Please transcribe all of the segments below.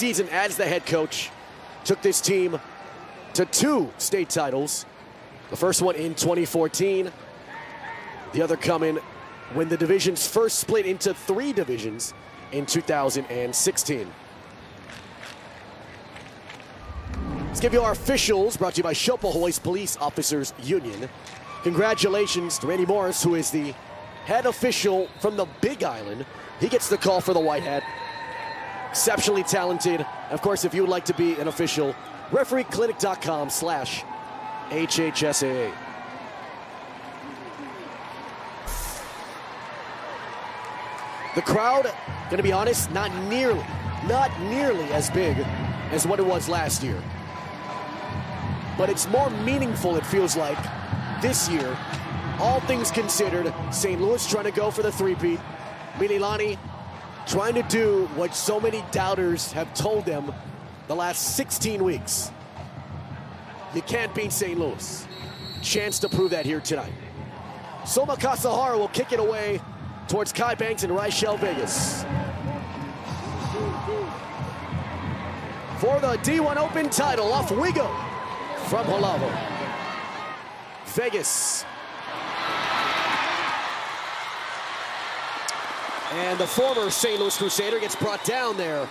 season as the head coach. Took this team to 2 state titles. The first one in 2014. The other coming when the divisions first split into 3 divisions in 2016. Let's give you our officials, brought to you by Schopenhauer's Police Officers Union. Congratulations to Randy Morris, who is the head official from the Big Island. He gets the call for the White Hat. Exceptionally talented. Of course, if you would like to be an official, refereeclinic.com/HHSAA. The crowd, gonna be honest, not nearly as big as what it was last year. But it's more meaningful, it feels like, this year. All things considered, St. Louis trying to go for the three-peat. Mililani trying to do what so many doubters have told them the last 16 weeks. You can't beat St. Louis. Chance to prove that here tonight. Soma Kasahara will kick it away towards Kai Banks and Raichel Vegas. For the D1 Open title, off we go from Holavo. Vegas. And the former St. Louis Crusader gets brought down there.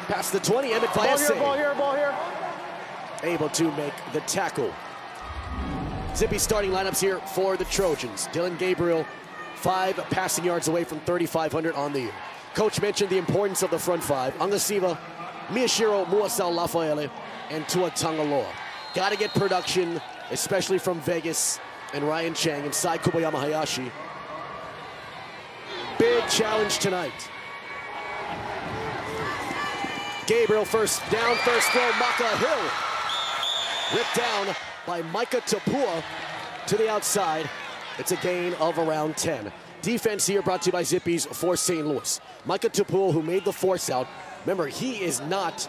Past the 20, Emmett Baez. Ball here. Able to make the tackle. Zippy starting lineups here for the Trojans. Dylan Gabriel, 5 passing yards away from 3,500 on the year. Coach mentioned the importance of the front 5. Angasiva, Miyashiro, Muasau Lafaele, and Tua Tangaloa. Got to get production, especially from Vegas and Ryan Chang inside Kubayama Hayashi. Big challenge tonight. Gabriel first down, first throw, Maka Hill. Ripped down by Micah Tapua to the outside. It's a gain of around 10. Defense here brought to you by Zippies for St. Louis. Micah Tapua, who made the force out. Remember, he is not,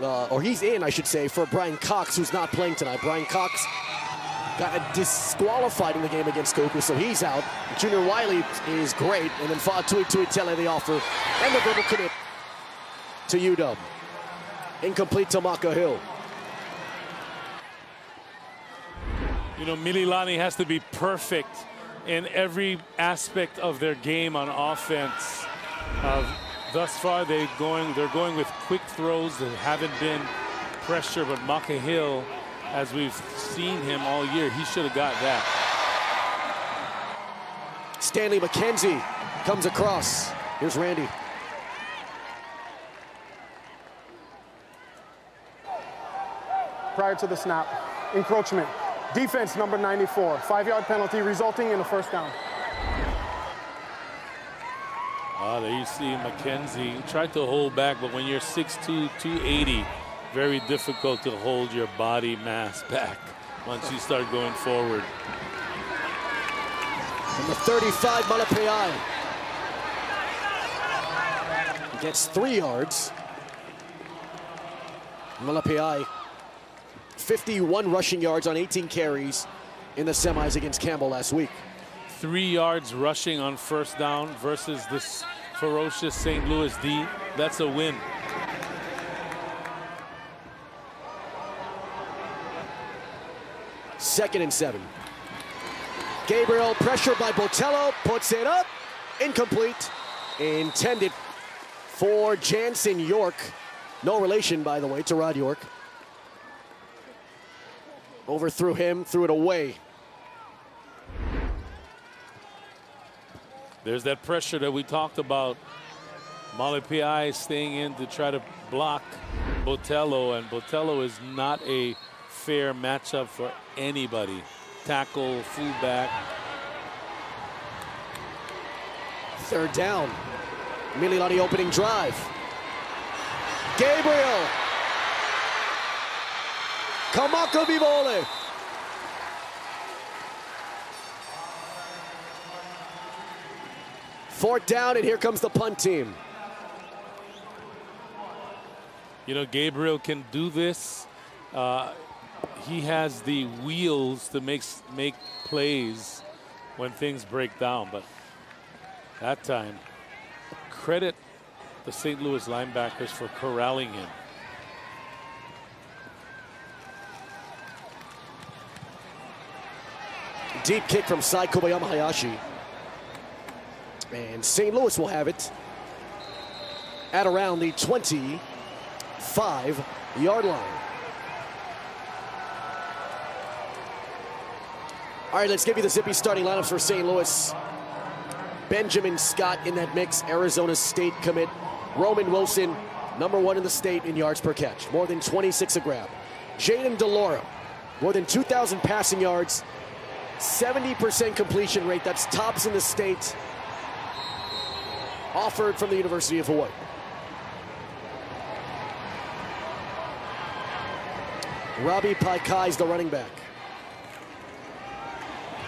or he's in, I should say, for Brian Cox, who's not playing tonight. Brian Cox got disqualified in the game against Koku, so he's out. Junior Wiley is great, and then Tui Tele the offer, and the verbal commit to UW. Incomplete to Maka Hill. You know, Mililani has to be perfect in every aspect of their game on offense. Thus far, they're going with quick throws that haven't been pressure, but Maka Hill, as we've seen him all year, he should have got that. Stanley McKenzie comes across. Here's Randy. Prior to the snap, encroachment. Defense number 94, 5-yard penalty resulting in a first down. There you see McKenzie. He tried to hold back, but when you're 6'2", 280, very difficult to hold your body mass back once you start going forward. From the 35, Malapeai gets 3 yards. Malapeai, 51 rushing yards on 18 carries in the semis against Campbell last week. 3 yards rushing on first down versus this ferocious St. Louis D. That's a win. Second and 7. Gabriel pressured by Botello, puts it up, incomplete. Intended for Jansen York. No relation, by the way, to Rod York. Overthrew him, threw it away. There's that pressure that we talked about. Malapeai staying in to try to block Botello, and Botello is not a fair matchup for anybody. Tackle, fullback. Third down. Mililani opening drive. Gabriel. Kamaka Vivole. Fourth down, and here comes the punt team. You know, Gabriel can do this. He has the wheels to make plays when things break down, but that time, credit the St. Louis linebackers for corralling him. Deep kick from side Kobayama Hayashi. And St. Louis will have it at around the 25-yard line. All right, let's give you the zippy starting lineups for St. Louis. Benjamin Scott in that mix, Arizona State commit. Roman Wilson, #1 in the state in yards per catch, more than 26 a grab. Jaden DeLaura, more than 2,000 passing yards, 70% completion rate, that's tops in the state. Offered from the University of Hawaii. Robbie Paikai is the running back.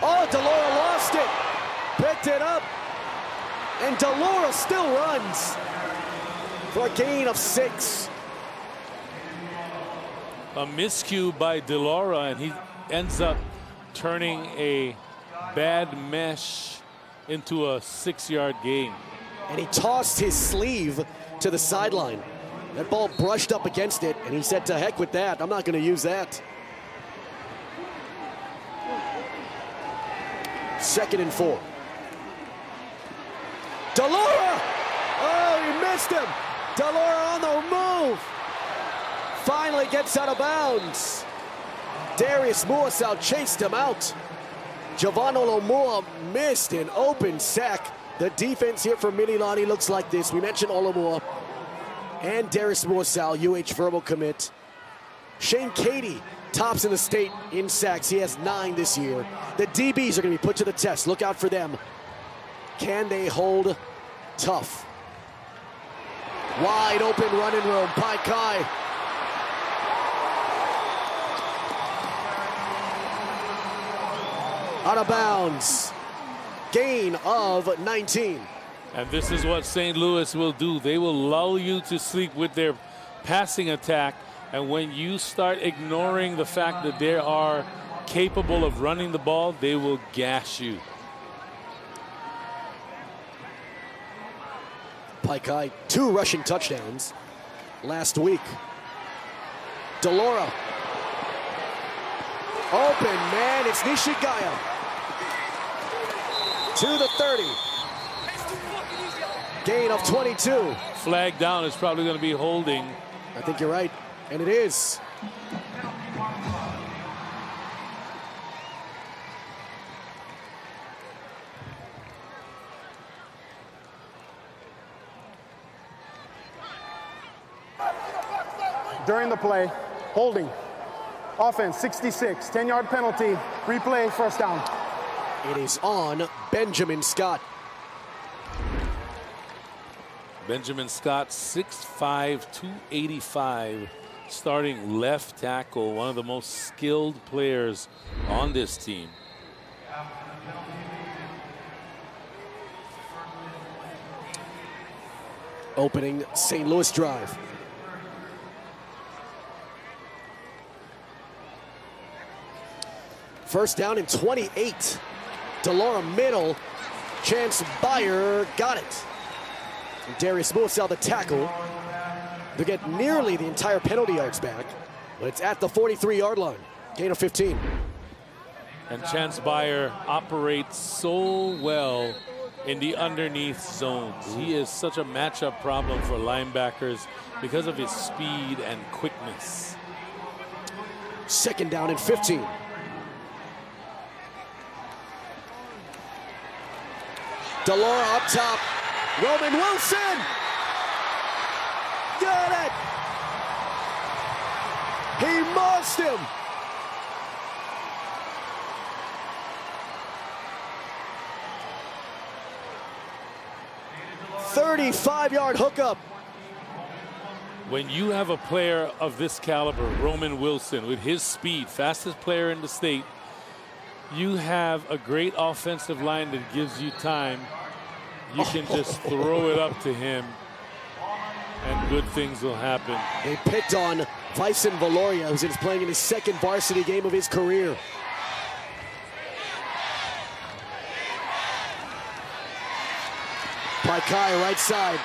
Oh, DeLaura lost it. Picked it up. And DeLaura still runs for a gain of 6. A miscue by DeLaura, and he ends up turning a bad mesh into a 6-yard gain. And he tossed his sleeve to the sideline. That ball brushed up against it, and he said, to heck with that. I'm not going to use that. 2nd and 4. DeLaura! Oh, he missed him. DeLaura on the move. Finally gets out of bounds. Darius Muasau chased him out. Javon Olomua missed an open sack. The defense here for Mililani looks like this. We mentioned Olomua and Darius Muasau, UH verbal commit. Shane Cady tops in the state in sacks. He has 9 this year. The DBs are going to be put to the test. Look out for them. Can they hold tough? Wide open running room. Paikai. Out of bounds. Gain of 19. And this is what St. Louis will do. They will lull you to sleep with their passing attack. And when you start ignoring the fact that they are capable of running the ball, they will gash you. Paikai, 2 rushing touchdowns last week. DeLaura. Open, man. It's Nishigaya. To the 30. Gain of 22. Flag down is probably going to be holding. I think you're right. And it is. During the play, holding. Offense, 66, 10-yard penalty. Replay, first down. It is on Benjamin Scott. Benjamin Scott, 6'5", 285, starting left tackle, one of the most skilled players on this team. Opening St. Louis drive. First down and 28. DeLaura middle. Chance Byer got it. And Darius Muasau the tackle. They get nearly the entire penalty yards back, but it's at the 43-yard line. Gain of 15. And Chance Byer operates so well in the underneath zones. He is such a matchup problem for linebackers because of his speed and quickness. 2nd down and 15. DeLaura up top. Roman Wilson. Got it. He mussed him. "35-yard hookup." When you have a player of this caliber, Roman Wilson, with his speed, fastest player in the state, you have a great offensive line that gives you time. You can just throw it up to him, and good things will happen. They picked on Vyson Valoria, who's playing in his 2nd varsity game of his career. Paikai right side.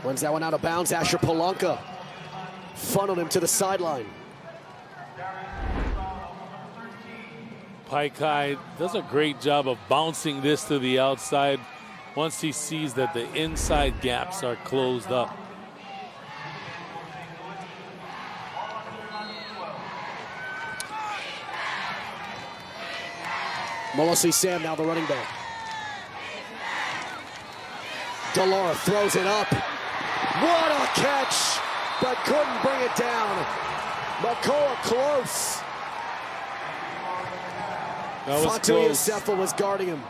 Runs that one out of bounds. Asher Polanka funneled him to the sideline. Paikai does a great job of bouncing this to the outside once he sees that the inside gaps are closed up. Molossi Sam now the running back. Delora throws it up. What a catch, but couldn't bring it down. Makoa close. That was Fatu close. Yosefa was guarding him.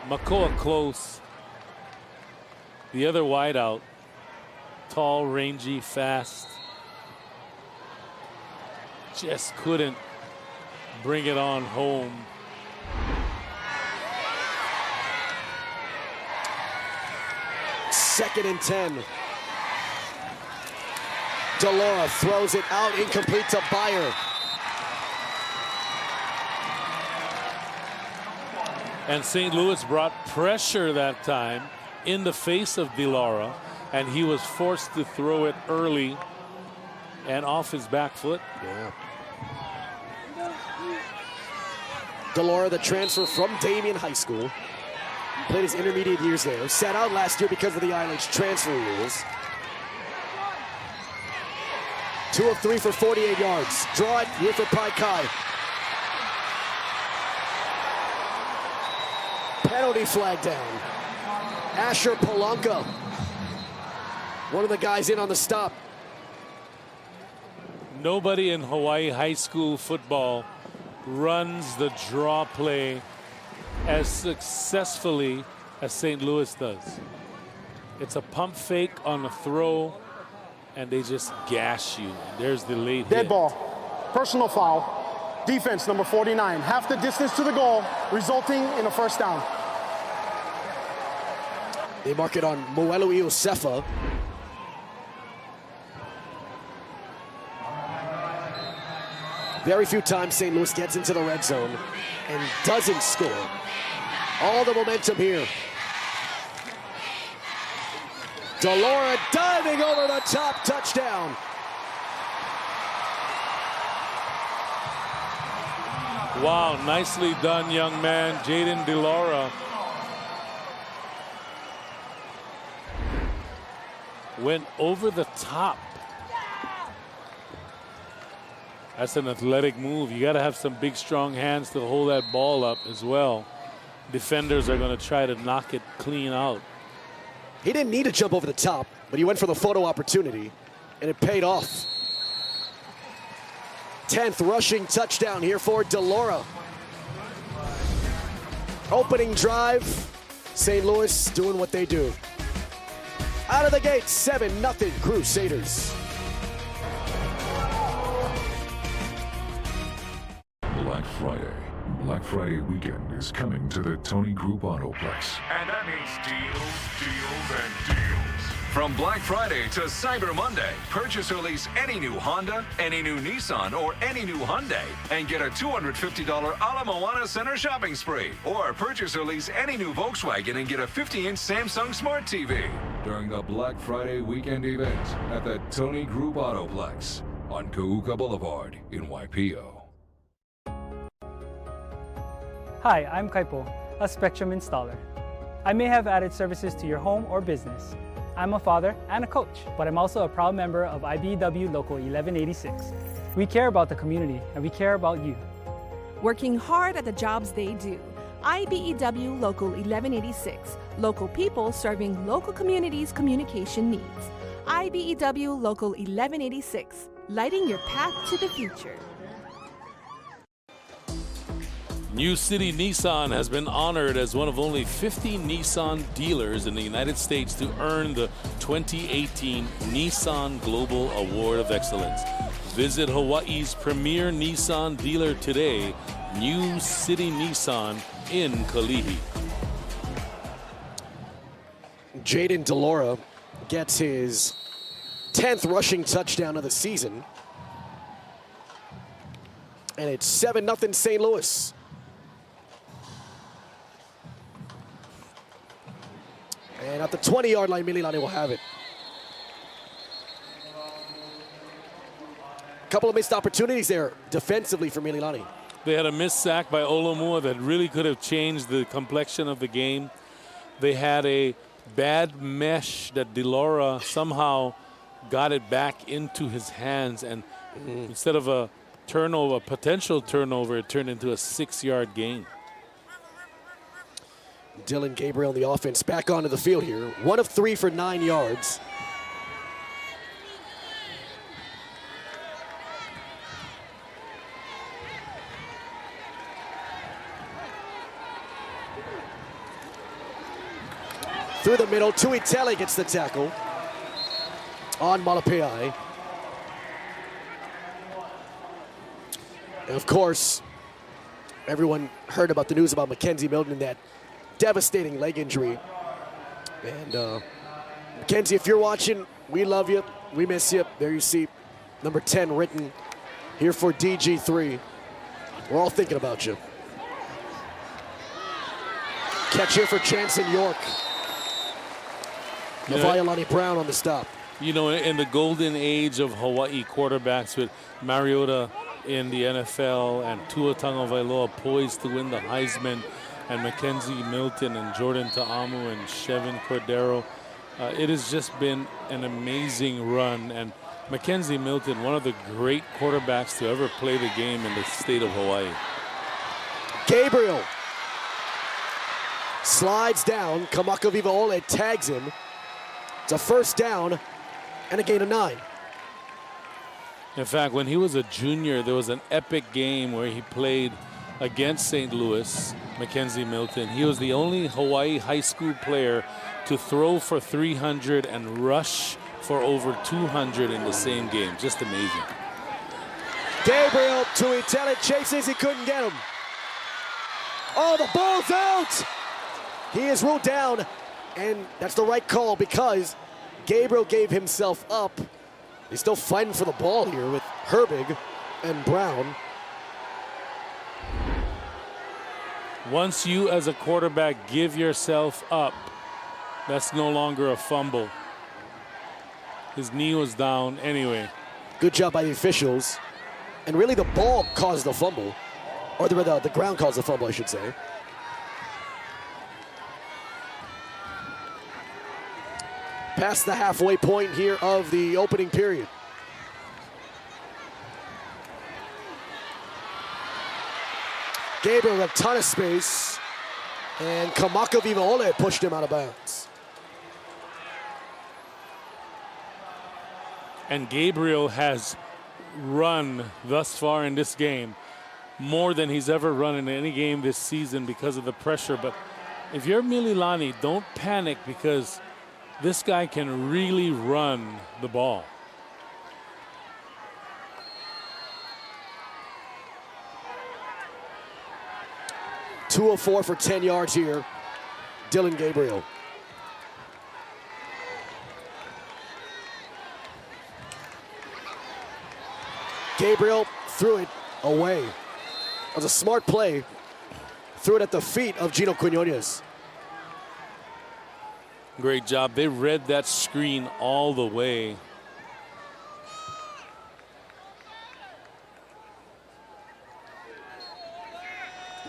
Makoa close. The other wideout. Tall, rangy, fast. Just couldn't bring it on home. Second and 10. Delora throws it out, incomplete to Bayer. And St. Louis brought pressure that time in the face of Delora, and he was forced to throw it early and off his back foot. Yeah. Delora, the transfer from Damien High School, played his intermediate years there. Sat out last year because of the ILH transfer rules. 2 of 3 for 48 yards. Draw it here for Paikai. Penalty flag down. Asher Polanka, one of the guys in on the stop. Nobody in Hawaii high school football runs the draw play as successfully as St. Louis does. It's a pump fake on a throw, and they just gash you. There's the late Dead hit. ball. Personal foul. Defense number 49. Half the distance to the goal, resulting in a first down. They mark it on Moelui Yosefa. Very few times St. Louis gets into the red zone and doesn't score. All the momentum here. Delora diving over the top, touchdown. Wow, nicely done, young man, Jaden Delora. Went over the top. That's an athletic move. You got to have some big, strong hands to hold that ball up as well. Defenders are going to try to knock it clean out. He didn't need to jump over the top, but he went for the photo opportunity, and it paid off. 10th rushing touchdown here for Delora. Opening drive, St. Louis doing what they do. Out of the gate, 7-0 Crusaders. Black Friday weekend is coming to the Tony Group Autoplex. And that means deals, deals, and deals. From Black Friday to Cyber Monday, purchase or lease any new Honda, any new Nissan, or any new Hyundai, and get a $250 Ala Moana Center shopping spree. Or purchase or lease any new Volkswagen and get a 50-inch Samsung Smart TV. During the Black Friday weekend event at the Tony Group Autoplex on Keuka Boulevard in Waipio. Hi, I'm Kaipo, a Spectrum installer. I may have added services to your home or business. I'm a father and a coach, but I'm also a proud member of IBEW Local 1186. We care about the community and we care about you. Working hard at the jobs they do. IBEW Local 1186, local people serving local communities' communication needs. IBEW Local 1186, lighting your path to the future. New City Nissan has been honored as one of only 50 Nissan dealers in the United States to earn the 2018 Nissan Global Award of Excellence. Visit Hawaii's premier Nissan dealer today, New City Nissan in Kalihi. Jaden Delora gets his 10th rushing touchdown of the season. And it's 7-0 St. Louis. And at the 20-yard line, Mililani will have it. A couple of missed opportunities there defensively for Mililani. They had a missed sack by Olomua that really could have changed the complexion of the game. They had a bad mesh that Delora somehow got it back into his hands, and instead of a turnover, a potential turnover, it turned into a 6-yard gain. Dylan Gabriel on the offense back onto the field here. 1 of 3 for 9 yards. Through the middle, Tuitele gets the tackle on Malapai. And of course, everyone heard about the news about Mackenzie Milton and that devastating leg injury. And Mackenzie, if you're watching, we love you, we miss you. There you see number 10 written here for DG3. We're all thinking about you. Catch here for Chanson York. Mililani Brown on the stop. You know, in the golden age of Hawaii quarterbacks with Mariota in the NFL and Tua Tagovailoa poised to win the Heisman, and Mackenzie Milton and Jordan Ta'amu and Chevin Cordero, it has just been an amazing run. And Mackenzie Milton, one of the great quarterbacks to ever play the game in the state of Hawaii. Gabriel slides down. Kamaka Vivaole tags him. It's a first down and a gain of 9. In fact, when he was a junior, there was an epic game where he played against St. Louis, Mackenzie Milton. He was the only Hawaii high school player to throw for 300 and rush for over 200 in the same game. Just amazing. Gabriel Tuitele chases, he couldn't get him. Oh, the ball's out! He is ruled down, and that's the right call because Gabriel gave himself up. He's still fighting for the ball here with Herbig and Brown. Once you as a quarterback give yourself up, that's no longer a fumble. His knee was down anyway. Good job by the officials. And really the ball caused the fumble. Or the ground caused the fumble, I should say. Past the halfway point here of the opening period. Gabriel with a ton of space, and Kamaka Vivaole pushed him out of bounds. And Gabriel has run thus far in this game more than he's ever run in any game this season because of the pressure. But if you're Mililani, don't panic because this guy can really run the ball. Two of 4 for 10 yards here. Dylan Gabriel. Gabriel threw it away. It was a smart play. Threw it at the feet of Gino Quinones. Great job. They read that screen all the way.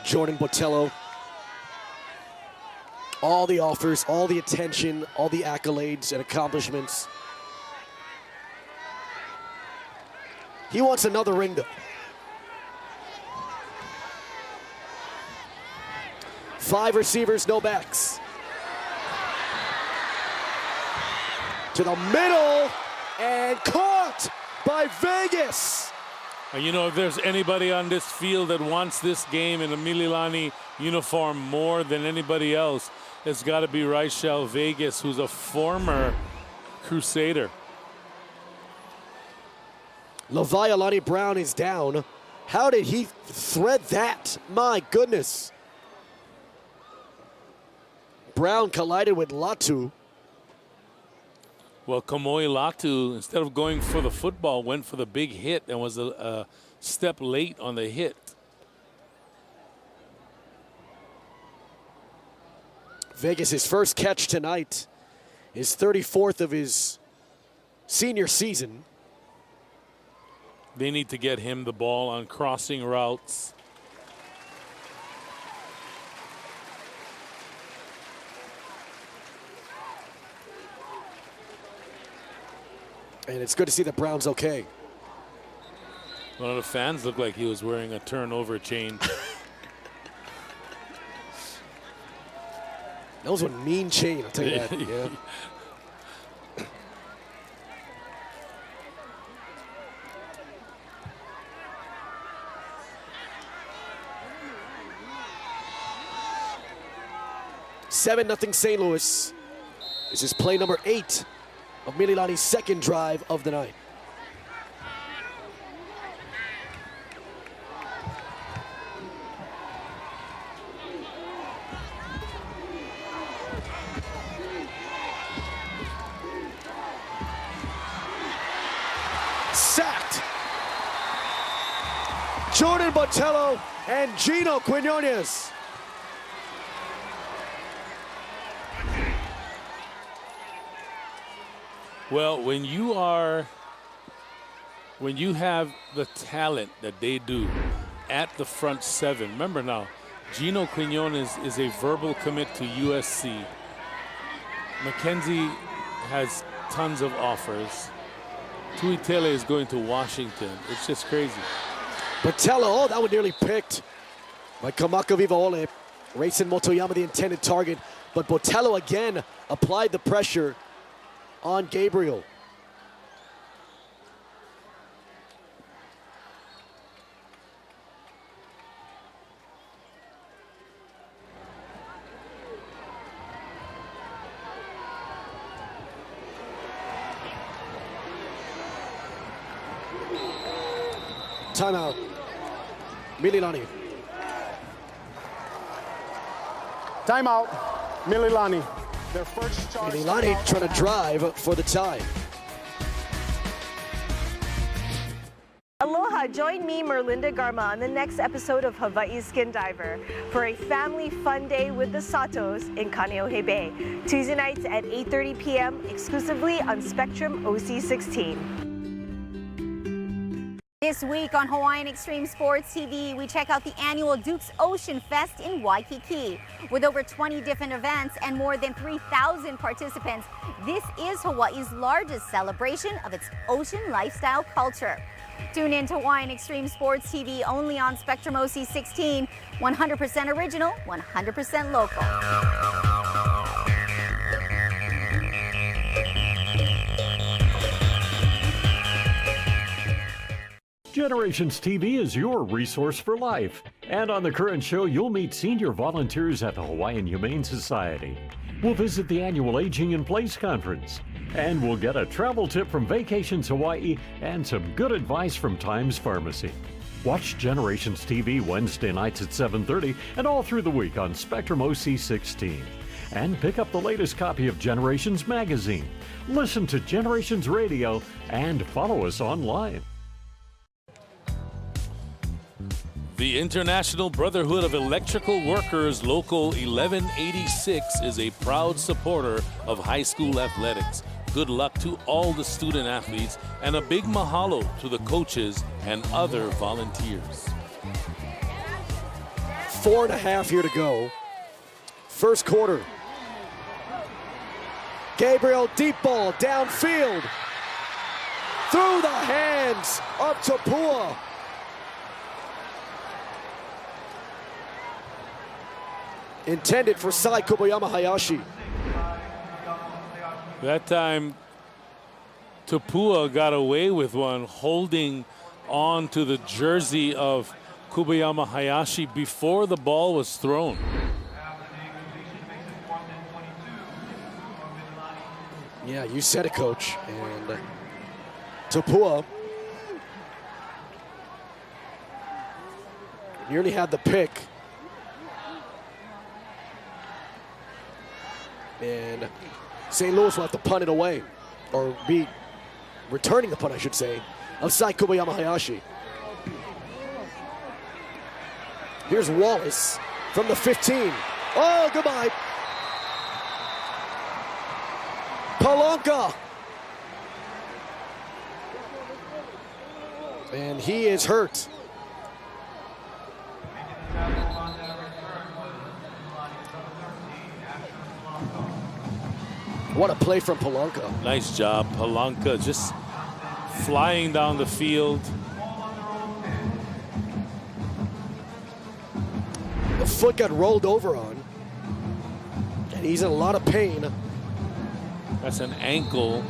Jordan Botello. All the offers, all the attention, all the accolades and accomplishments. He wants another ring though. 5 receivers, no backs. To the middle and caught by Vegas. And you know, if there's anybody on this field that wants this game in a Mililani uniform more than anybody else, it's got to be Raichel Vegas, who's a former Crusader. Mililani Brown is down. How did he thread that? My goodness. Brown collided with Latu. Well, Kamoi Latu, instead of going for the football, went for the big hit and was a step late on the hit. Vegas, his first catch tonight his 34th of his senior season. They need to get him the ball on crossing routes. And it's good to see the Browns okay. One of the fans looked like he was wearing a turnover chain. That was a mean chain, I'll tell you that. Yeah. Seven, 0 St. Louis. This is play number 8 of Mililani's second drive of the night. Sacked. Jordan Botello and Gino Quinones. Well, when you have the talent that they do at the front seven, remember now, Gino Quinones is a verbal commit to USC. McKenzie has tons of offers. Tuitele is going to Washington. It's just crazy. Botello, oh, that one nearly picked by Kamaka Vivaole. Racing Motoyama, the intended target. But Botello again applied the pressure on Gabriel. Timeout. Mililani. Timeout. Mililani. Their first charge. Mililani trying to drive for the tie. Aloha, join me, Merlinda Garma, on the next episode of Hawaii Skin Diver for a family fun day with the Satos in Kaneohe Bay. Tuesday nights at 8:30 p.m. exclusively on Spectrum OC16. This week on Hawaiian Extreme Sports TV, we check out the annual Duke's Ocean Fest in Waikiki. With over 20 different events and more than 3,000 participants, this is Hawaii's largest celebration of its ocean lifestyle culture. Tune in to Hawaiian Extreme Sports TV only on Spectrum OC16, 100% original, 100% local. Generations TV is your resource for life. And on the current show, you'll meet senior volunteers at the Hawaiian Humane Society. We'll visit the annual Aging in Place conference. And we'll get a travel tip from Vacations Hawaii and some good advice from Times Pharmacy. Watch Generations TV Wednesday nights at 7:30 and all through the week on Spectrum OC16. And pick up the latest copy of Generations magazine. Listen to Generations Radio and follow us online. The International Brotherhood of Electrical Workers Local 1186 is a proud supporter of high school athletics. Good luck to all the student athletes and a big mahalo to the coaches and other volunteers. 4.5 here to go. First quarter. Gabriel, deep ball, downfield. Through the hands of Tapua. Intended for Sai Kobayama Hayashi. That time, Tapua got away with one, holding on to the jersey of Kubayama Hayashi before the ball was thrown. Yeah, you said it, Coach. And Tapua nearly had the pick. And St. Louis will have to punt it away, or be returning the punt, I should say, of Sai Kobayama Hayashi. Here's Wallace from the 15. Oh, goodbye. Palanca. And he is hurt. What a play from Palanca. Nice job, Palanca, just flying down the field. The foot got rolled over on, and he's in a lot of pain. That's an ankle.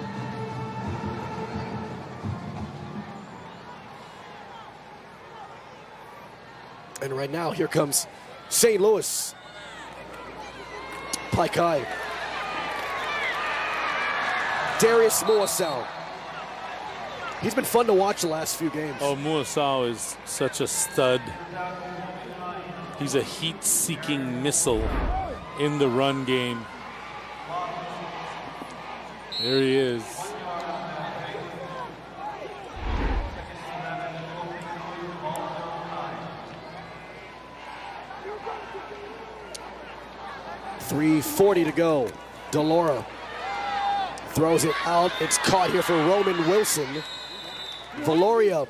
And right now, here comes St. Louis. Paikai. Darius Muasau. He's been fun to watch the last few games. Oh, Muasau is such a stud. He's a heat-seeking missile in the run game. There he is. .340 to go. Delora throws it out. It's caught here for Roman Wilson. Valoria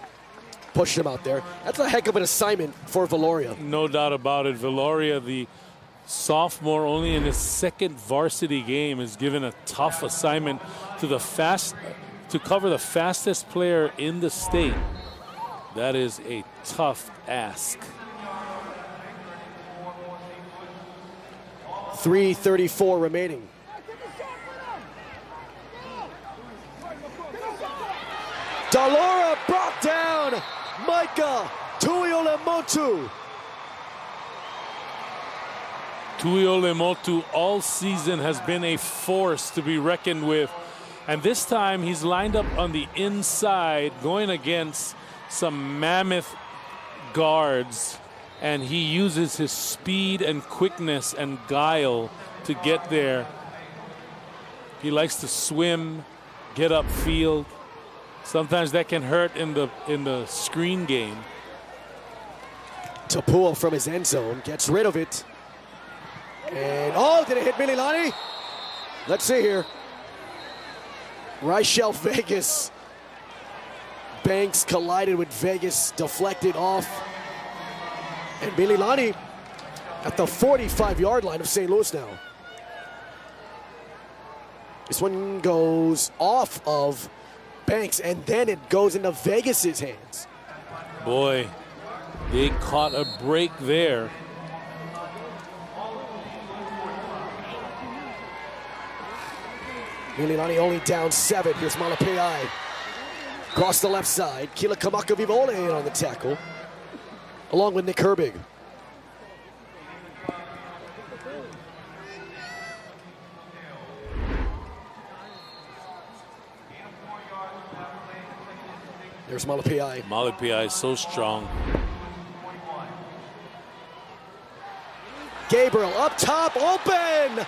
pushed him out there. That's a heck of an assignment for Valoria. No doubt about it. Valoria, the sophomore, only in his second varsity game, is given a tough assignment to cover the fastest player in the state. That is a tough ask. 3:34 remaining. Delora brought down Micah Tuilemotu. Tuilemotu all season has been a force to be reckoned with. And this time he's lined up on the inside going against some mammoth guards. And he uses his speed and quickness and guile to get there. He likes to swim, get upfield. Sometimes that can hurt in the screen game. Tapua from his end zone gets rid of it. And oh, did it hit Mililani? Let's see here. Reichel Vegas. Banks collided with Vegas, deflected off. And Mililani at the 45-yard line of St. Louis now. This one goes off of Banks, and then it goes into Vegas's hands. Boy, they caught a break there. Mililani only down 7. Here's Malapai. Across the left side. Kila Kamaka-Vivole on the tackle, along with Nick Herbig. There's Malapai. Malapai is so strong. Gabriel up top, open!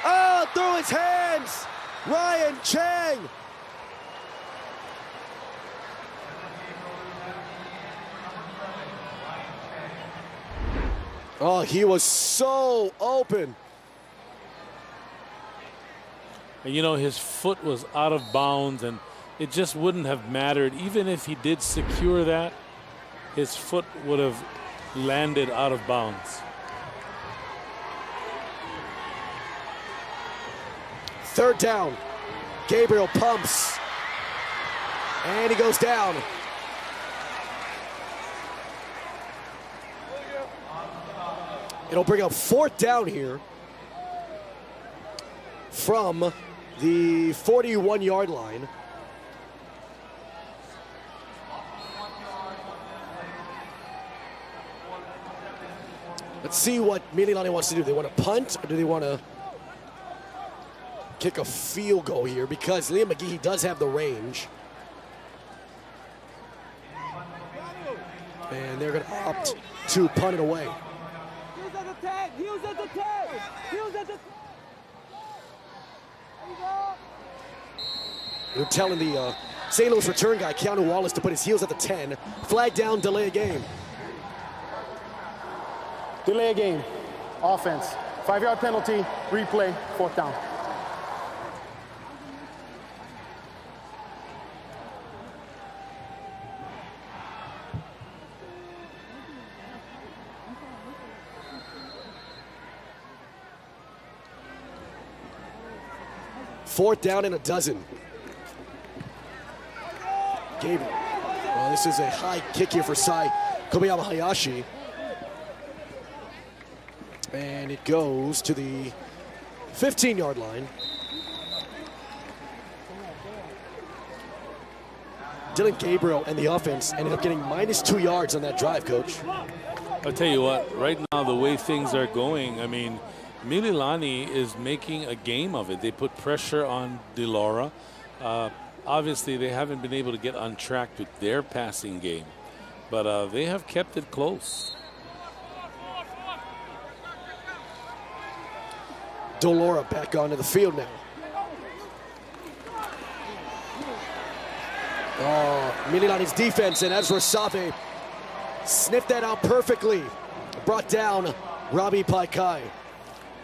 Oh, through his hands! Ryan Chang! Oh, he was so open. And you know, his foot was out of bounds, and it just wouldn't have mattered. Even if he did secure that, his foot would have landed out of bounds. Third down. Gabriel pumps. And he goes down. It'll bring up fourth down here from the 41-yard line. Let's see what Mililani wants to do. They want to punt, or do they want to kick a field goal here? Because Liam McGehee does have the range. And they're going to opt to punt it away. They're telling the St. Louis return guy, Keanu Wallace, to put his heels at the 10. Flag down, delay a game. Delay a game. Offense. 5-yard penalty. Replay. Fourth down. 4th down and a dozen. Gabriel. Well, this is a high kick here for Kobayama Hayashi. And it goes to the 15-yard line. Dylan Gabriel and the offense ended up getting -2 yards on that drive, Coach. I'll tell you what, right now the way things are going, I mean, Mililani is making a game of it. They put pressure on DeLaura. Obviously, they haven't been able to get on track with their passing game, but they have kept it close. DeLaura back onto the field now. Oh, Mililani's defense, and Ezra Save sniffed that out perfectly. Brought down Robbie Paikai.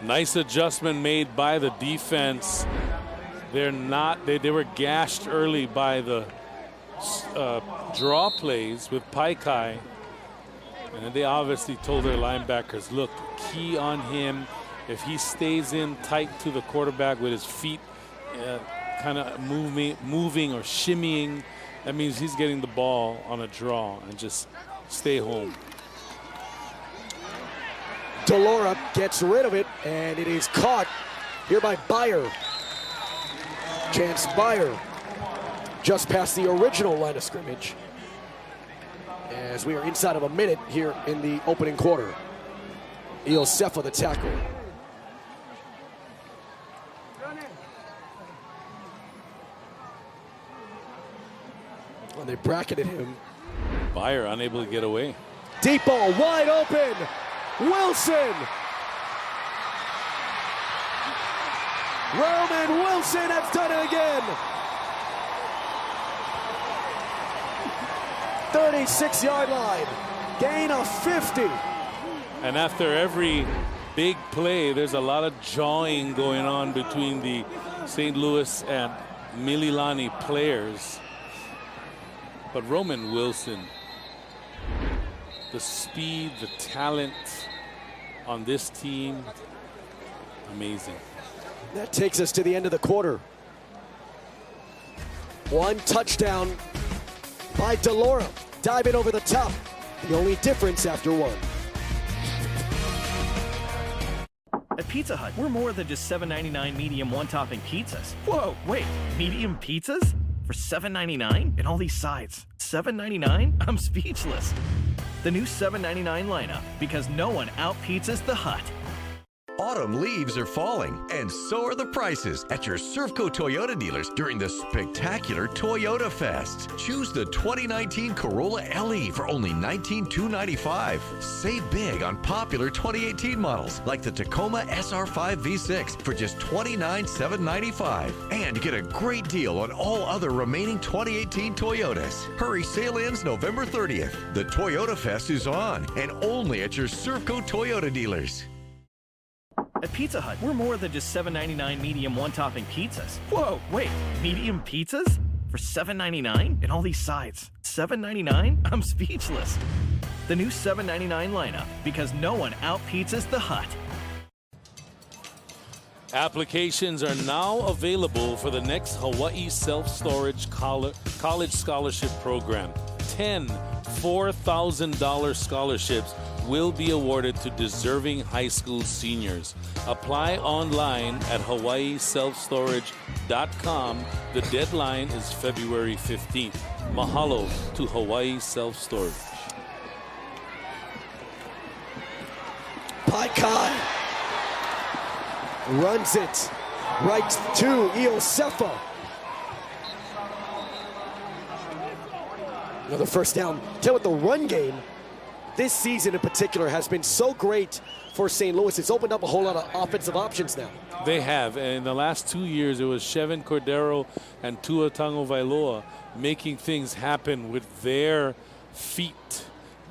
Nice adjustment made by the defense. They were gashed early by the draw plays with Paikai. And they obviously told their linebackers, look, key on him. If he stays in tight to the quarterback with his feet kind of moving or shimmying, that means he's getting the ball on a draw, and just stay home. DeLaura gets rid of it, and it is caught here by Byer. Chance Byer just past the original line of scrimmage as we are inside of a minute here in the opening quarter. Iosefa the tackle. And they bracketed him. Byer unable to get away. Deep ball, wide open. Wilson. Roman Wilson has done it again. 36-yard line. Gain of 50. And after every big play, there's a lot of jawing going on between the St. Louis and Mililani players. But Roman Wilson, the speed, the talent on this team, amazing. That takes us to the end of the quarter. One touchdown by DeLaura. Diving over the top. The only difference after one. At Pizza Hut, we're more than just $7.99 medium one-topping pizzas. Whoa, wait, medium pizzas? For $7.99? And all these sides. $7.99? I'm speechless. The new $7.99 lineup, because no one out-pizzas the Hut. Autumn leaves are falling, and so are the prices at your Servco Toyota dealers during the spectacular Toyota Fest. Choose the 2019 Corolla LE for only $19,295. Save big on popular 2018 models like the Tacoma SR5 V6 for just $29,795. And get a great deal on all other remaining 2018 Toyotas. Hurry, sale ends November 30th. The Toyota Fest is on, and only at your Servco Toyota dealers. At Pizza Hut, we're more than just $7.99 medium one-topping pizzas. Whoa, wait, medium pizzas? For $7.99? And all these sides. $7.99? I'm speechless. The new $7.99 lineup, because no one out-pizzas the Hut. Applications are now available for the next Hawaii Self-Storage College Scholarship Program. 10 $4,000 scholarships will be awarded to deserving high school seniors. Apply online at hawaiiselfstorage.com. The deadline is February 15th. Mahalo to Hawaii Self-Storage. Paikai runs it right to Iosefa. Another first down. Tell what the run game this season in particular has been so great for St. Louis. It's opened up a whole lot of offensive options now. They have. And in the last 2 years, it was Chevin Cordero and Tua Tagovailoa making things happen with their feet.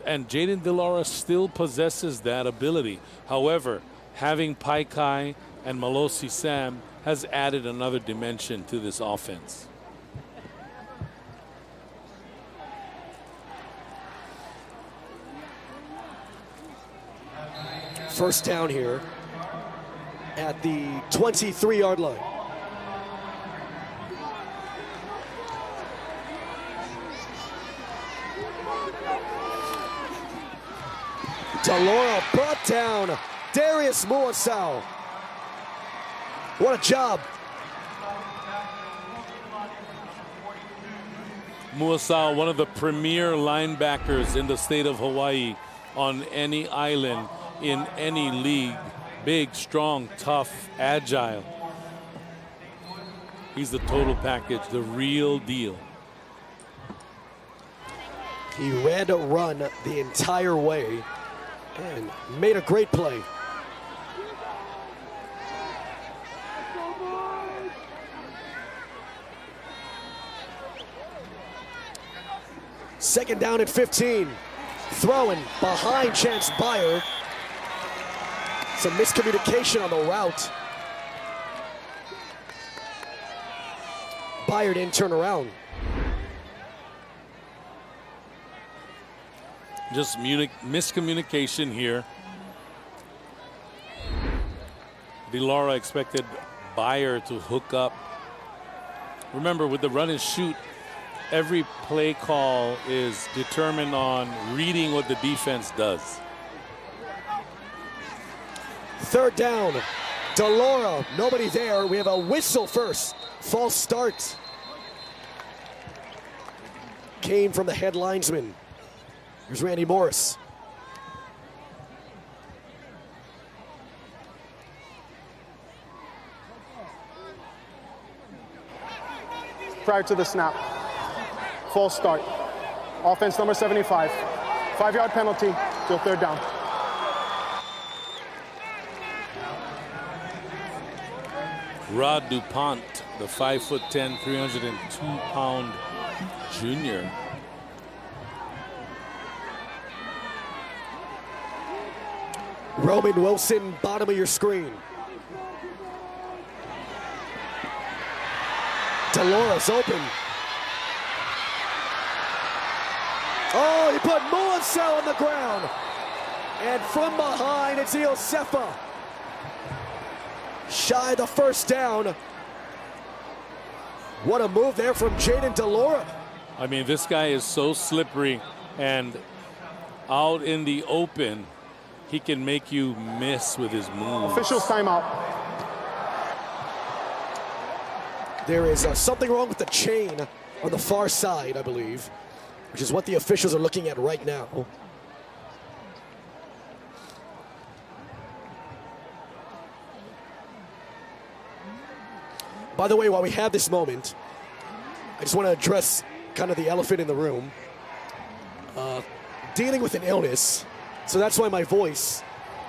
And Jaden DeLaura still possesses that ability. However, having Paikai and Malosi Sam has added another dimension to this offense. First down here at the 23-yard line. DeLauro brought down Darius Muasau. What a job. Muasau, one of the premier linebackers in the state of Hawaii, on any island, in any league. Big, strong, tough, agile. He's the total package, the real deal. He ran to run the entire way and made a great play. Second down at 15. Throwing behind Chance Byer. Some miscommunication on the route. Byer didn't turn around. Just miscommunication here. DeLauro expected Byer to hook up. Remember, with the run and shoot, every play call is determined on reading what the defense does. Third down. DeLauro, nobody there. We have a whistle first. False start. Came from the head linesman. Here's Randy Morris. Prior to the snap, false start. Offense number 75. 5-yard penalty till third down. Rod DuPont, the 5'10", 302-pound junior. Roman Wilson, bottom of your screen. DeLauro's open. Oh, he put Muasau on the ground. And from behind, it's Iosefa. Shy the first down. What a move there from Jaden DeLauro. I mean, this guy is so slippery, and out in the open, he can make you miss with his moves. Officials timeout. There is something wrong with the chain on the far side, I believe, which is what the officials are looking at right now. By the way, while we have this moment, I just want to address kind of the elephant in the room. Dealing with an illness, so that's why my voice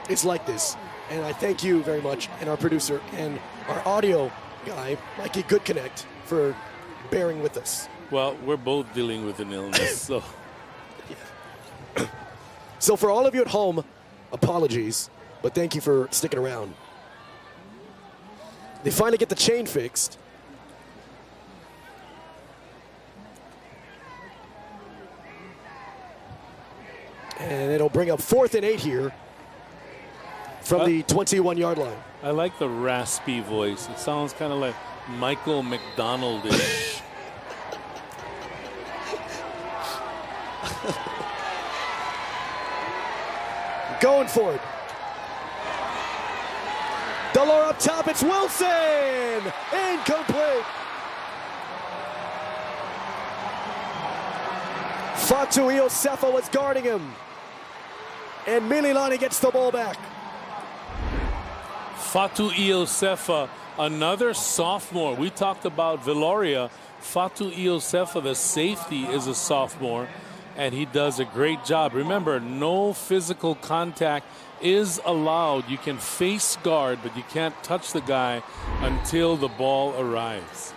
is like this. And I thank you very much, and our producer, and our audio guy, Mikey Goodconnect, for bearing with us. Well, we're both dealing with an illness, so. Yeah. So for all of you at home, apologies, but thank you for sticking around. They finally get the chain fixed. And it'll bring up 4th and 8 here from the 21-yard line. I like the raspy voice. It sounds kind of like Michael McDonald-ish. Going for it. DeLauro up top, it's Wilson! Incomplete! Fatu Iosefa was guarding him. And Mililani gets the ball back. Fatu Iosefa, another sophomore. We talked about Viloria. Fatu Iosefa, the safety, is a sophomore, and he does a great job. Remember, no physical contact is allowed. You can face guard, but you can't touch the guy until the ball arrives.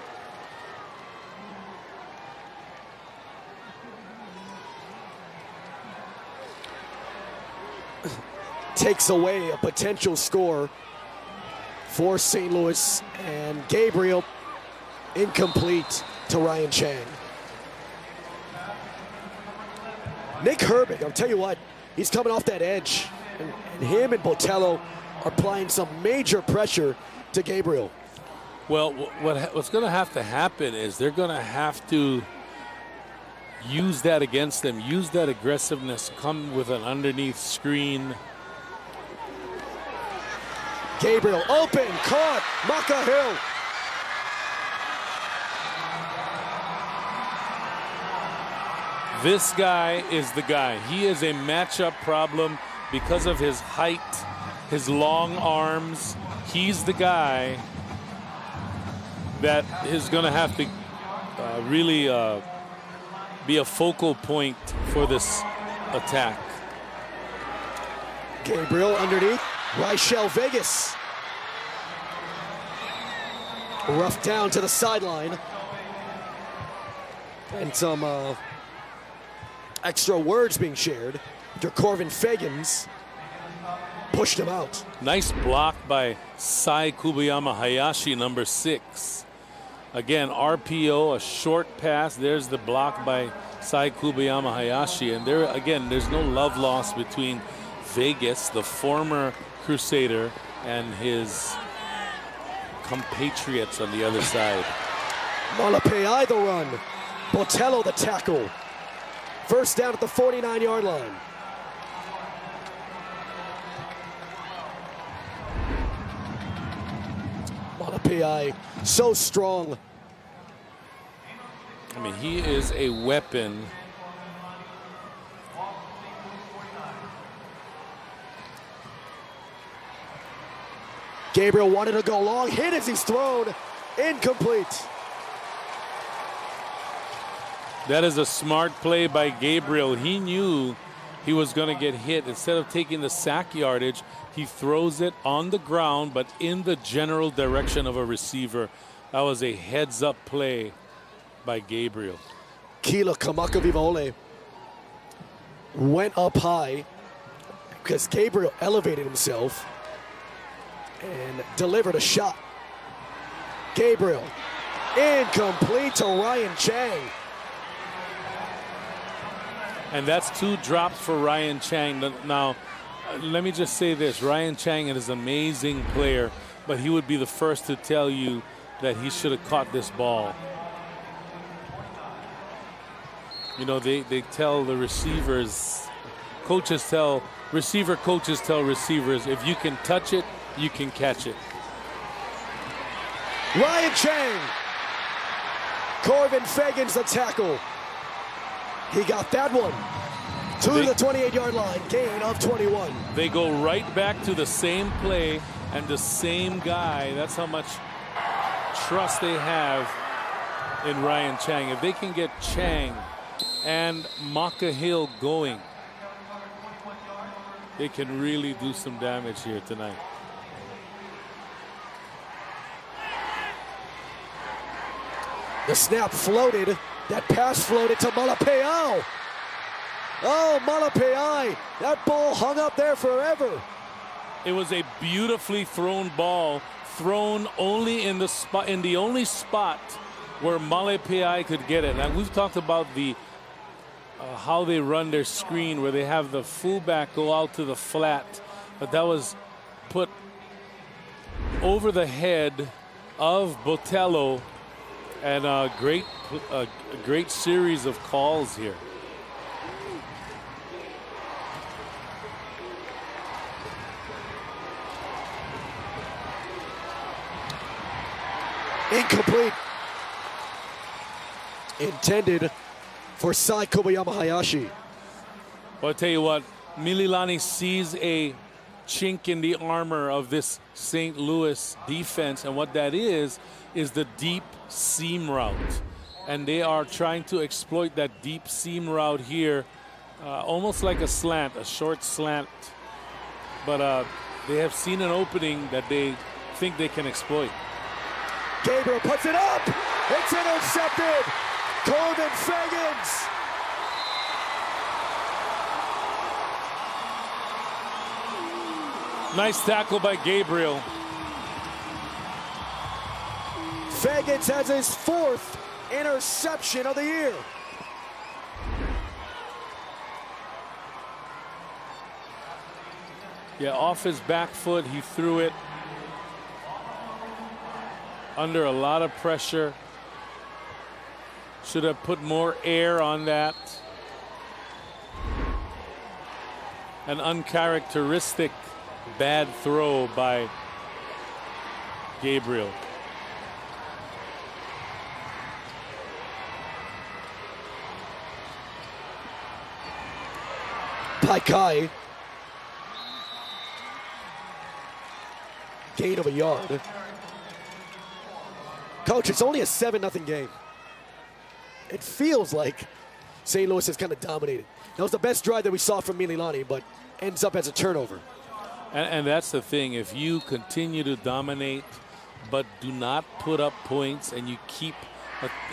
Takes away a potential score for St. Louis, and Gabriel incomplete to Ryan Chang. Nick Herbig, I'll tell you what, he's coming off that edge, and him and Botello are applying some major pressure to Gabriel. Well, what's going to have to happen is they're going to have to use that against them. Use that aggressiveness. Come with an underneath screen. Gabriel open, caught, Maka Hill. This guy is the guy. He is a matchup problem because of his height, his long arms. He's the guy that is going to have to really be a focal point for this attack. Gabriel underneath, Raichel Vegas. Rough down to the sideline. And some extra words being shared after Corvin Fagans pushed him out. Nice block by Sai Kubayama Hayashi, number 6. Again, RPO, a short pass. There's the block by Sai Kubayama Hayashi. And there, again, there's no love lost between Vegas, the former Crusader, and his compatriots on the other side. Malapai the run. Botello the tackle. First down at the 49-yard line. Malapai so strong. I mean, he is a weapon. Gabriel wanted to go long, hit as he's thrown, incomplete. That is a smart play by Gabriel. He knew he was going to get hit. Instead of taking the sack yardage, he throws it on the ground, but in the general direction of a receiver. That was a heads-up play by Gabriel. Kila Kamakavivole went up high because Gabriel elevated himself and delivered a shot. Gabriel, incomplete to Ryan Chang. And that's 2 drops for Ryan Chang. Now, let me just say this. Ryan Chang is an amazing player, but he would be the first to tell you that he should have caught this ball. You know, they tell the receivers, receiver coaches tell receivers, if you can touch it, you can catch it. Ryan Chang. Corvin Fagans the tackle. He got that one to the 28-yard line, gain of 21. They go right back to the same play and the same guy. That's how much trust they have in Ryan Chang. If they can get Chang and Maka Hill going, they can really do some damage here tonight. The snap floated. That pass floated to Malapai. Oh, Malapai. That ball hung up there forever. It was a beautifully thrown ball, thrown only in the spot, in the only spot where Malapai could get it. And we've talked about the how they run their screen, where they have the fullback go out to the flat, but that was put over the head of Botello. And a great series of calls here. Incomplete. Intended for Sai Kobayama Hayashi. Well, I'll tell you what, Mililani sees a chink in the armor of this St. Louis defense, and what that is the deep seam route. And they are trying to exploit that deep seam route here, almost like a slant, a short slant. But they have seen an opening that they think they can exploit. Gabriel puts it up. It's intercepted. Corvin Fagans. Nice tackle by Gabriel. Fagans has his 4th interception of the year. Yeah, off his back foot, he threw it under a lot of pressure. Should have put more air on that. An uncharacteristic bad throw by Gabriel. By Kai. Gain of a yard. Coach, it's only a 7-0 game. It feels like St. Louis has kind of dominated. That was the best drive that we saw from Mililani, but ends up as a turnover. And that's the thing. If you continue to dominate but do not put up points and you keep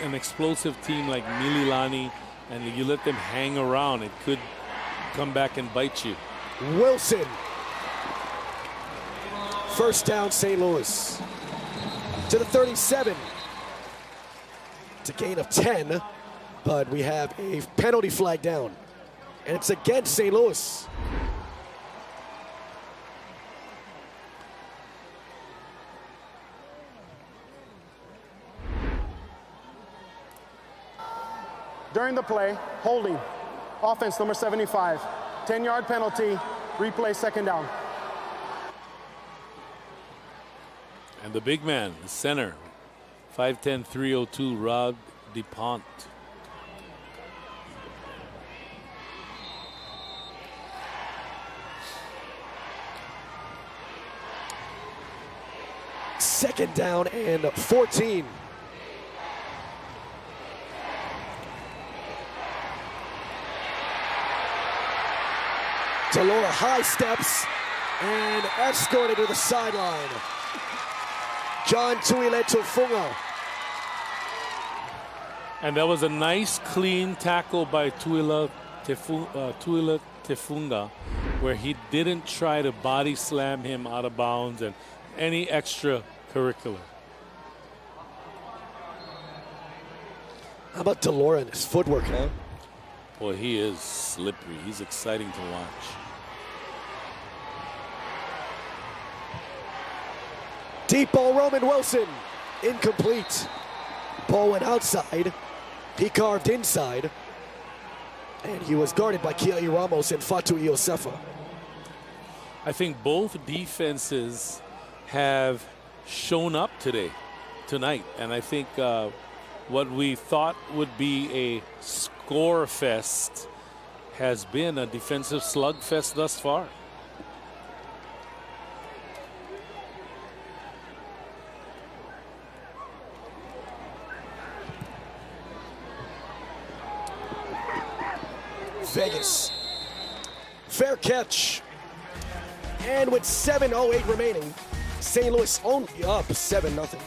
an explosive team like Mililani and you let them hang around, it could come back and bite you. Wilson. First down, St. Louis. To the 37. It's a gain of 10, but we have a penalty flag down. And it's against St. Louis. During the play, holding. Offense number 75. 10-yard penalty. Replay, second down. And the big man, the center, 5'10", 302, Rod DuPont. Second down and 14. Delora high steps and escorted to the sideline. John Tuile-Tufunga. And that was a nice, clean tackle by Tuile-Tufunga, where he didn't try to body slam him out of bounds and any extracurricular. How about Delora and his footwork, huh? Boy, he is slippery. He's exciting to watch. Deep ball, Roman Wilson. Incomplete. Ball went outside. He carved inside. And he was guarded by Kiai Ramos and Fatu Iosefa. I think both defenses have shown up tonight. And I think what we thought would be a score fest has been a defensive slugfest thus far. Vegas. Fair catch. And with 7:08 remaining, St. Louis only up 7-0.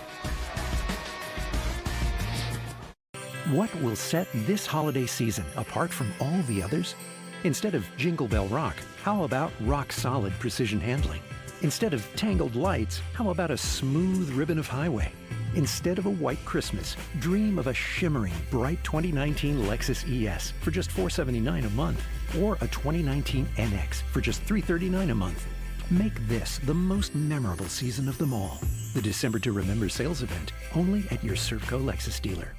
What will set this holiday season apart from all the others? Instead of Jingle Bell Rock, how about rock-solid precision handling? Instead of tangled lights, how about a smooth ribbon of highway? Instead of a white Christmas, dream of a shimmering, bright 2019 Lexus ES for just $479 a month, or a 2019 NX for just $339 a month. Make this the most memorable season of them all. The December to Remember sales event, only at your Servco Lexus dealer.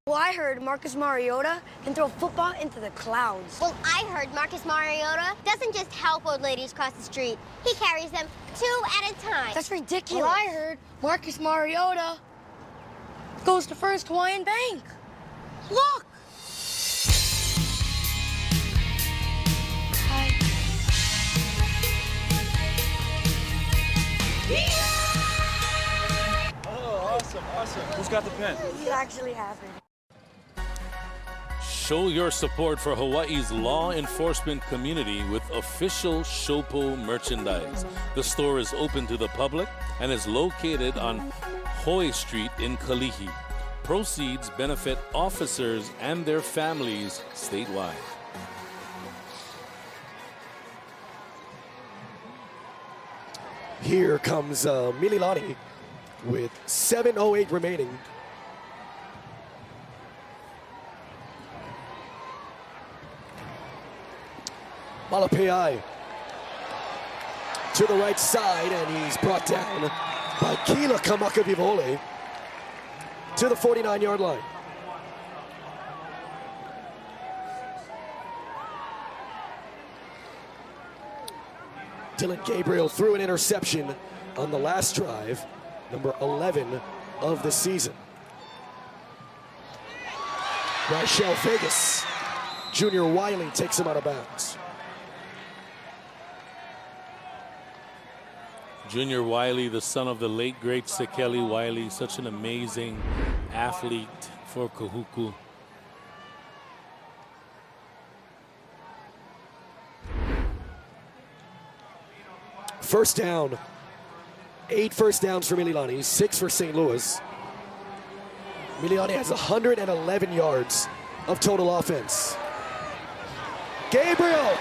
Well, I heard Marcus Mariota can throw football into the clouds. Well, I heard Marcus Mariota doesn't just help old ladies cross the street. He carries them 2 at a time. That's ridiculous. Well, I heard Marcus Mariota goes to First Hawaiian Bank. Look! Oh, awesome. Who's got the pen? It actually happened. Show your support for Hawaii's law enforcement community with official Shopo merchandise. The store is open to the public and is located on Hoy Street in Kalihi. Proceeds benefit officers and their families statewide. Here comes Mililani with 7:08 remaining. Malapeai to the right side, and he's brought down by Kila Kamakavivole to the 49-yard line. Dylan Gabriel threw an interception on the last drive, number 11 of the season. Rachel Vegas, Junior Wiley takes him out of bounds. Junior Wiley, the son of the late great Sekeli Wiley, such an amazing athlete for Kahuku. First down, 8 first downs for Mililani, 6 for St. Louis. Mililani has 111 yards of total offense. Gabriel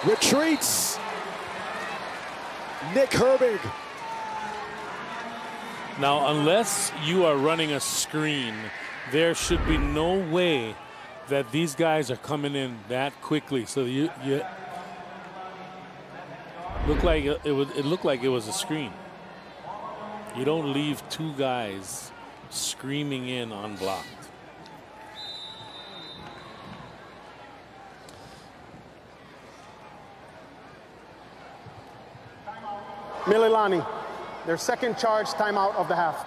retreats. Nick Herbig. Now, unless you are running a screen, there should be no way that these guys are coming in that quickly. So you look like it looked like it was a screen. You don't leave two guys screaming in unblocked. Mililani, their second charge timeout of the half.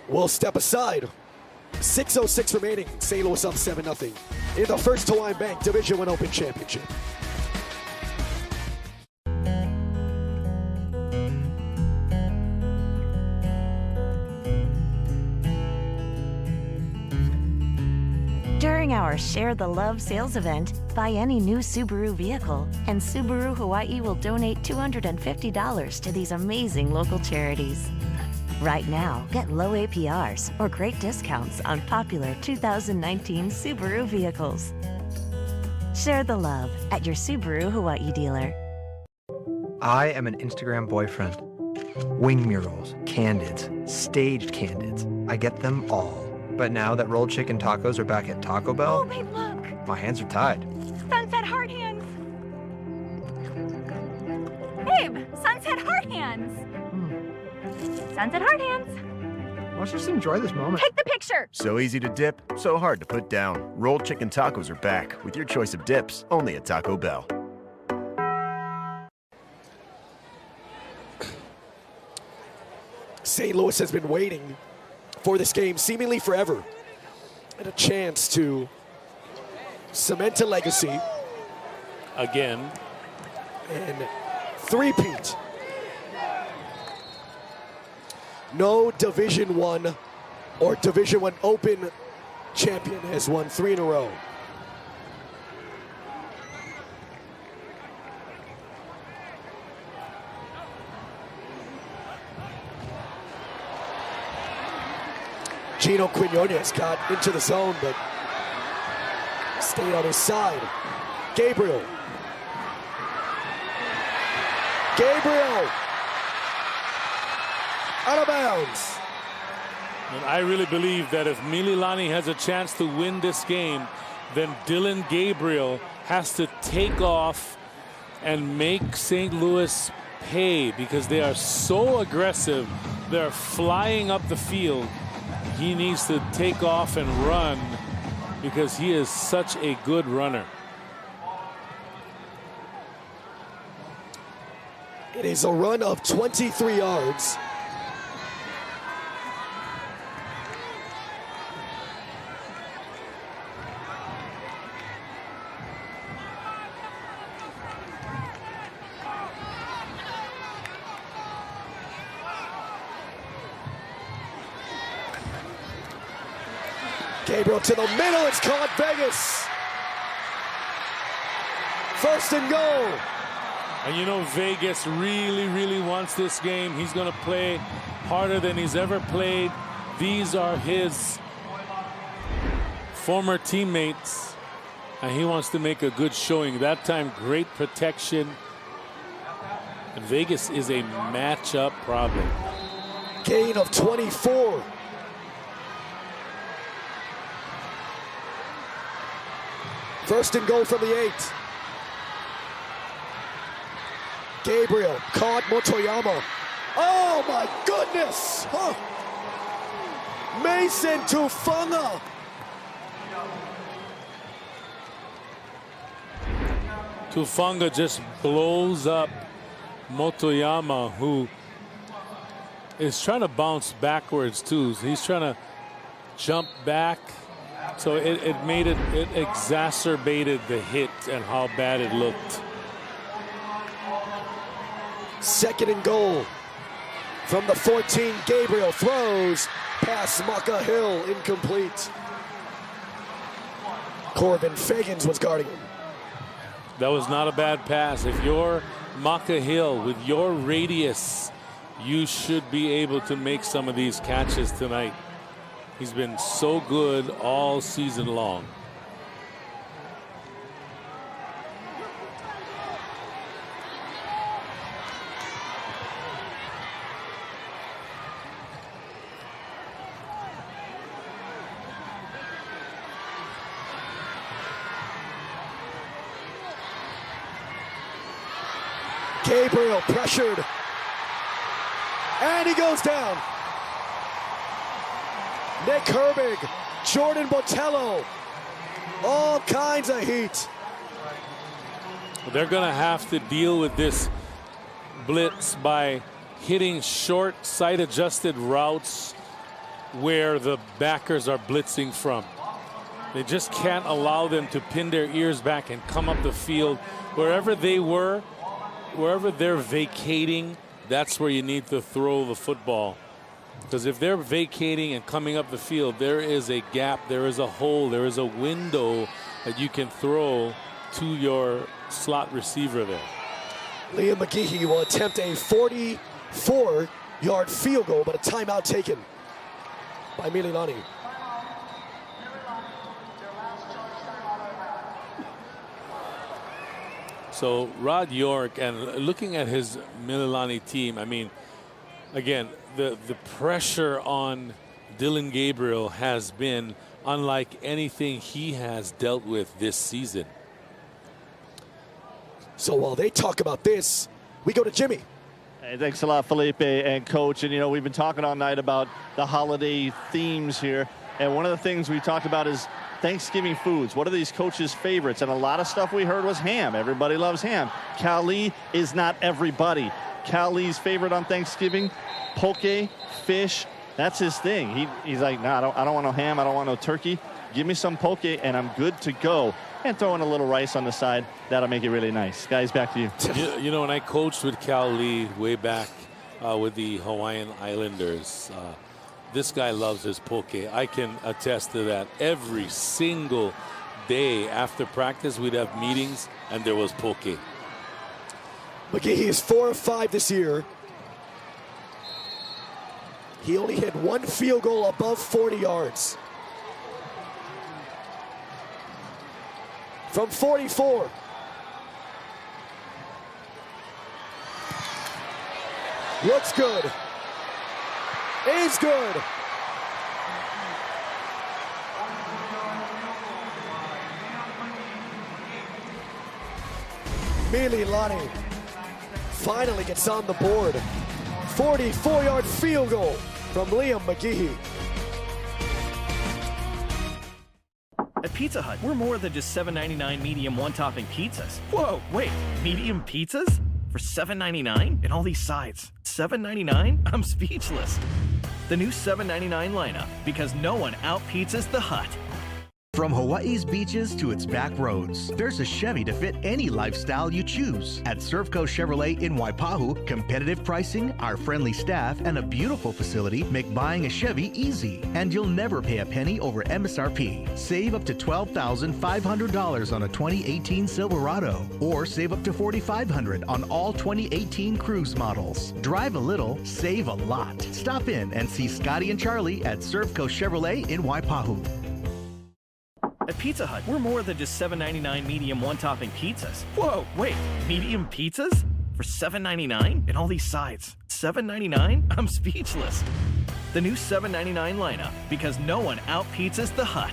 Will step aside. 6:06 remaining. St. Louis up 7-0 in the First Hawaiian Bank Division I Open Championship. During our Share the Love sales event, buy any new Subaru vehicle, and Subaru Hawaii will donate $250 to these amazing local charities. Right now, get low APRs or great discounts on popular 2019 Subaru vehicles. Share the love at your Subaru Hawaii dealer. I am an Instagram boyfriend. Wing murals, candids, staged candids. I get them all. But now that rolled chicken tacos are back at Taco Bell, Oh, babe, look. my hands are tied. Sunset heart hands. Babe, sunset heart hands. Sunset heart hands. Let's just enjoy this moment. Take the picture. So easy to dip, so hard to put down. Rolled chicken tacos are back with your choice of dips, only at Taco Bell. St. Louis has been waiting for this game seemingly forever, and a chance to cement a legacy again and three-peat. No Division I or Division I Open champion has won 3 in a row. Gino Quinones got into the zone, but stayed on his side. Gabriel. Out of bounds. And I really believe that if Mililani has a chance to win this game, then Dylan Gabriel has to take off and make St. Louis pay, because they are so aggressive. They're flying up the field. He needs to take off and run because he is such a good runner. It is a run of 23 yards. Gabriel to the middle, it's caught. Vegas. First and goal. And you know, Vegas really wants this game. He's going to play harder than he's ever played. These are his former teammates, and he wants to make a good showing. That time, great protection. And Vegas is a matchup problem. Gain of 24. First and goal from the 8. Gabriel caught. Motoyama. Oh my goodness! Huh. Mason Tufunga. Tufanga just blows up Motoyama, who is trying to bounce backwards too. So he's trying to jump back. So it exacerbated the hit and how bad it looked. 2nd and goal from the 14. Gabriel throws past Maka Hill, incomplete. Corbin Fagans was guarding him. That was not a bad pass. If you're Maka Hill with your radius, you should be able to make some of these catches tonight. He's been so good all season long. Gabriel pressured, and he goes down. Nick Herbig, Jordan Botello, all kinds of heat. They're going to have to deal with this blitz by hitting short, side-adjusted routes where the backers are blitzing from. They just can't allow them to pin their ears back and come up the field. Wherever they were, wherever they're vacating, that's where you need to throw the football. Because if they're vacating and coming up the field, there is a gap, there is a hole, there is a window that you can throw to your slot receiver there. Liam McGehee will attempt a 44-yard field goal, but a timeout taken by Mililani. So Rod York, and looking at his Mililani team, I mean, again, the pressure on Dylan Gabriel has been unlike anything he has dealt with this season. So while they talk about this, we go to Jimmy. Hey, thanks a lot, Felipe and Coach. And, you know, we've been talking all night about the holiday themes here. And one of the things we talked about is Thanksgiving foods. What are these coaches' favorites? And a lot of stuff we heard was ham. Everybody loves ham. Cal Lee is not everybody. Cal Lee's favorite on Thanksgiving, poke, fish. That's his thing. He's like, nah, I don't want no ham. I don't want no turkey. Give me some poke and I'm good to go. And throw in a little rice on the side. That'll make it really nice. Guys, back to you. You know, when I coached with Cal Lee way back with the Hawaiian Islanders, this guy loves his poke. I can attest to that. Every single day after practice, we'd have meetings, and there was poke. McGehee is 4 of 5 this year. He only hit one field goal above 40 yards. From 44. Looks good. Is good. Mililani finally gets on the board. 44-yard field goal from Liam McGehee. At Pizza Hut, we're more than just $7.99 medium one-topping pizzas. Whoa, wait, medium pizzas? For $7.99? And all these sides. $7.99? I'm speechless. The new $7.99 lineup, because no one out-pizzas the Hut. From Hawaii's beaches to its back roads, there's a Chevy to fit any lifestyle you choose. At Servco Chevrolet in Waipahu, competitive pricing, our friendly staff, and a beautiful facility make buying a Chevy easy. And you'll never pay a penny over MSRP. Save up to $12,500 on a 2018 Silverado, or save up to $4,500 on all 2018 Cruise models. Drive a little, save a lot. Stop in and see Scotty and Charlie at Servco Chevrolet in Waipahu. At Pizza Hut, we're more than just $7.99 medium one-topping pizzas. Whoa, wait, medium pizzas? For $7.99? And all these sides. $7.99? I'm speechless. The new $7.99 lineup, because no one out-pizzas the Hut.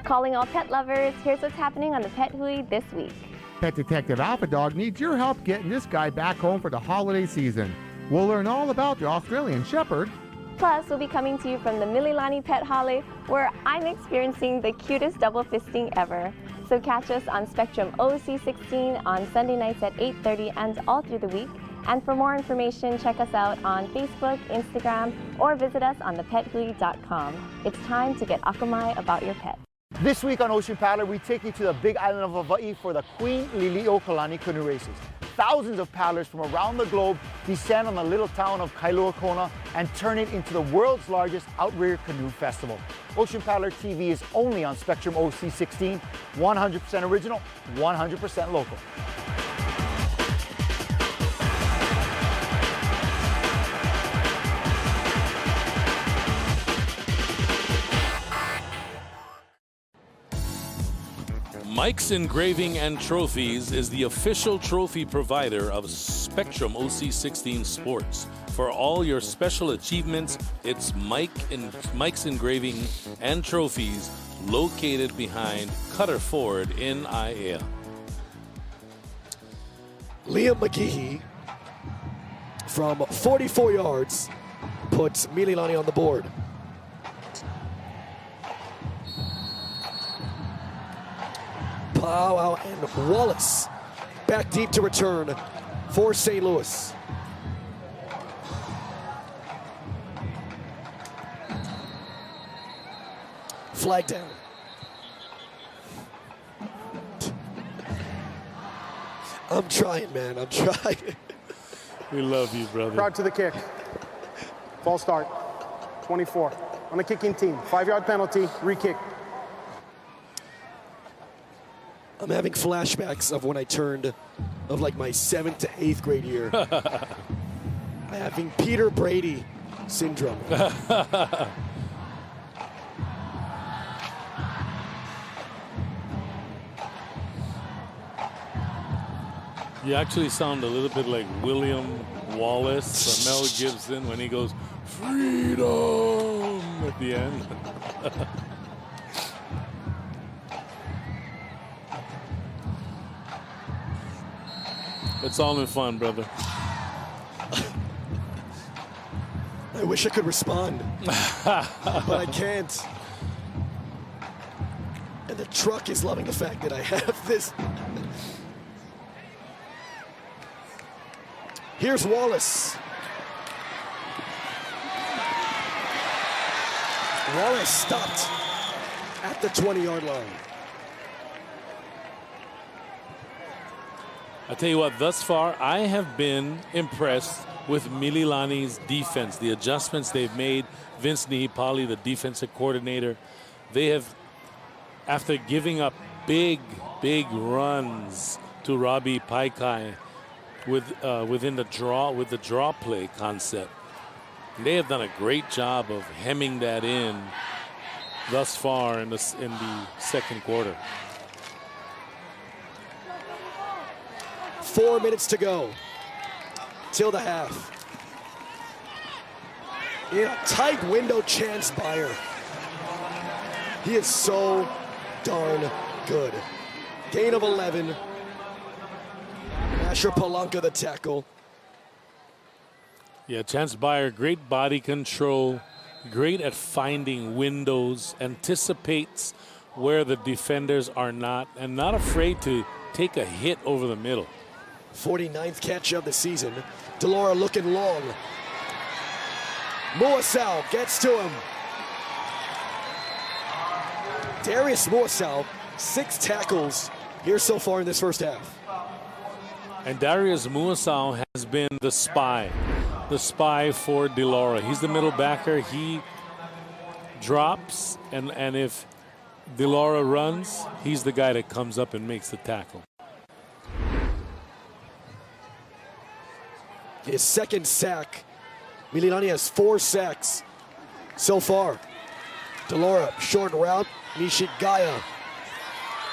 Calling all pet lovers, here's what's happening on the Pet Hui this week. Pet Detective Alpha Dog needs your help getting this guy back home for the holiday season. We'll learn all about the Australian Shepherd. Plus, we'll be coming to you from the Mililani Pet Holly, where I'm experiencing the cutest double fisting ever. Also catch us on Spectrum OC16 on Sunday nights at 8:30 and all through the week. And for more information, check us out on Facebook, Instagram, or visit us on thepethui.com. It's time to get akamai about your pet. This week on Ocean Paddler, we take you to the big island of Hawaii for the Queen Lili'uokalani canoe races. Thousands of paddlers from around the globe descend on the little town of Kailua Kona and turn it into the world's largest outrigger canoe festival. Ocean Paddler TV is only on Spectrum OC16, 100% original, 100% local. Mike's Engraving and Trophies is the official trophy provider of Spectrum OC16 Sports. For all your special achievements, it's Mike's Engraving and Trophies, located behind Cutter Ford in Aiea. Liam McGehee from 44 yards puts Mililani on the board. Powell and Wallace back deep to return for St. Louis. Flag down. I'm trying, man. I'm trying. We love you, brother. Crowd to the kick. False start. 24 on the kicking team. 5-yard penalty. Re-kick. I'm having flashbacks of when I turned of like my 7th to 8th grade year. I'm having Peter Brady syndrome. You actually sound a little bit like William Wallace or Mel Gibson when he goes, "Freedom" at the end. It's all in fun, brother. I wish I could respond, but I can't. And the truck is loving the fact that I have this. Here's Wallace. Wallace stopped at the 20-yard line. I tell you what, thus far, I have been impressed with Mililani's defense, the adjustments they've made. Vince Nihipali, the defensive coordinator, they have, after giving up big runs to Robbie Paikai within the draw play concept, they have done a great job of hemming that in thus far in the second quarter. 4 minutes to go till the half. In a tight window, Chance Beyer. He is so darn good. Gain of 11. Asher Palanca the tackle. Yeah, Chance Beyer, great body control, great at finding windows, anticipates where the defenders are not, and not afraid to take a hit over the middle. 49th catch of the season. Delora looking long. Muasau gets to him. Darius Muasau, 6 tackles here so far in this first half. And Darius Muasau has been the spy for Delora. He's the middle backer. He drops, and if Delora runs, he's the guy that comes up and makes the tackle. His second sack. Mililani has 4 sacks so far. Delora, short route. Nishigaya.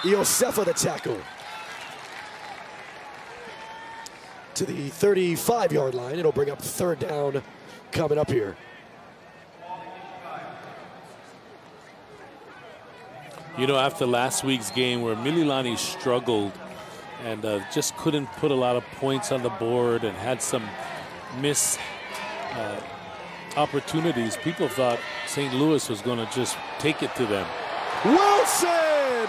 Iosefa the tackle. To the 35-yard line. It'll bring up 3rd down coming up here. You know, after last week's game where Mililani struggled and just couldn't put a lot of points on the board and had some missed opportunities, people thought St. Louis was going to just take it to them. Wilson!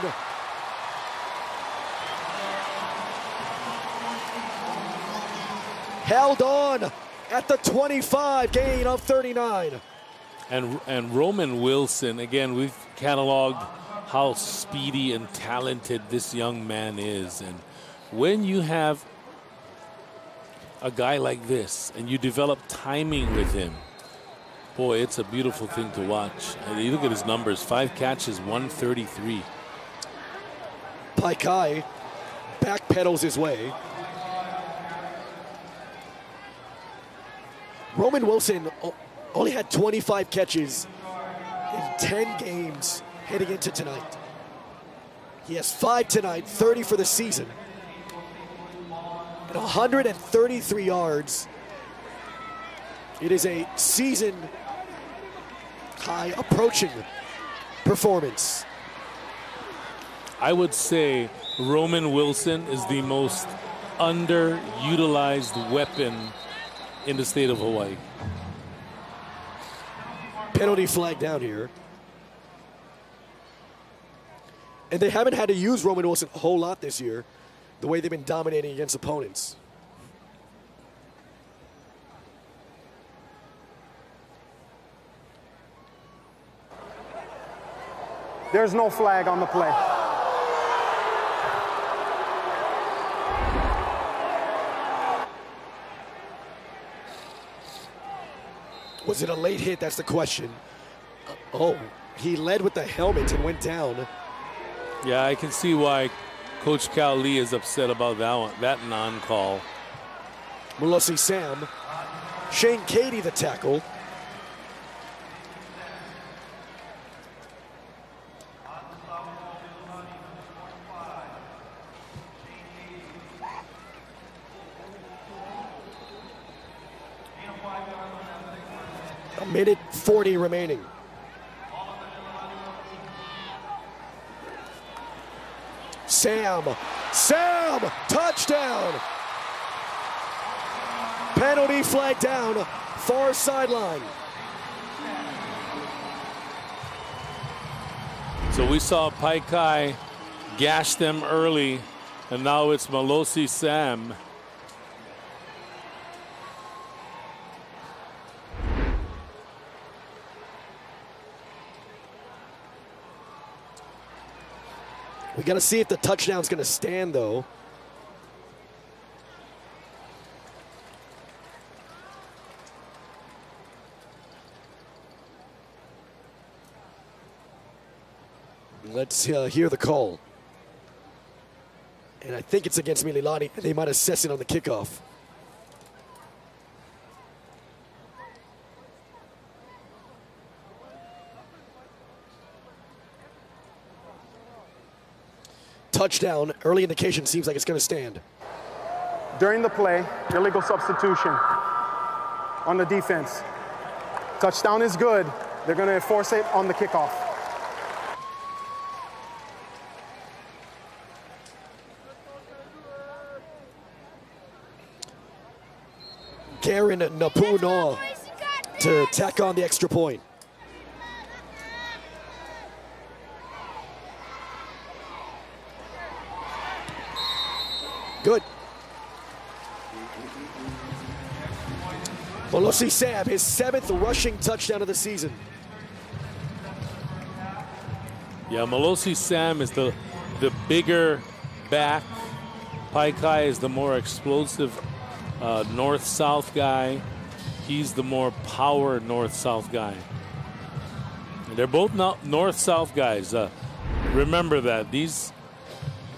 held on at the 25, gain of 39. And Roman Wilson, again, we've cataloged how speedy and talented this young man is. And when you have a guy like this and you develop timing with him, boy, it's a beautiful thing to watch. And you look at his numbers, 5 catches, 133. Paikai backpedals his way. Roman Wilson only had 25 catches in 10 games heading into tonight. He has 5 tonight, 30 for the season, and 133 yards. It is a season high approaching performance. I would say Roman Wilson is the most underutilized weapon in the state of Hawaii. Penalty flag down here. And they haven't had to use Roman Wilson a whole lot this year, the way they've been dominating against opponents. There's no flag on the play. Was it a late hit? That's the question. Oh, he led with the helmet and went down. Yeah, I can see why Coach Cal Lee is upset about that one, that non-call. Melosi Sam, Shane Cady the tackle. A minute 40 remaining. Sam, touchdown! Penalty flag down, far sideline. So we saw Paikai gash them early, and now it's Melosi Sam. We got to see if the touchdown's going to stand, though. Let's hear the call. And I think it's against Mililani. They might assess it on the kickoff. Touchdown, early indication seems like it's going to stand. During the play, illegal substitution on the defense. Touchdown is good. They're going to enforce it on the kickoff. Karen Napuno to tack on the extra point. Good. Melosi Sam, his 7th rushing touchdown of the season. Yeah, Melosi Sam is the bigger back. Paikai is the more explosive north-south guy. He's the more power north-south guy. And they're both north-south guys. Remember that. These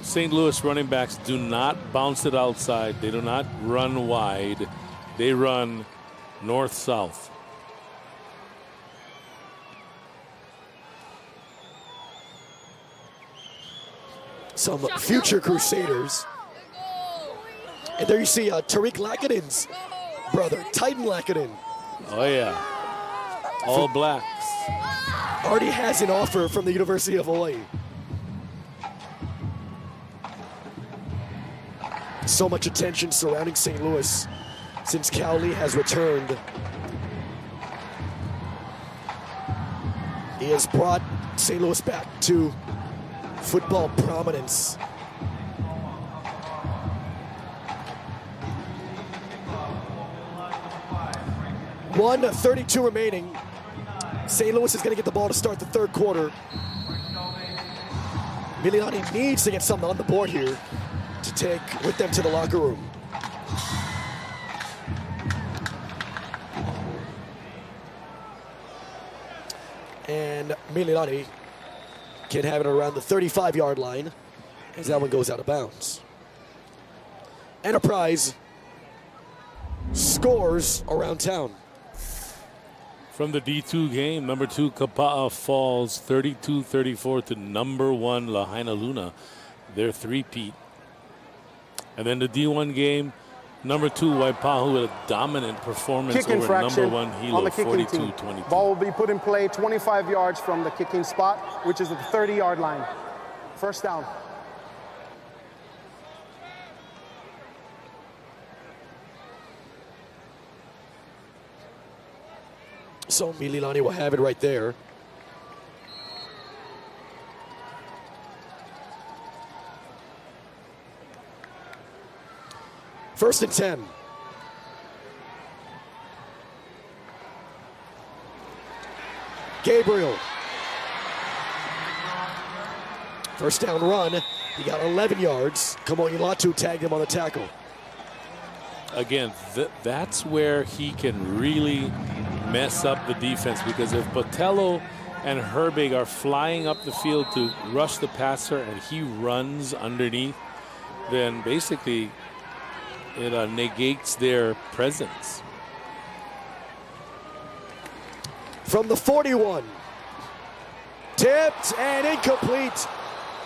St. Louis running backs do not bounce it outside. They do not run wide. They run north-south. Some future Crusaders. And there you see Tariq Lackadin's brother, Titan Lackadin. Oh, yeah. All blacks. Already has an offer from the University of Hawaii. So much attention surrounding St. Louis since Cal Lee has returned. He has brought St. Louis back to football prominence. 1:32 remaining. St. Louis is going to get the ball to start the third quarter. Mililani needs to get something on the board here to take with them to the locker room. And Mililani can have it around the 35-yard line as that one goes out of bounds. Enterprise scores around town. From the D2 game, number 2 Kapa'a falls 32-34 to number 1 Lahaina Luna, their three-peat. And then the D1 game, number 2 Waipahu with a dominant performance Kick over infraction number 1 Hilo, on the kicking team. 42-22. Ball will be put in play 25 yards from the kicking spot, which is at the 30-yard line. First down. So Mililani will have it right there. First and 10. Gabriel. First down run. He got 11 yards. Kamo'ilatu tagged him on the tackle. Again, that's where he can really mess up the defense, because if Botello and Herbig are flying up the field to rush the passer and he runs underneath, then basically it negates their presence. From the 41. Tipped and incomplete.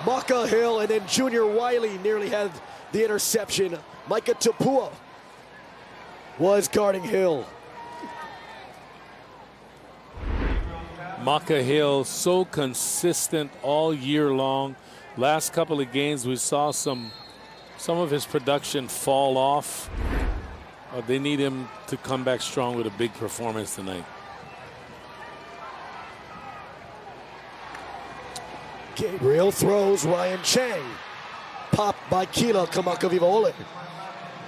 Maka Hill, and then Junior Wiley nearly had the interception. Micah Tapua was guarding Hill. Maka Hill so consistent all year long. Last couple of games we saw some of his production fall off. They need him to come back strong with a big performance tonight. Gabriel throws. Ryan Chang. Popped by Kila Kamakavivaole.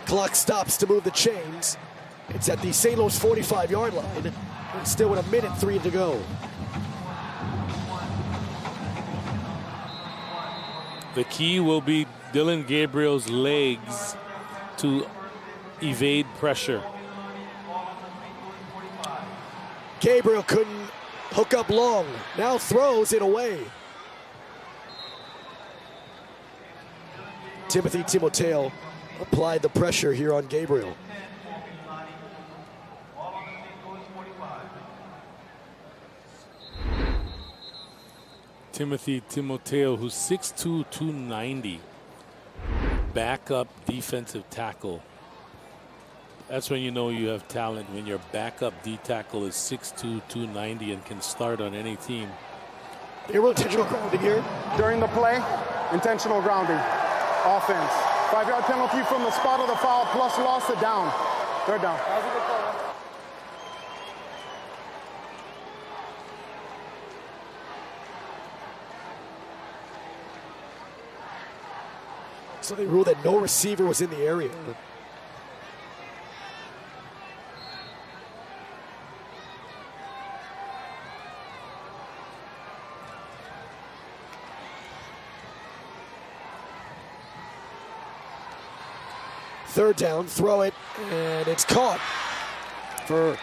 Clock stops to move the chains. It's at the St. Louis 45-yard line. And still with 1:03 to go. The key will be Dylan Gabriel's legs to evade pressure. Gabriel couldn't hook up long. Now throws it away. Timothy Timoteo applied the pressure here on Gabriel. Timothy Timoteo, who's 6'2", 290, backup defensive tackle. That's when you know you have talent, when your backup D tackle is 6'2", 290 and can start on any team. They were intentional grounding here. During the play, intentional grounding. Offense. 5-yard penalty from the spot of the foul, plus loss of down. Third down. So they ruled that no receiver was in the area. Third down, throw it, and it's caught for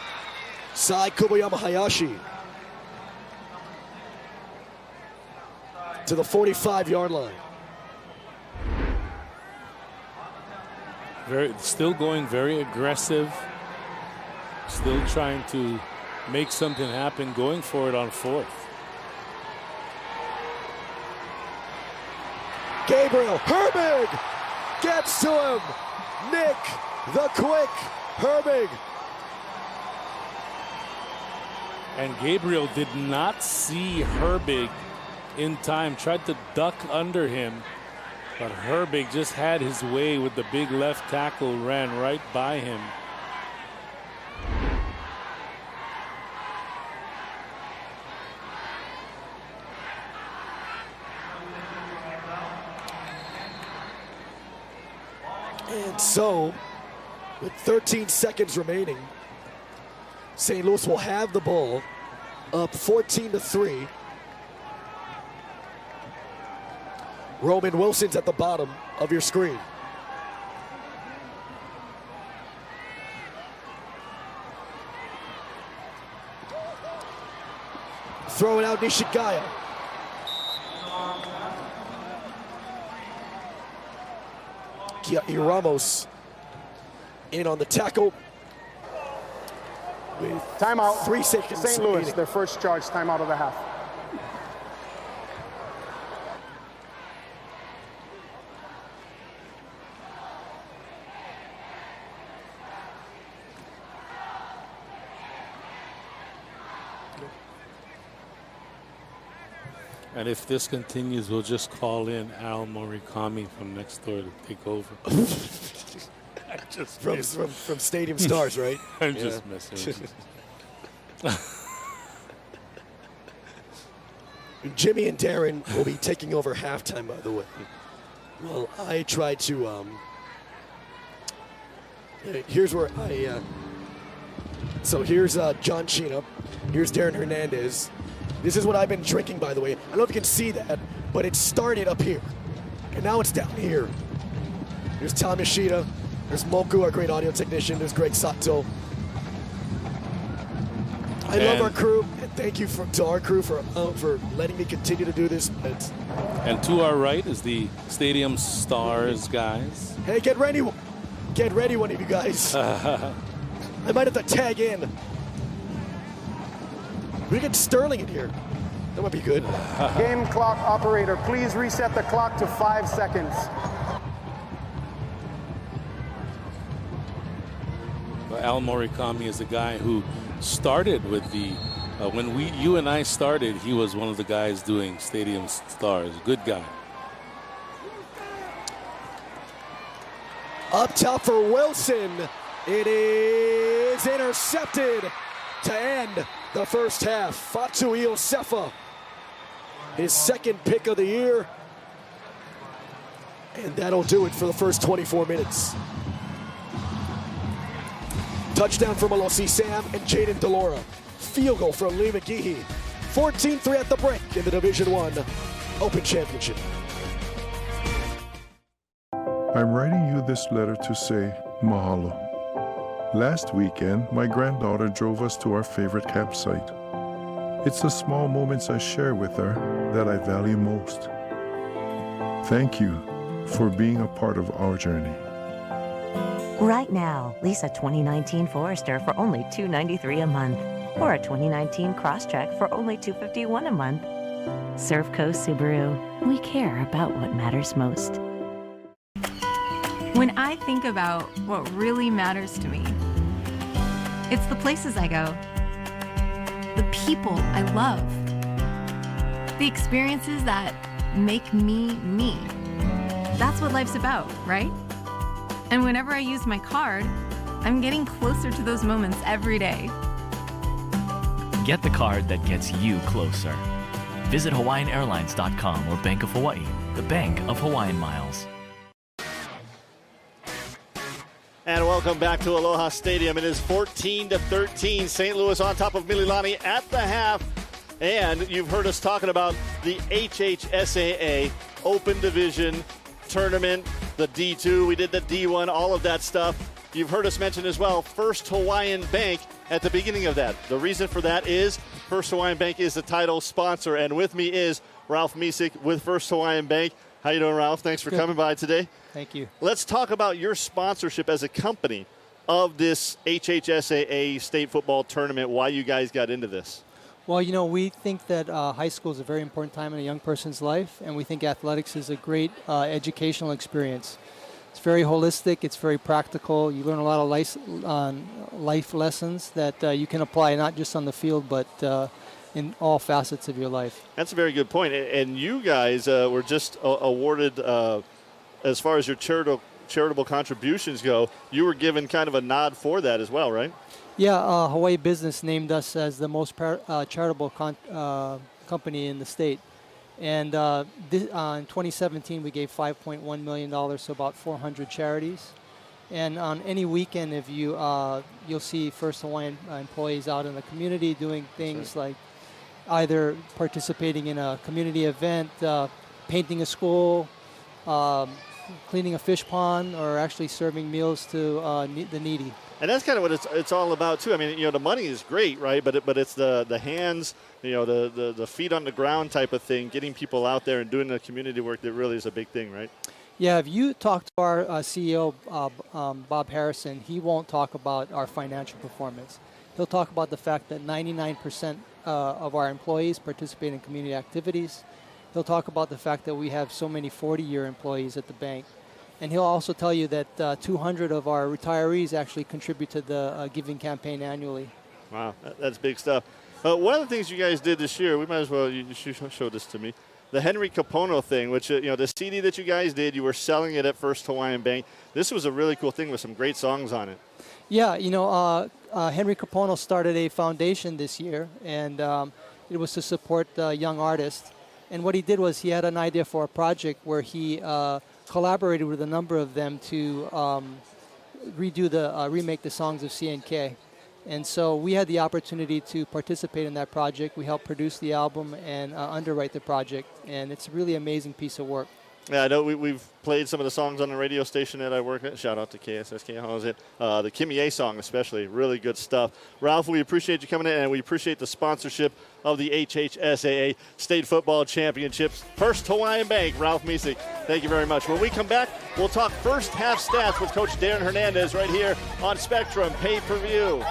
Sai Kobayama Hayashi. To the 45-yard line. Still going very aggressive. Still trying to make something happen, going for it on fourth. Gabriel Herbig gets to him. Nick the Quick Herbig. And Gabriel did not see Herbig in time, tried to duck under him, but Herbig just had his way with the big left tackle, ran right by him. And so, with 13 seconds remaining, St. Louis will have the ball, up 14-3. Roman Wilson's at the bottom of your screen. Throw it out, Nishigaya. Kiai Ramos in on the tackle. With timeout. 3 seconds. St. Louis, remaining. their first charge timeout of the half. And if this continues, we'll just call in Al Morikami from next door to take over. Just from Stadium Stars, right? I'm just messing with you. Jimmy and Darren will be taking over halftime, by the way. Well, I tried to, here's where I, so here's John Chena, here's Darren Hernandez. This is what I've been drinking, by the way. I don't know if you can see that, but it started up here, and now it's down here. There's Tom Yoshida, there's Moku, our great audio technician, there's Greg Sato. I love our crew, and thank you to our crew for letting me continue to do this. And to our right is the Stadium Stars guys. Hey, get ready, one of you guys. I might have to tag in. We get Sterling in here. That might be good. Game clock operator, please reset the clock to 5 seconds. Al Morikami is the guy who started with the, when you and I started, he was one of the guys doing Stadium Stars. Good guy. Up top for Wilson. It is intercepted to end the first half. Fatu Iosefa, his second pick of the year. And that'll do it for the first 24 minutes. Touchdown from Alosi Sam and Jaden Delora. Field goal from Lee McGehee. 14-3 at the break in the Division I Open Championship. I'm writing you this letter to say mahalo. Last weekend, my granddaughter drove us to our favorite campsite. It's the small moments I share with her that I value most. Thank you for being a part of our journey. Right now, lease a 2019 Forester for only $293 a month, or a 2019 Crosstrek for only $251 a month. Servco Subaru, we care about what matters most. When I think about what really matters to me, it's the places I go, the people I love, the experiences that make me me. That's what life's about, right? And whenever I use my card, I'm getting closer to those moments every day. Get the card that gets you closer. Visit HawaiianAirlines.com or Bank of Hawaii, the bank of Hawaiian miles. And welcome back to Aloha Stadium. It is 14-13. St. Louis on top of Mililani at the half. And you've heard us talking about the HHSAA Open Division Tournament, the D2. We did the D1, all of that stuff. You've heard us mention as well First Hawaiian Bank at the beginning of that. The reason for that is First Hawaiian Bank is the title sponsor. And with me is Ralph Misek with First Hawaiian Bank. How you doing, Ralph? Thanks for coming by today. Thank you. Let's talk about your sponsorship as a company of this HHSAA state football tournament, why you guys got into this. Well, you know, we think that high school is a very important time in a young person's life, and we think athletics is a great educational experience. It's very holistic. It's very practical. You learn a lot of life lessons that you can apply not just on the field, but in all facets of your life. That's a very good point. And you guys were just awarded, as far as your charitable contributions go, you were given kind of a nod for that as well, right? Yeah, Hawaii Business named us as the most charitable company in the state. And in 2017, we gave $5.1 million to about 400 charities. And on any weekend, if you you'll see First Hawaiian employees out in the community doing things like either participating in a community event, painting a school, cleaning a fish pond, or actually serving meals to the needy. And that's kind of what it's all about too. I mean, the money is great, right? But it's the hands, the feet on the ground type of thing, getting people out there and doing the community work that really is a big thing, right? Yeah, if you talk to our CEO, Bob Harrison, he won't talk about our financial performance. He'll talk about the fact that 99% of our employees participate in community activities. He'll talk about the fact that we have so many 40-year employees at the bank. And he'll also tell you that 200 of our retirees actually contribute to the giving campaign annually. Wow, that's big stuff. One of the things you guys did this year, we might as well, you show this to me. The Henry Kapono thing, which, the CD that you guys did, you were selling it at First Hawaiian Bank. This was a really cool thing with some great songs on it. Yeah, Henry Kapono started a foundation this year, and it was to support young artists. And what he did was he had an idea for a project where he collaborated with a number of them to remake the songs of CNK. And so we had the opportunity to participate in that project. We helped produce the album and underwrite the project, and it's a really amazing piece of work. Yeah, I know we've played some of the songs on the radio station that I work at. Shout out to KSSK. How is it? The Kimmy A song especially. Really good stuff. Ralph, we appreciate you coming in, and we appreciate the sponsorship of the HHSAA State Football Championships. First Hawaiian Bank, Ralph Misek. Thank you very much. When we come back, we'll talk first half stats with Coach Darren Hernandez right here on Spectrum Pay-Per-View.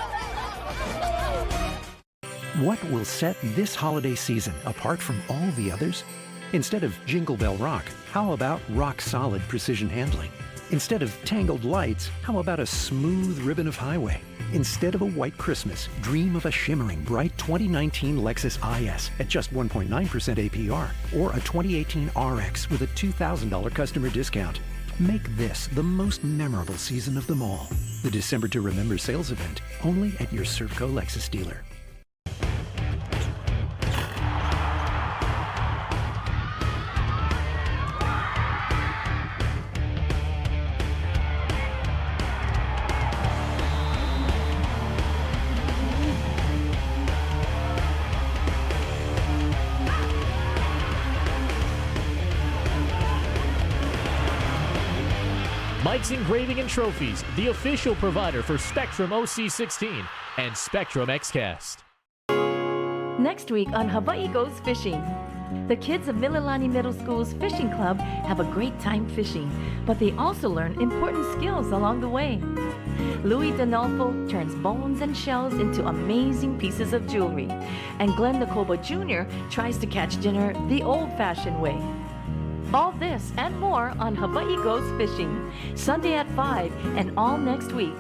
What will set this holiday season apart from all the others? Instead of Jingle Bell Rock, how about rock-solid precision handling? Instead of tangled lights, how about a smooth ribbon of highway? Instead of a white Christmas, dream of a shimmering bright 2019 Lexus IS at just 1.9% APR or a 2018 RX with a $2,000 customer discount. Make this the most memorable season of them all. The December to Remember sales event, only at your Servco Lexus dealer. Mike's Engraving and Trophies, the official provider for Spectrum OC16 and Spectrum XCast. Next week on Hawaii Goes Fishing. The kids of Mililani Middle School's fishing club have a great time fishing, but they also learn important skills along the way. Louis Donalfo turns bones and shells into amazing pieces of jewelry, and Glenn Nakoba Jr. tries to catch dinner the old-fashioned way. All this and more on Hawaii Goes Fishing, Sunday at 5 and all next week.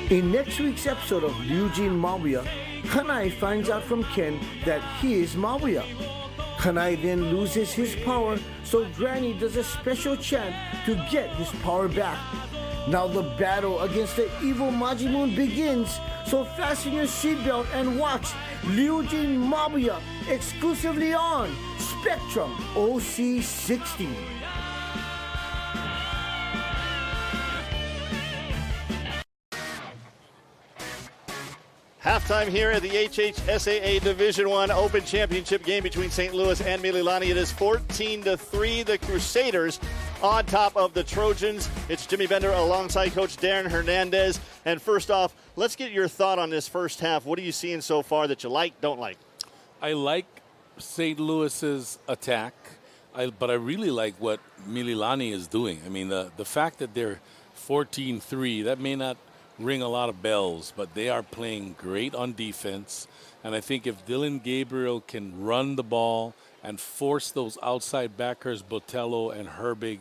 In next week's episode of Eugene Mabuya, Kanai finds out from Ken that he is Mabuya. Kanai then loses his power, so Granny does a special chant to get his power back. Now the battle against the evil Majimoon begins, so fasten your seatbelt and watch Eugene Mabuya exclusively on Spectrum OC16. Halftime here at the HHSAA Division I Open Championship game between St. Louis and Mililani. It is 14-3, the Crusaders on top of the Trojans. It's Jimmy Bender alongside Coach Darren Hernandez. And first off, let's get your thought on this first half. What are you seeing so far that you like, don't like? I like St. Louis's attack, but I really like what Mililani is doing. I mean, the fact that they're 14-3, that may not ring a lot of bells, but they are playing great on defense. And I think if Dylan Gabriel can run the ball and force those outside backers, Botello and Herbig,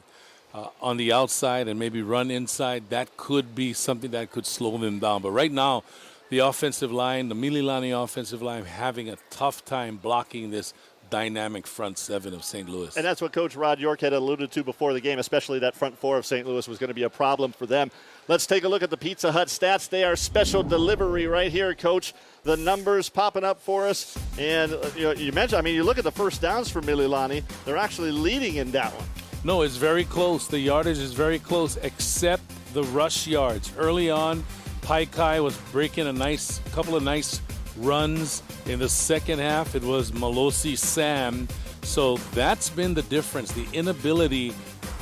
on the outside and maybe run inside, that could be something that could slow them down. But right now, the offensive line, the Mililani offensive line, having a tough time blocking this dynamic front seven of St. Louis. And that's what Coach Rod York had alluded to before the game, especially that front four of St. Louis was going to be a problem for them. Let's take a look at the Pizza Hut stats. They are special delivery right here, Coach. The numbers popping up for us. And you mentioned, I mean, you look at the first downs for Mililani, they're actually leading in that one. No, it's very close. The yardage is very close, except the rush yards. Early on, Pai Kai was breaking a couple of nice runs. In the second half, it was Malosi Sam. So that's been the difference, the inability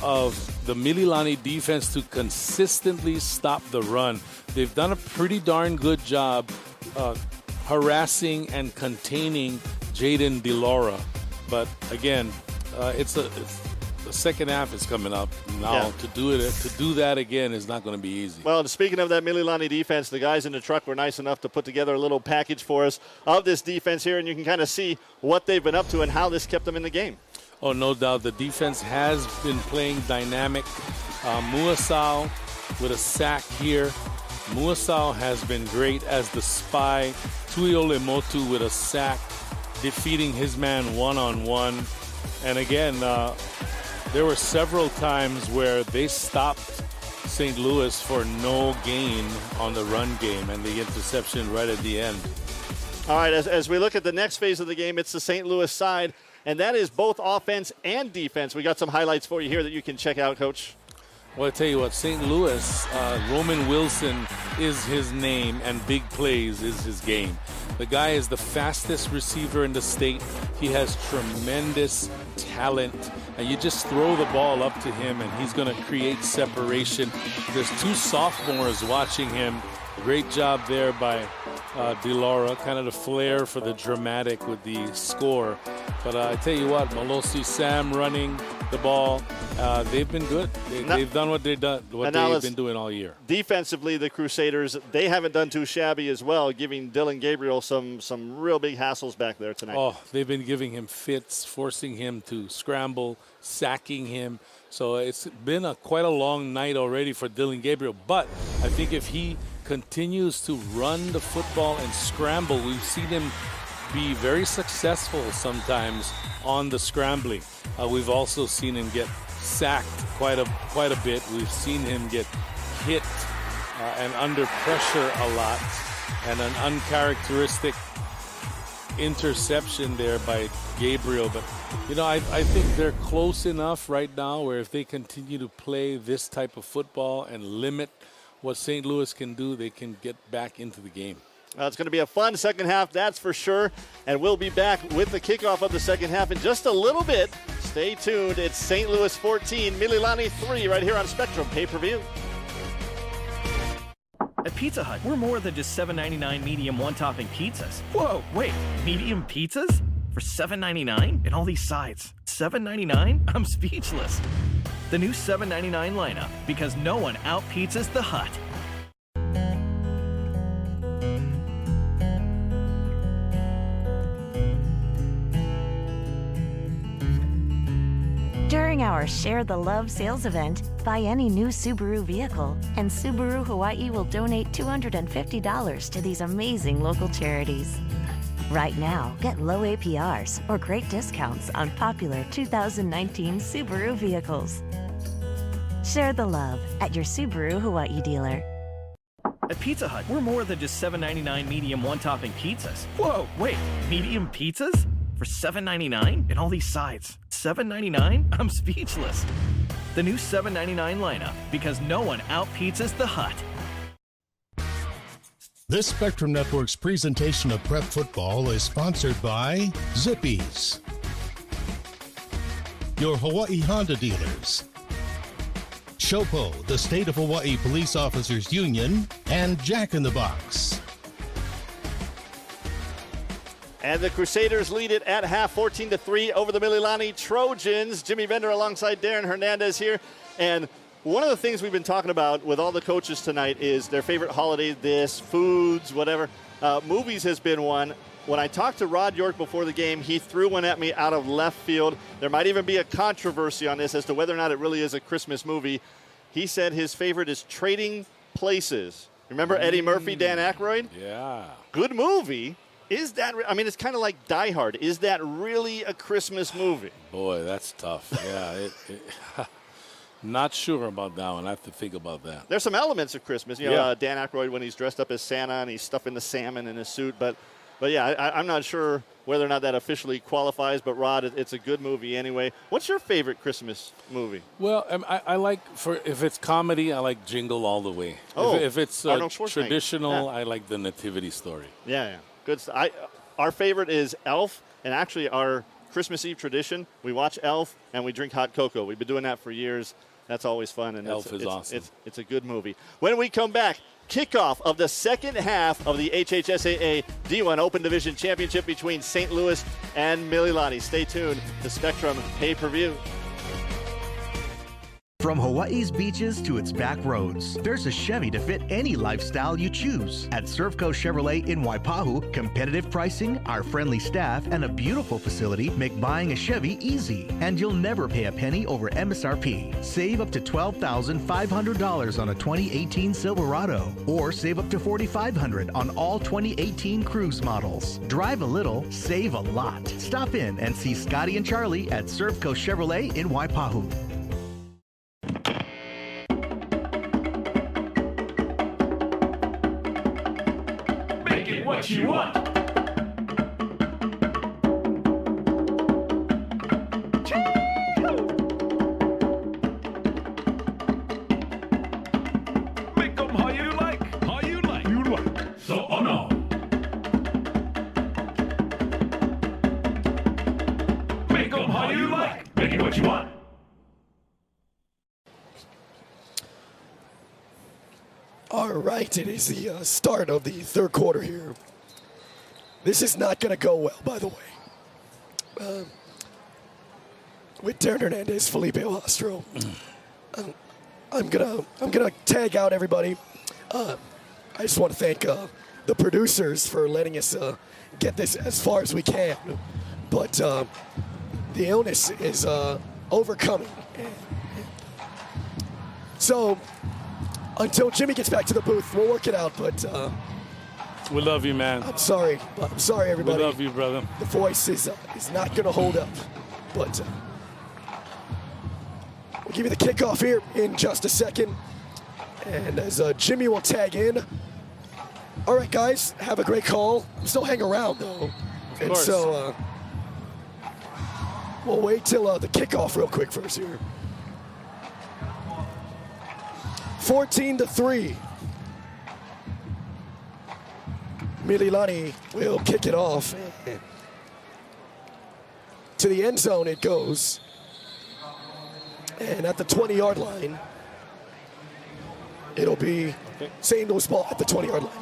of the Mililani defense to consistently stop the run. They've done a pretty darn good job harassing and containing Jaden DeLaura. But again, the second half is coming up now. To do that again is not going to be easy. Well, speaking of that Mililani defense, the guys in the truck were nice enough to put together a little package for us of this defense here, and you can kind of see what they've been up to and how this kept them in the game. Oh, no doubt. The defense has been playing dynamic. Muasau with a sack here. Muasau has been great as the spy. Tuio Lemotu with a sack, defeating his man one-on-one. And again, there were several times where they stopped St. Louis for no gain on the run game and the interception right at the end. All right, as we look at the next phase of the game, it's the St. Louis side, and that is both offense and defense. We got some highlights for you here that you can check out, Coach. Well, I tell you what, St. Louis, Roman Wilson is his name, and big plays is his game. The guy is the fastest receiver in the state. He has tremendous talent, and you just throw the ball up to him, and he's going to create separation. There's two sophomores watching him. Great job there by DeLaura, kind of the flair for the dramatic with the score. But I tell you what, Malosi Sam running the ball, they've been good. They've done what they've been doing all year. Defensively, the Crusaders, they haven't done too shabby as well, giving Dylan Gabriel some real big hassles back there tonight. Oh, they've been giving him fits, forcing him to scramble, sacking him. So it's been quite a long night already for Dylan Gabriel. But I think if he continues to run the football and scramble, we've seen him be very successful sometimes on the scrambling. We've also seen him get sacked quite a bit. We've seen him get hit and under pressure a lot, and an uncharacteristic interception there by Gabriel. But you know, I think they're close enough right now where if they continue to play this type of football and limit what St. Louis can do, they can get back into the game. It's going to be a fun second half, that's for sure. And we'll be back with the kickoff of the second half in just a little bit. Stay tuned. It's St. Louis 14, Mililani 3 right here on Spectrum Pay-Per-View. At Pizza Hut, we're more than just $7.99 medium one-topping pizzas. Whoa, wait, medium pizzas? For $7.99? And all these sides. $7.99? I'm speechless. The new $7.99 lineup, because no one out-pizzas the Hut. During our Share the Love sales event, buy any new Subaru vehicle, and Subaru Hawaii will donate $250 to these amazing local charities. Right now, get low APRs or great discounts on popular 2019 Subaru vehicles. Share the love at your Subaru Hawaii dealer. At Pizza Hut, we're more than just $7.99 medium one-topping pizzas. Whoa, wait, medium pizzas? For $7.99? And all these sides. $7.99? I'm speechless. The new $7.99 lineup, because no one out-pizzas the Hut. This Spectrum Network's presentation of Prep Football is sponsored by Zippies, your Hawaii Honda dealers, SHOPO, the State of Hawaii Police Officers Union, and Jack in the Box. And the Crusaders lead it at half, 14-3 over the Mililani Trojans. Jimmy Bender alongside Darren Hernandez here. And one of the things we've been talking about with all the coaches tonight is their favorite holiday, foods, whatever. Movies has been one. When I talked to Rod York before the game, he threw one at me out of left field. There might even be a controversy on this as to whether or not it really is a Christmas movie. He said his favorite is Trading Places. Remember Eddie Murphy, Dan Aykroyd? Yeah. Good movie. Is that, I mean, it's kind of like Die Hard. Is that really a Christmas movie? Boy, that's tough. Yeah, not sure about that one. I have to think about that. There's some elements of Christmas. You know, Dan Aykroyd when he's dressed up as Santa and he's stuffing the salmon in his suit. But But yeah, I'm not sure whether or not that officially qualifies, but Rod, it's a good movie anyway. What's your favorite Christmas movie? Well, I like, if it's comedy, I like Jingle All the Way. Oh, if it's traditional, yeah. I like The Nativity Story. Yeah, good stuff. Our favorite is Elf, and actually our Christmas Eve tradition, we watch Elf and we drink hot cocoa. We've been doing that for years. That's always fun. And Elf is awesome. It's a good movie. When we come back, kickoff of the second half of the HHSAA D1 Open Division Championship between St. Louis and Mililani. Stay tuned to Spectrum Pay-Per-View. From Hawaii's beaches to its back roads, there's a Chevy to fit any lifestyle you choose. At Servco Chevrolet in Waipahu, competitive pricing, our friendly staff, and a beautiful facility make buying a Chevy easy. And you'll never pay a penny over MSRP. Save up to $12,500 on a 2018 Silverado, or save up to $4,500 on all 2018 Cruise models. Drive a little, save a lot. Stop in and see Scotty and Charlie at Servco Chevrolet in Waipahu. What you want. Make them how you like. How you like. You like. So, oh no. Make them how you like. Make it what you want. All right, it is the start of the third quarter here. This is not going to go well, by the way. With Darren Hernandez, Felipe Ostro, I'm gonna tag out everybody. I just want to thank the producers for letting us get this as far as we can. But the illness is overcoming. So until Jimmy gets back to the booth, we'll work it out. But we love you, man. I'm sorry, everybody. We love you, brother. The voice is not going to hold up. But we'll give you the kickoff here in just a second. And as Jimmy will tag in. All right, guys, have a great call. Still hang around, though. Of course. So we'll wait till the kickoff real quick first here. 14-3. Mililani will kick it off. To the end zone it goes. And at the 20-yard line, it'll be St. Louis ball at the 20-yard line.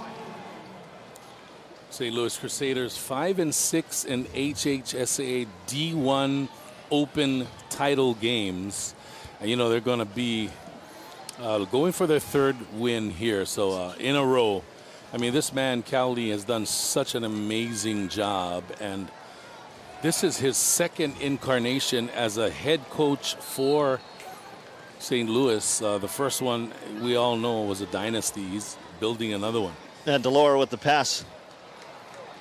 St. Louis Crusaders 5-6 in HHSAA D1 Open title games. And, you know, they're going to be going for their third win here. So in a row. I mean, this man, Cowley, has done such an amazing job. And this is his second incarnation as a head coach for St. Louis. The first one, we all know, was a dynasty. He's building another one. And Delora with the pass.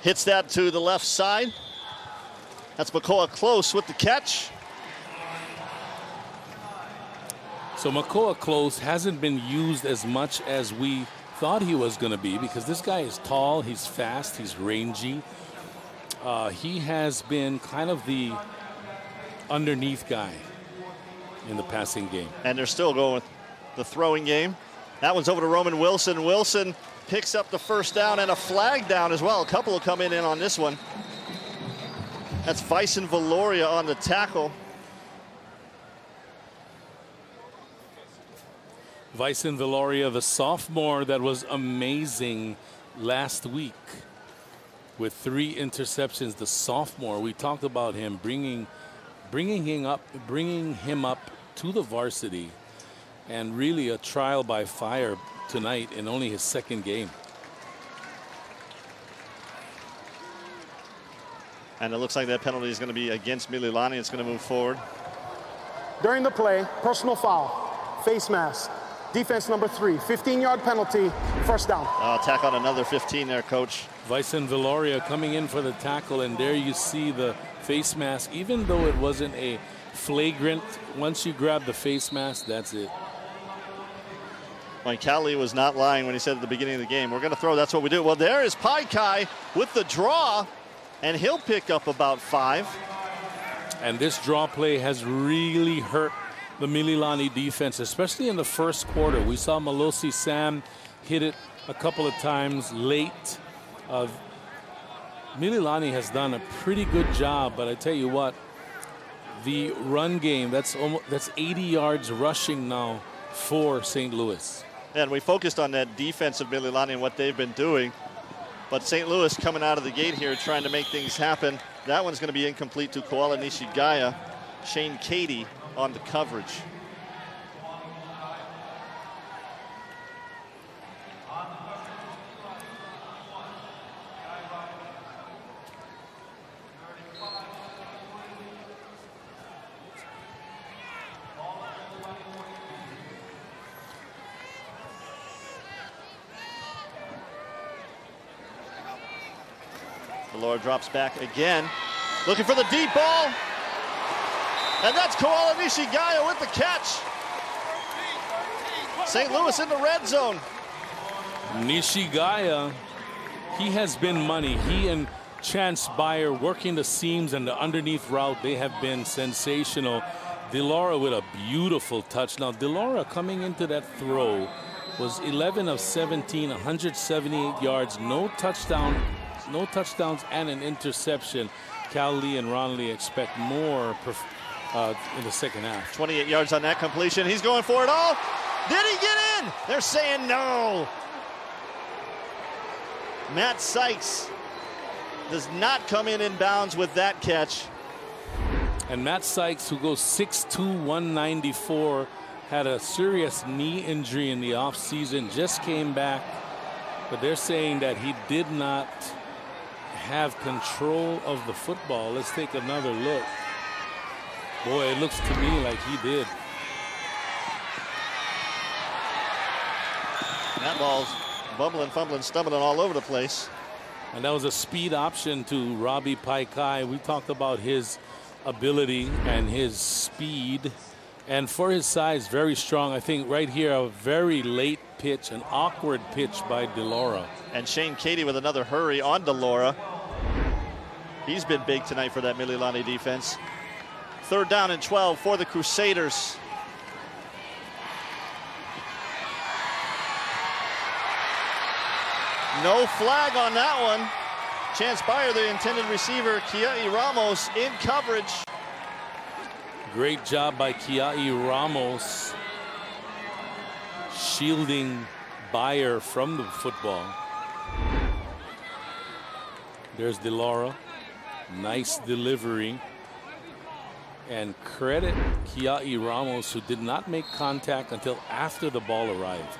Hits that to the left side. That's Makoa Close with the catch. So Makoa Close hasn't been used as much as we thought he was going to be, because this guy is tall, he's fast, he's rangy. He has been kind of the underneath guy in the passing game. And they're still going with the throwing game. That one's over to Roman Wilson. Wilson picks up the first down and a flag down as well. A couple will come in on this one. That's Vicen Valoria on the tackle. Vicen Valoria, the sophomore that was amazing last week with 3 interceptions. The sophomore, we talked about him bringing him up to the varsity, and really a trial by fire tonight in only his second game. And it looks like that penalty is going to be against Mililani. It's going to move forward. During the play, personal foul, face mask. Defense number 3, 15-yard penalty, first down. Attack on another 15 there, Coach. Vicen Valoria coming in for the tackle, and there you see the face mask. Even though it wasn't a flagrant, once you grab the face mask, that's it. Well, Cali was not lying when he said at the beginning of the game, we're going to throw, that's what we do. Well, there is Pai Kai with the draw, and he'll pick up about 5. And this draw play has really hurt the Mililani defense, especially in the first quarter. We saw Malosi Sam hit it a couple of times late. Mililani has done a pretty good job, but I tell you what, the run game, that's 80 yards rushing now for St. Louis. And we focused on that defense of Mililani and what they've been doing. But St. Louis coming out of the gate here trying to make things happen. That one's going to be incomplete to Koala Nishigaya. Shane Cady on the coverage. Delora drops back again, looking for the deep ball. And that's Koala Nishigaya with the catch. St. Louis in the red zone. Nishigaya, he has been money. He and Chance Beyer working the seams and the underneath route, they have been sensational. Delora with a beautiful touch. Now, Delora coming into that throw was 11 of 17, 178 yards, no touchdowns and an interception. Cal Lee and Ron Lee expect more in the second half. 28 yards on that completion. He's going for it all. Did he get in? They're saying no. Matt Sykes does not come in bounds with that catch. And Matt Sykes, who goes 6'2", 194, had a serious knee injury in the offseason, just came back. But they're saying that he did not have control of the football. Let's take another look. Boy, it looks to me like he did. That ball's bumbling, fumbling, stumbling all over the place. And that was a speed option to Robbie Pai Kai. We talked about his ability and his speed. And for his size, very strong. I think right here, a very late pitch, an awkward pitch by Delora. And Shane Cady with another hurry on Delora. He's been big tonight for that Mililani defense. 3rd down and 12 for the Crusaders. No flag on that one. Chance Beyer, the intended receiver, Kiai Ramos in coverage. Great job by Kiai Ramos shielding Beyer from the football. There's Delora. Nice delivery. And credit Kiai Ramos, who did not make contact until after the ball arrived.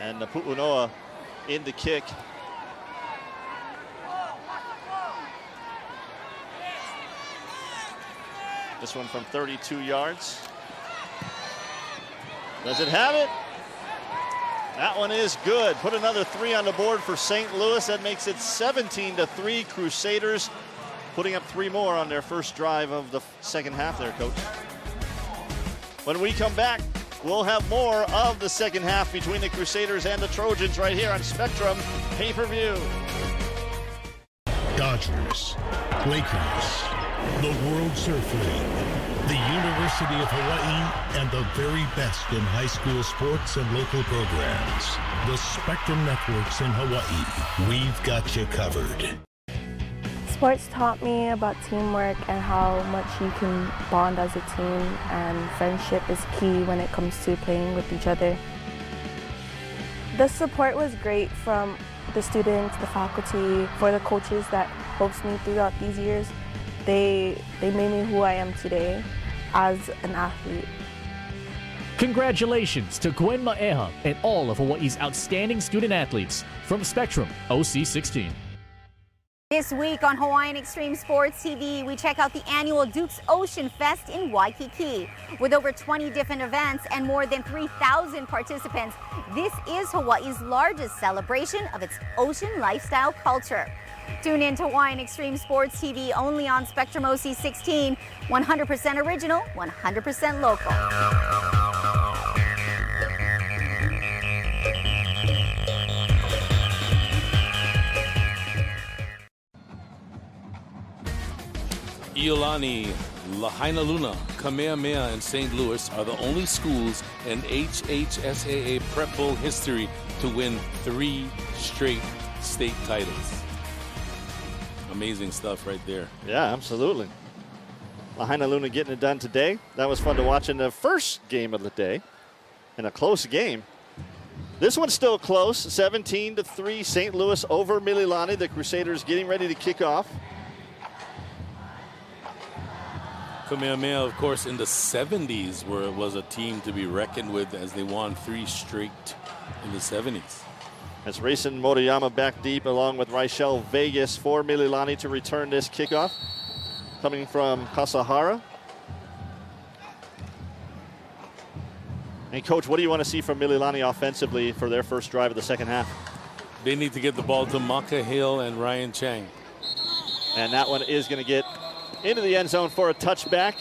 And Pu'unoa in the kick. This one from 32 yards. Does it have it? That one is good. Put another 3 on the board for St. Louis. That makes it 17-3 Crusaders. Putting up 3 more on their first drive of the second half there, Coach. When we come back, we'll have more of the second half between the Crusaders and the Trojans right here on Spectrum Pay-Per-View. Dodgers, Lakers, the World Surf League, the University of Hawaii, and the very best in high school sports and local programs. The Spectrum Networks in Hawaii. We've got you covered. Sports taught me about teamwork and how much you can bond as a team, and friendship is key when it comes to playing with each other. The support was great from the students, the faculty, for the coaches that helped me throughout these years. They made me who I am today as an athlete. Congratulations to Gwen Maeha and all of Hawaii's outstanding student athletes from Spectrum OC16. This week on Hawaiian Extreme Sports TV, we check out the annual Duke's Ocean Fest in Waikiki. With over 20 different events and more than 3,000 participants, this is Hawaii's largest celebration of its ocean lifestyle culture. Tune in to Hawaiian Extreme Sports TV only on Spectrum OC16, 100% original, 100% local. Mililani, Lahaina Luna, Kamehameha, and St. Louis are the only schools in HHSAA Prep Bowl history to win 3 straight state titles. Amazing stuff right there. Yeah, absolutely. Lahaina Luna getting it done today. That was fun to watch in the first game of the day. In a close game. This one's still close, 17-3, St. Louis over Mililani. The Crusaders getting ready to kick off. Kamehameha, of course, in the 70s, where it was a team to be reckoned with as they won 3 straight in the 70s. As Rayson Motoyama back deep along with Raichel Vegas for Mililani to return this kickoff. Coming from Kasahara. And Coach, what do you want to see from Mililani offensively for their first drive of the second half? They need to get the ball to Maka Hill and Ryan Chang. And that one is going to get into the end zone for a touchback.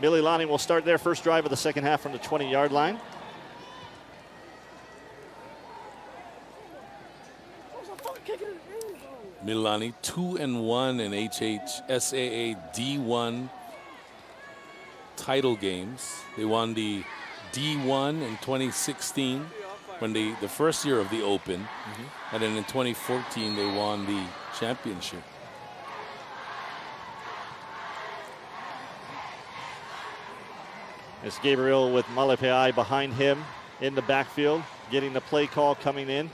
Mililani will start their first drive of the second half from the 20-yard line. Mililani 2-1 in HHSAA D1 title games. They won the D1 in 2016 when the first year of the Open, and then in 2014 they won the championship. It's Gabriel with Malepeai behind him in the backfield, getting the play call coming in.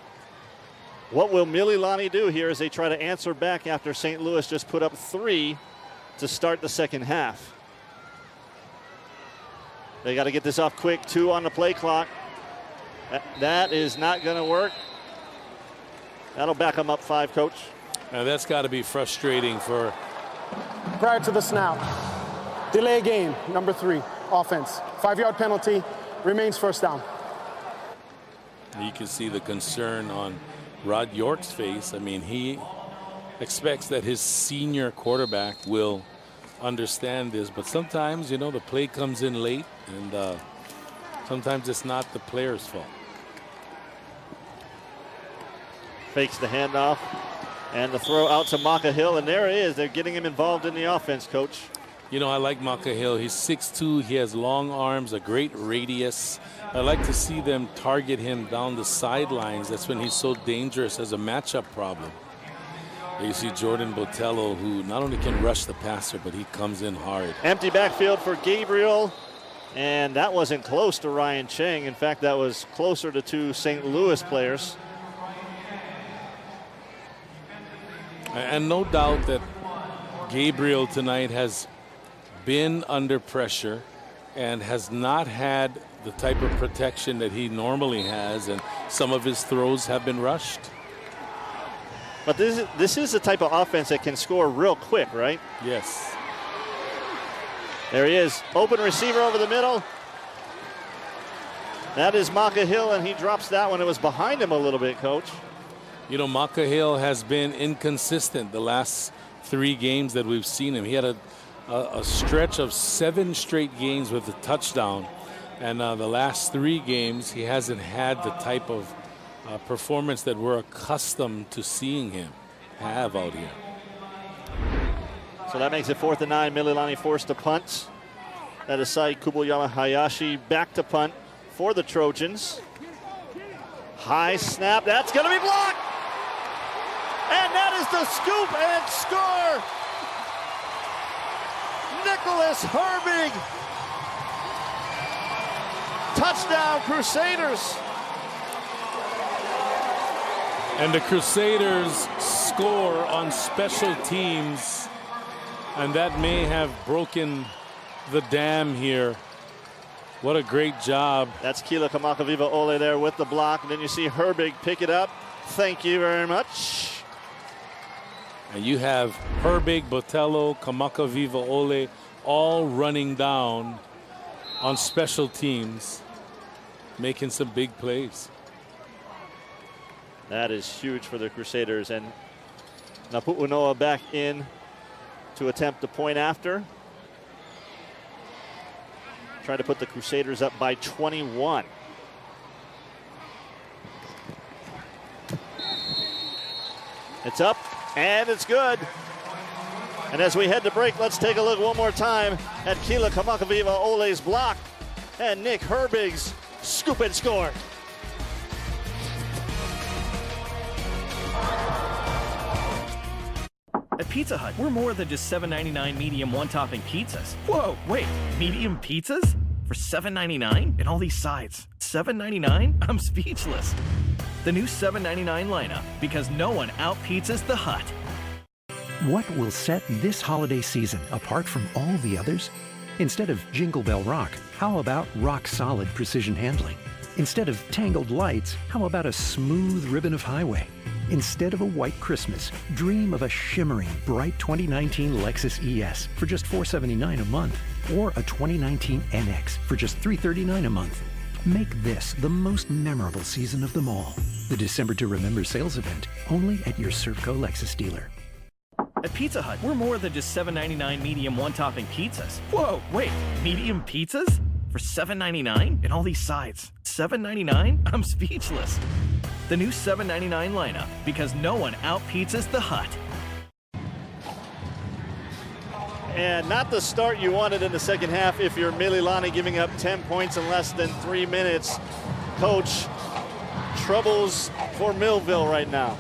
What will Mililani do here as they try to answer back after St. Louis just put up 3 to start the second half? They got to get this off quick. 2 on the play clock. That is not going to work. That'll back them up 5, Coach. Now that's got to be frustrating for... Prior to the snap, delay game, number 3, offense. 5-yard penalty, remains first down. You can see the concern on Rod York's face. I mean, he expects that his senior quarterback will understand this, but sometimes, you know, the play comes in late, and sometimes it's not the player's fault. Fakes the handoff and the throw out to Maka Hill, and there it is. They're getting him involved in the offense, Coach. You know, I like Maka Hill. He's 6'2", he has long arms, a great radius. I like to see them target him down the sidelines. That's when he's so dangerous as a matchup problem. You see Jordan Botello, who not only can rush the passer, but he comes in hard. Empty backfield for Gabriel, and that wasn't close to Ryan Chang. In fact, that was closer to 2 St. Louis players. And no doubt that Gabriel tonight has been under pressure and has not had the type of protection that he normally has, and some of his throws have been rushed. But this is the type of offense that can score real quick, right? Yes. There he is, open receiver over the middle. That is Maka Hill, and he drops that one. It was behind him a little bit, Coach. You know, Maka Hill has been inconsistent the last 3 games that we've seen him. He had a stretch of 7 straight games with a touchdown, and the last 3 games he hasn't had the type of performance that we're accustomed to seeing him have out here. So that makes it 4th and 9. Mililani forced to punt. That is Sai Kuboyama Hayashi back to punt for the Trojans. High snap, that's going to be blocked. And that is the scoop and score. Nicholas Herbig. Touchdown, Crusaders. And the Crusaders score on special teams, and that may have broken the dam here. What a great job. That's Kila Kamakaviva Ole there with the block, and then you see Herbig pick it up. Thank you very much. And you have Herbig, Botello, Kamakaviva Ole all running down on special teams, making some big plays. That is huge for the Crusaders. And Napu'unoa back in to attempt the point after. Trying to put the Crusaders up by 21. It's up and it's good. And as we head to break, let's take a look one more time at Keila Kamakaviva Ole's block and Nick Herbig's scoop and score. At Pizza Hut, we're more than just $7.99 medium one-topping pizzas. Whoa, wait, medium pizzas? For $7.99? And all these sides. $7.99? I'm speechless. The new $7.99 lineup, because no one out-pizzas the Hut. What will set this holiday season apart from all the others? Instead of Jingle Bell Rock, how about rock-solid precision handling? Instead of tangled lights, how about a smooth ribbon of highway? Instead of a white Christmas, dream of a shimmering, bright 2019 Lexus ES for just $479 a month, or a 2019 NX for just $339 a month. Make this the most memorable season of them all. The December to Remember sales event, only at your Servco Lexus dealer. At Pizza Hut, we're more than just $7.99 medium one-topping pizzas. Whoa, wait, medium pizzas? For $7.99? And all these sides. $7.99? I'm speechless. The new $7.99 lineup, because no one out-pizzas the Hut. And not the start you wanted in the second half if you're Mililani, giving up 10 points in less than 3 minutes. Coach, troubles for Millville right now.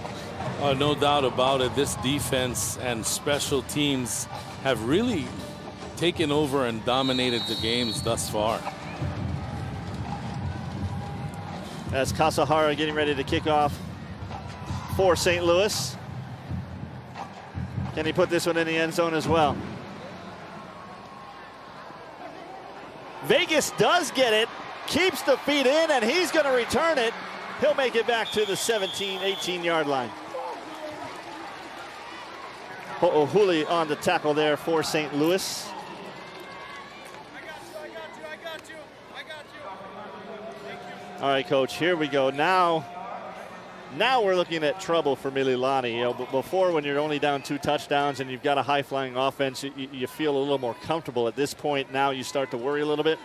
No doubt about it. This defense and special teams have really taken over and dominated the games thus far. As Kasahara getting ready to kick off for St. Louis. Can he put this one in the end zone as well? Vegas does get it, keeps the feet in, and he's going to return it. He'll make it back to the 17, 18-yard line. Ho'ohuli on the tackle there for St. Louis. All right, Coach, here we go. Now we're looking at trouble for Mililani. You know, before, when you're only down 2 touchdowns and you've got a high-flying offense, you feel a little more comfortable. At this point, now you start to worry a little bit.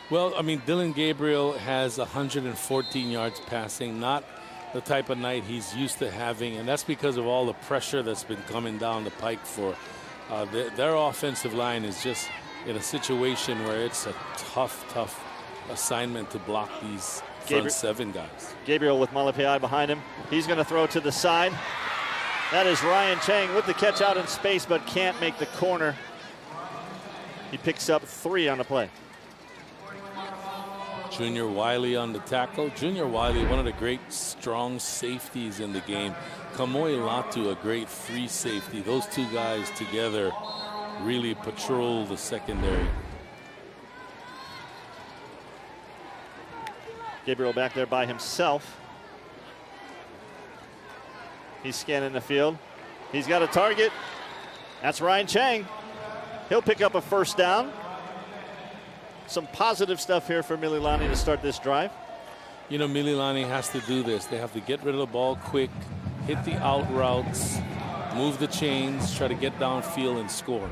Well, I mean, Dylan Gabriel has 114 yards passing, not the type of night he's used to having, and that's because of all the pressure that's been coming down the pike for their offensive line is just in a situation where it's a tough assignment to block these front 7 guys. Gabriel with Malapai behind him. He's going to throw to the side. That is Ryan Chang with the catch out in space, but can't make the corner. He picks up 3 on the play. Junior Wiley on the tackle. Junior Wiley, one of the great strong safeties in the game. Kamoi Latu, a great free safety. Those 2 guys together really patrol the secondary. Gabriel back there by himself. He's scanning the field. He's got a target. That's Ryan Chang. He'll pick up a first down. Some positive stuff here for Mililani to start this drive. You know, Mililani has to do this. They have to get rid of the ball quick, hit the out routes, move the chains, try to get downfield and score.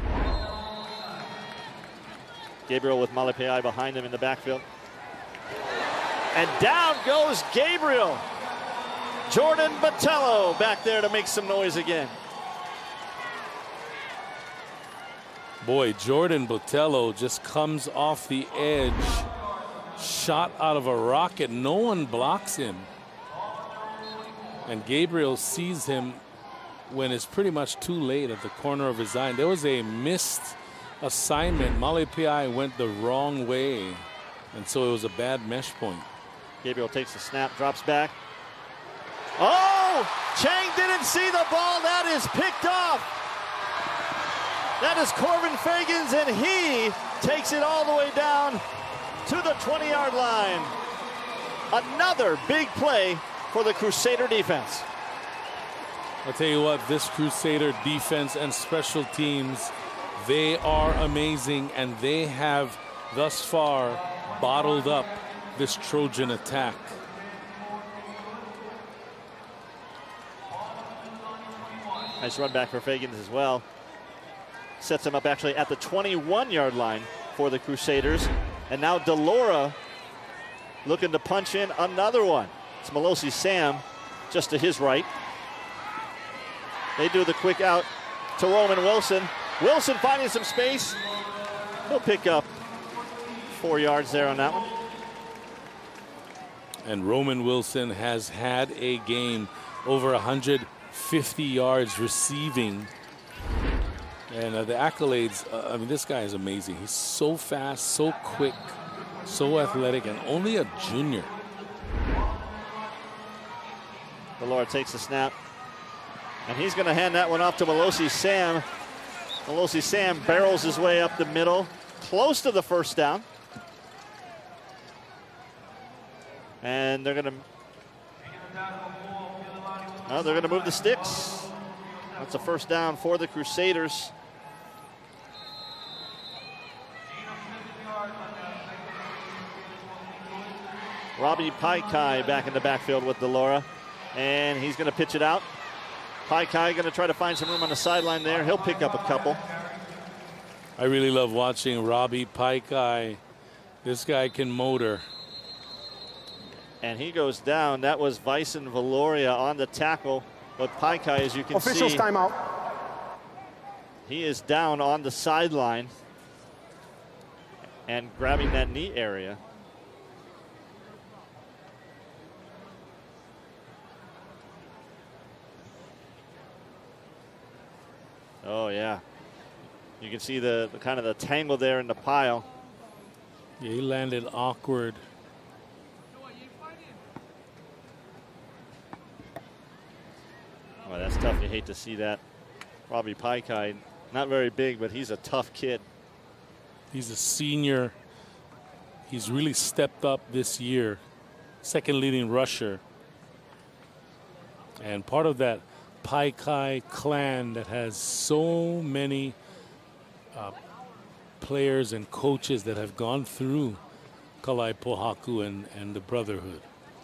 Gabriel with Malapai behind him in the backfield. And down goes Gabriel. Jordan Botello back there to make some noise again. Boy, Jordan Botello just comes off the edge, shot out of a rocket. No one blocks him. And Gabriel sees him when it's pretty much too late at the corner of his eye. There was a missed assignment. Malapai went the wrong way, and so it was a bad mesh point. Gabriel takes the snap, drops back. Oh! Chang didn't see the ball. That is picked off. That is Corbin Fagans, and he takes it all the way down to the 20-yard line. Another big play for the Crusader defense. I'll tell you what, this Crusader defense and special teams, they are amazing, and they have thus far bottled up this Trojan attack. Nice run back for Fagans as well. Sets him up actually at the 21-yard line for the Crusaders. And now Delora looking to punch in another one. It's Melosi Sam just to his right. They do the quick out to Roman Wilson. Wilson finding some space. He'll pick up 4 yards there on that one. And Roman Wilson has had a game over 150 yards receiving. And the accolades, I mean, this guy is amazing. He's so fast, so quick, so athletic, and only a junior. Delora takes the snap. And he's going to hand that one off to Melosi Sam. Melosi Sam barrels his way up the middle, close to the first down. And they're going to move the sticks. That's a first down for the Crusaders. Robbie Paikai back in the backfield with Delora. And he's going to pitch it out. Paikai going to try to find some room on the sideline there. He'll pick up a couple. I really love watching Robbie Paikai. This guy can motor. And he goes down. That was Vyson Valoria on the tackle. But Paikai, as you can see, officials timeout. He is down on the sideline and grabbing that knee area. Oh yeah, you can see the kind of the tangle there in the pile. Yeah, he landed awkward. Well, that's tough. You hate to see that. Robbie Paikai, not very big, but he's a tough kid. He's a senior. He's really stepped up this year. Second leading rusher. And part of that Paikai clan that has so many players and coaches that have gone through Kalai Pohaku and the Brotherhood.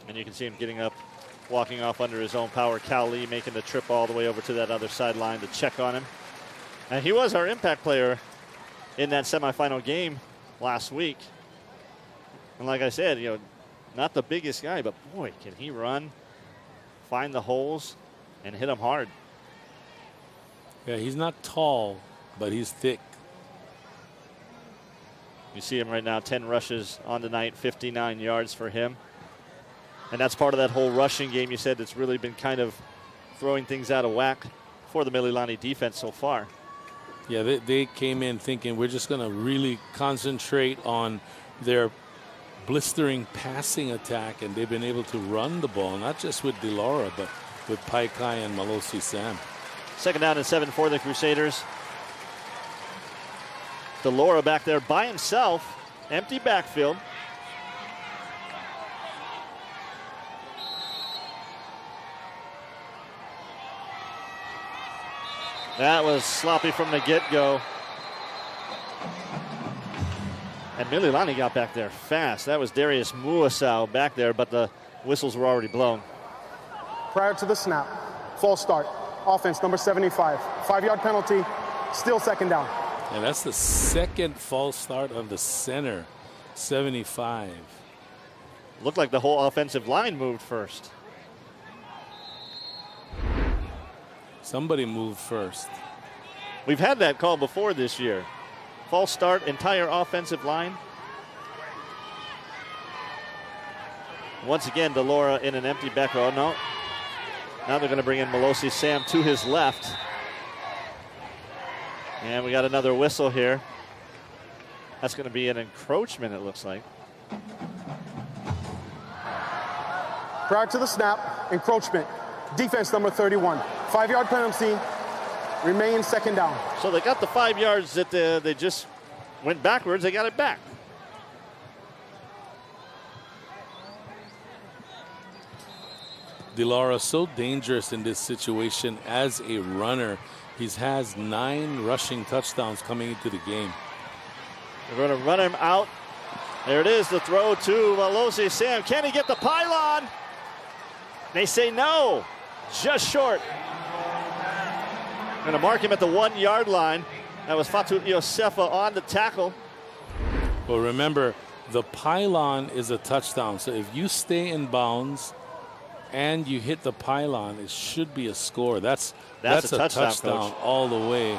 And you can see him getting up, walking off under his own power. Cal Lee making the trip all the way over to that other sideline to check on him. And he was our impact player in that semifinal game last week. And like I said, you know, not the biggest guy, but boy, can he run, find the holes, and hit them hard. Yeah, he's not tall, but he's thick. You see him right now, 10 rushes on the night, 59 yards for him. And that's part of that whole rushing game you said that's really been kind of throwing things out of whack for the Mililani defense so far. Yeah, they came in thinking we're just going to really concentrate on their blistering passing attack, and they've been able to run the ball, not just with Delora, but with Paikai and Melosi Sam. Second down and 7 for the Crusaders. Delora back there by himself, empty backfield. That was sloppy from the get-go. And Mililani got back there fast. That was Darius Muasau back there, but the whistles were already blown. Prior to the snap, false start. Offense, number 75. 5-yard penalty, still second down. And that's the second false start of the center, 75. Looked like the whole offensive line moved first. Somebody moved first. We've had that call before this year. False start, entire offensive line. Once again, Delora in an empty back row. No. Now they're going to bring in Melosi Sam to his left. And we got another whistle here. That's going to be an encroachment, it looks like. Prior to the snap, encroachment. Defense number 31. 5-yard penalty, remains second down. So they got the 5 yards that they just went backwards. They got it back. Delora so dangerous in this situation as a runner. He has 9 rushing touchdowns coming into the game. They're going to run him out. There it is, the throw to Melosi Sam. Can he get the pylon? They say no, just short. Going to mark him at the 1-yard line. That was Fatu Iosefa on the tackle. Well, remember, the pylon is a touchdown. So if you stay in bounds and you hit the pylon, it should be a score. That's a touchdown all the way.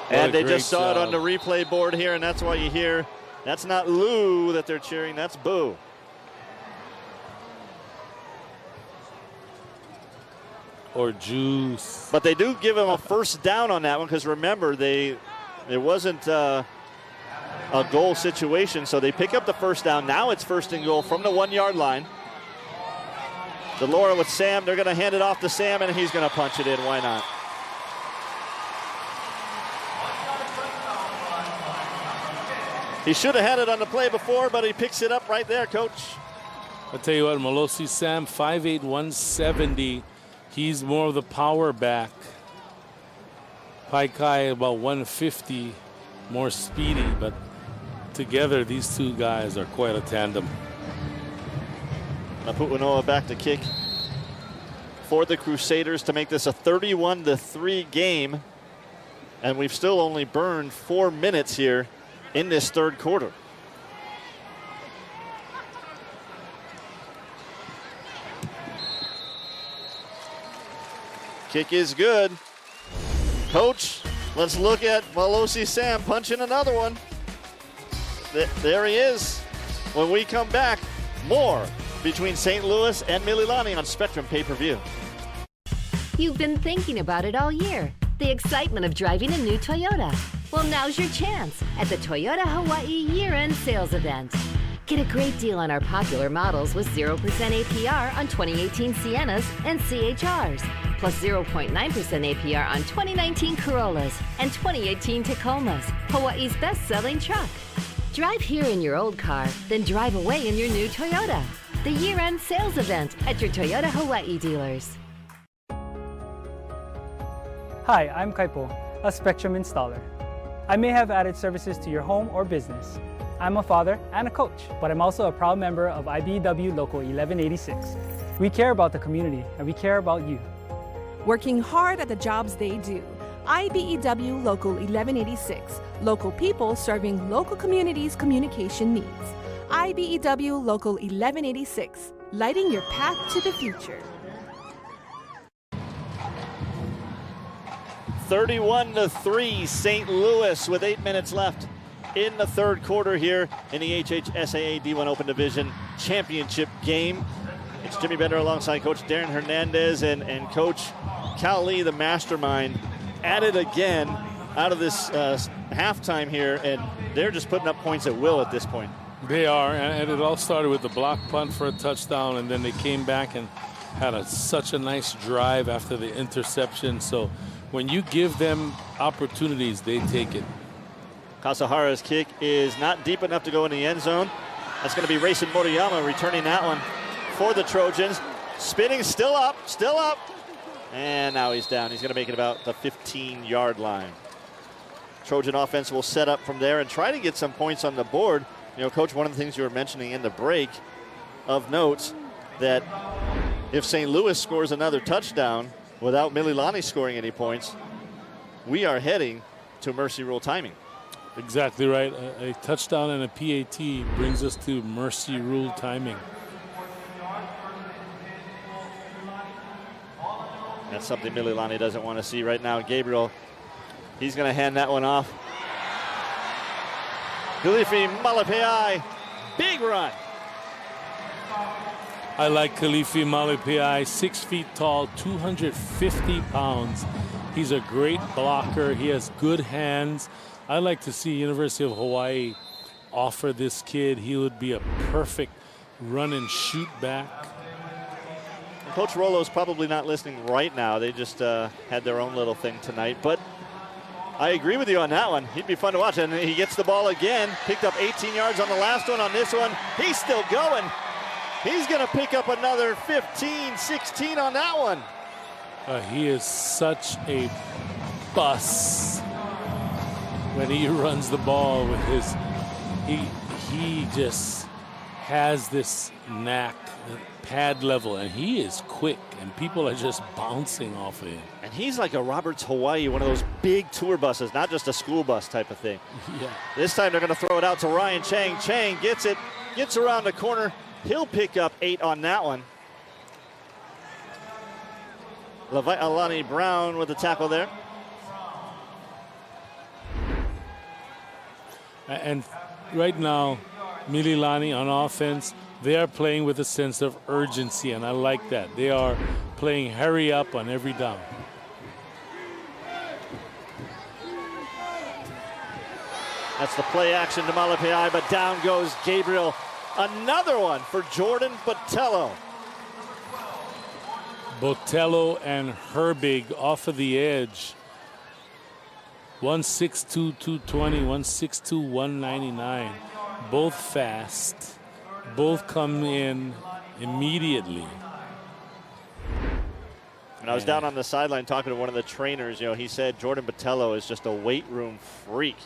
And they just saw it on the replay board here, and that's why you hear, that's not Lou that they're cheering, that's Boo. Or Juice. But they do give him a first down on that one, because remember, it wasn't a goal situation, so they pick up the first down. Now it's 1st and goal from the 1-yard line. Delora with Sam, they're going to hand it off to Sam, and he's going to punch it in. Why not? He should have had it on the play before, but he picks it up right there, Coach. I'll tell you what, Malosi Sam, 5'8", 170. He's more of the power back. Pai Kai about 150, more speedy, but together these two guys are quite a tandem. Napu'unoa back to kick for the Crusaders to make this a 31-3 game. And we've still only burned 4 minutes here in this 3rd quarter. Kick is good. Coach, let's look at Malosi Sam punching another one. There he is. When we come back, more between St. Louis and Mililani on Spectrum pay-per-view. You've been thinking about it all year. The excitement of driving a new Toyota. Well, now's your chance at the Toyota Hawaii year-end sales event. Get a great deal on our popular models with 0% APR on 2018 Siennas and CHRs, plus 0.9% APR on 2019 Corollas and 2018 Tacomas, Hawaii's best-selling truck. Drive here in your old car, then drive away in your new Toyota. The year-end sales event at your Toyota Hawaii dealers. Hi, I'm Kaipo, a Spectrum installer. I may have added services to your home or business. I'm a father and a coach, but I'm also a proud member of IBEW Local 1186. We care about the community and we care about you. Working hard at the jobs they do. IBEW Local 1186, local people serving local communities' communication needs. IBEW Local 1186, lighting your path to the future. 31-3 St. Louis with 8 minutes left in the 3rd quarter here in the HHSAA D1 Open Division Championship game. It's Jimmy Bender alongside Coach Darren Hernandez and Coach Cal Lee, the mastermind, at it again out of this halftime here, and they're just putting up points at will at this point. They are, and it all started with the block punt for a touchdown, and then they came back and had such a nice drive after the interception. So when you give them opportunities, they take it. Kasahara's kick is not deep enough to go in the end zone. That's going to be Racing Moriyama returning that one for the Trojans. Spinning, still up. And now he's down. He's going to make it about the 15-yard line. Trojan offense will set up from there and try to get some points on the board. You know, Coach, one of the things you were mentioning in the break of notes that if St. Louis scores another touchdown without Mililani scoring any points, we are heading to mercy rule timing. Exactly right. A touchdown and a PAT brings us to mercy rule timing. That's something Mililani doesn't want to see right now. Gabriel, he's going to hand that one off. Kalifi Malepeai, big run. I like Kalifi Malepeai, 6 feet tall, 250 pounds. He's a great blocker. He has good hands. I like to see University of Hawaii offer this kid. He would be a perfect run and shoot back. Coach Rolo's probably not listening right now. They just had their own little thing tonight. But I agree with you on that one. He'd be fun to watch. And he gets the ball again. Picked up 18 yards on the last one. On this one, he's still going. He's going to pick up another 15, 16 on that one. He is such a bus when he runs the ball with his, he just has this knack, pad level, and he is quick, and people are just bouncing off of him. And he's like a Roberts Hawaii, one of those big tour buses, not just a school bus type of thing. Yeah. This time they're going to throw it out to Ryan Chang. Chang gets it, gets around the corner. He'll pick up 8 on that one. Levi Alani Brown with the tackle there. And right now, Mililani on offense, they are playing with a sense of urgency, and I like that. They are playing hurry up on every down. That's the play action to Malapai, but down goes Gabriel. Another one for Jordan Botello. Botello and Herbig off of the edge. 162, 220, 162, 199. Both fast. Both come in immediately. And I was down on the sideline talking to one of the trainers. You know, he said Jordan Botello is just a weight room freak.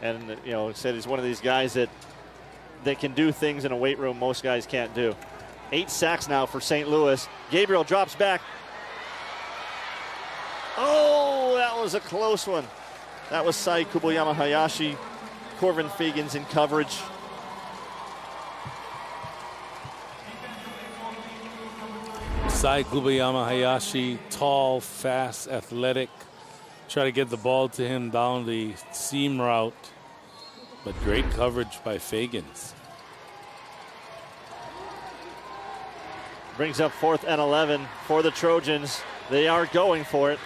And, you know, said he's one of these guys that can do things in a weight room most guys can't do. 8 sacks now for St. Louis. Gabriel drops back. Oh, that was a close one. That was Sai Kuboyama Hayashi. Corvin Fagans in coverage. Sai Kuboyama Hayashi, tall, fast, athletic. Try to get the ball to him down the seam route. But great coverage by Fagans. Brings up 4th and 11 for the Trojans. They are going for it.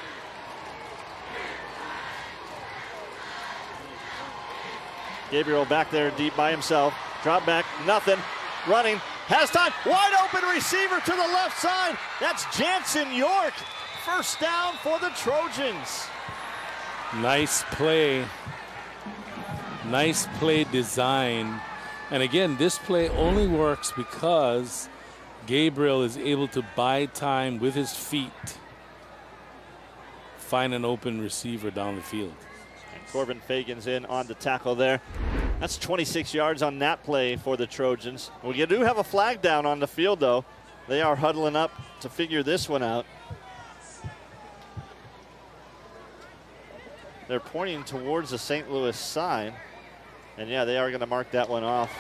Gabriel back there deep by himself. Drop back, nothing. Running, has time. Wide open receiver to the left side. That's Jansen York. First down for the Trojans. Nice play. Nice play design. And again, this play only works because Gabriel is able to buy time with his feet, find an open receiver down the field. And Corbin Fagans in on the tackle there. That's 26 yards on that play for the Trojans. We do have a flag down on the field, though. They are huddling up to figure this one out. They're pointing towards the St. Louis side. And yeah, they are going to mark that one off.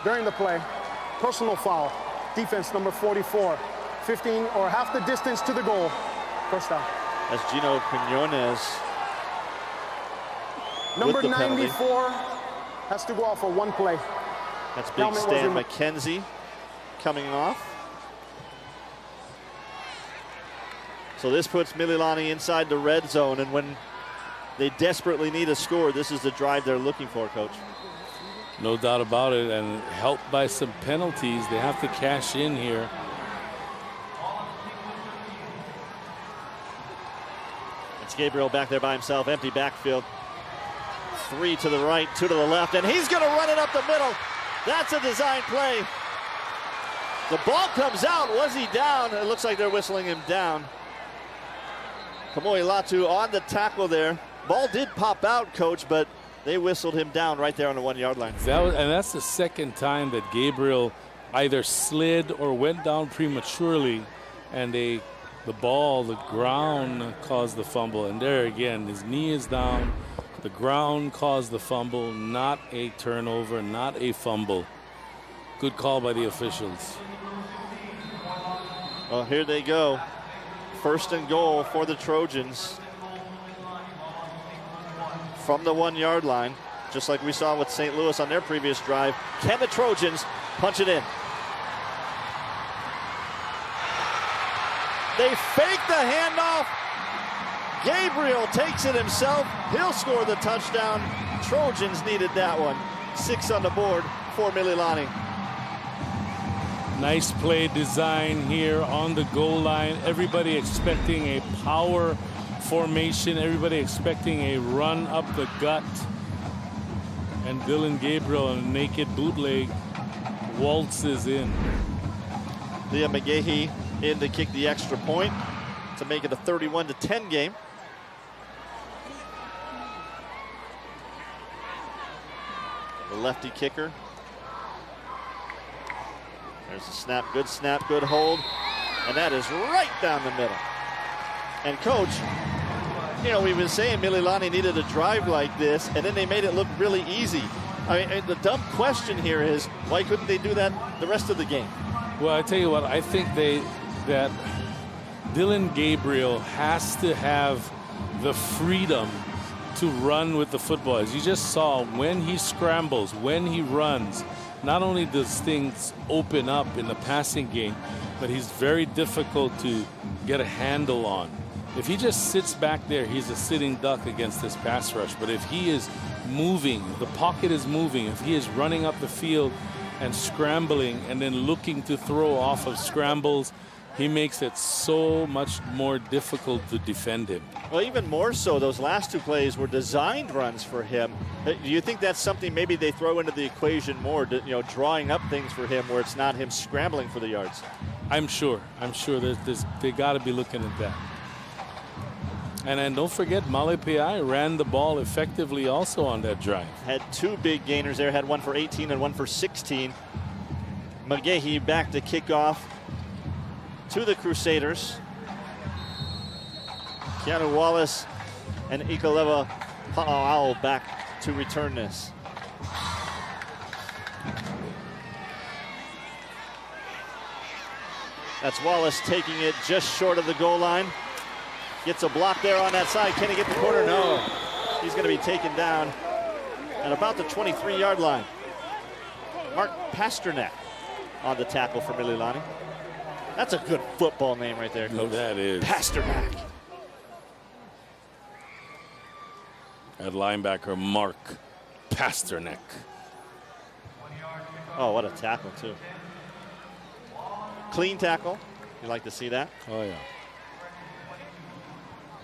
During the play, personal foul. Defense number 44. 15 or half the distance to the goal. First down. That's Gino Quinones. Number 94 has to go off for one play. That's big Stan McKenzie coming off. So this puts Mililani inside the red zone, and when they desperately need a score, this is the drive they're looking for, Coach. No doubt about it, and helped by some penalties. They have to cash in here. It's Gabriel back there by himself, empty backfield. 3 to the right, 2 to the left, and he's going to run it up the middle. That's a design play. The ball comes out. Was he down? It looks like they're whistling him down. Kamoi Latu on the tackle there. Ball did pop out, Coach, but they whistled him down right there on the 1 yard line. And that's the second time that Gabriel either slid or went down prematurely, and the ground caused the fumble. And there again, his knee is down. The ground caused the fumble, not a turnover, not a fumble. Good call by the officials. Well, here they go. 1st and goal for the Trojans. From the 1 yard line, just like we saw with St. Louis on their previous drive. Can the Trojans punch it in? They fake the handoff. Gabriel takes it himself. He'll score the touchdown. Trojans needed that one. 6 on the board for Mililani. Nice play design here on the goal line. Everybody expecting a power formation. Everybody expecting a run up the gut. And Dylan Gabriel, a naked bootleg, waltzes in. Liam McGahee in to kick the extra point to make it a 31-10 game. The lefty kicker. There's a snap, good hold. And that is right down the middle. And Coach, you know, we've been saying Mililani needed a drive like this, and then they made it look really easy. I mean, the dumb question here is, why couldn't they do that the rest of the game? Well, I tell you what, I think that Dylan Gabriel has to have the freedom to run with the football. As you just saw, when he scrambles, when he runs, not only does things open up in the passing game, but he's very difficult to get a handle on. If he just sits back there, he's a sitting duck against this pass rush. But if he is moving, the pocket is moving, if he is running up the field and scrambling and then looking to throw off of scrambles, he makes it so much more difficult to defend him. Well, even more so, those last two plays were designed runs for him. Do you think that's something maybe they throw into the equation more, drawing up things for him where it's not him scrambling for the yards? I'm sure they got to be looking at that. And then don't forget, Malepeai ran the ball effectively also on that drive. Had two big gainers there, had one for 18 and one for 16. McGahee back to kick off to the Crusaders. Keanu Wallace and Ikaleva Pa'ao back to return this. That's Wallace taking it just short of the goal line. Gets a block there on that side. Can he get the corner? No. He's going to be taken down at about the 23-yard line. Mark Pasternak on the tackle for Mililani. That's a good football name right there, Coach. That is. Pasternak. At linebacker, Mark Pasternak. Oh, what a tackle, too. Clean tackle. You like to see that? Oh, yeah.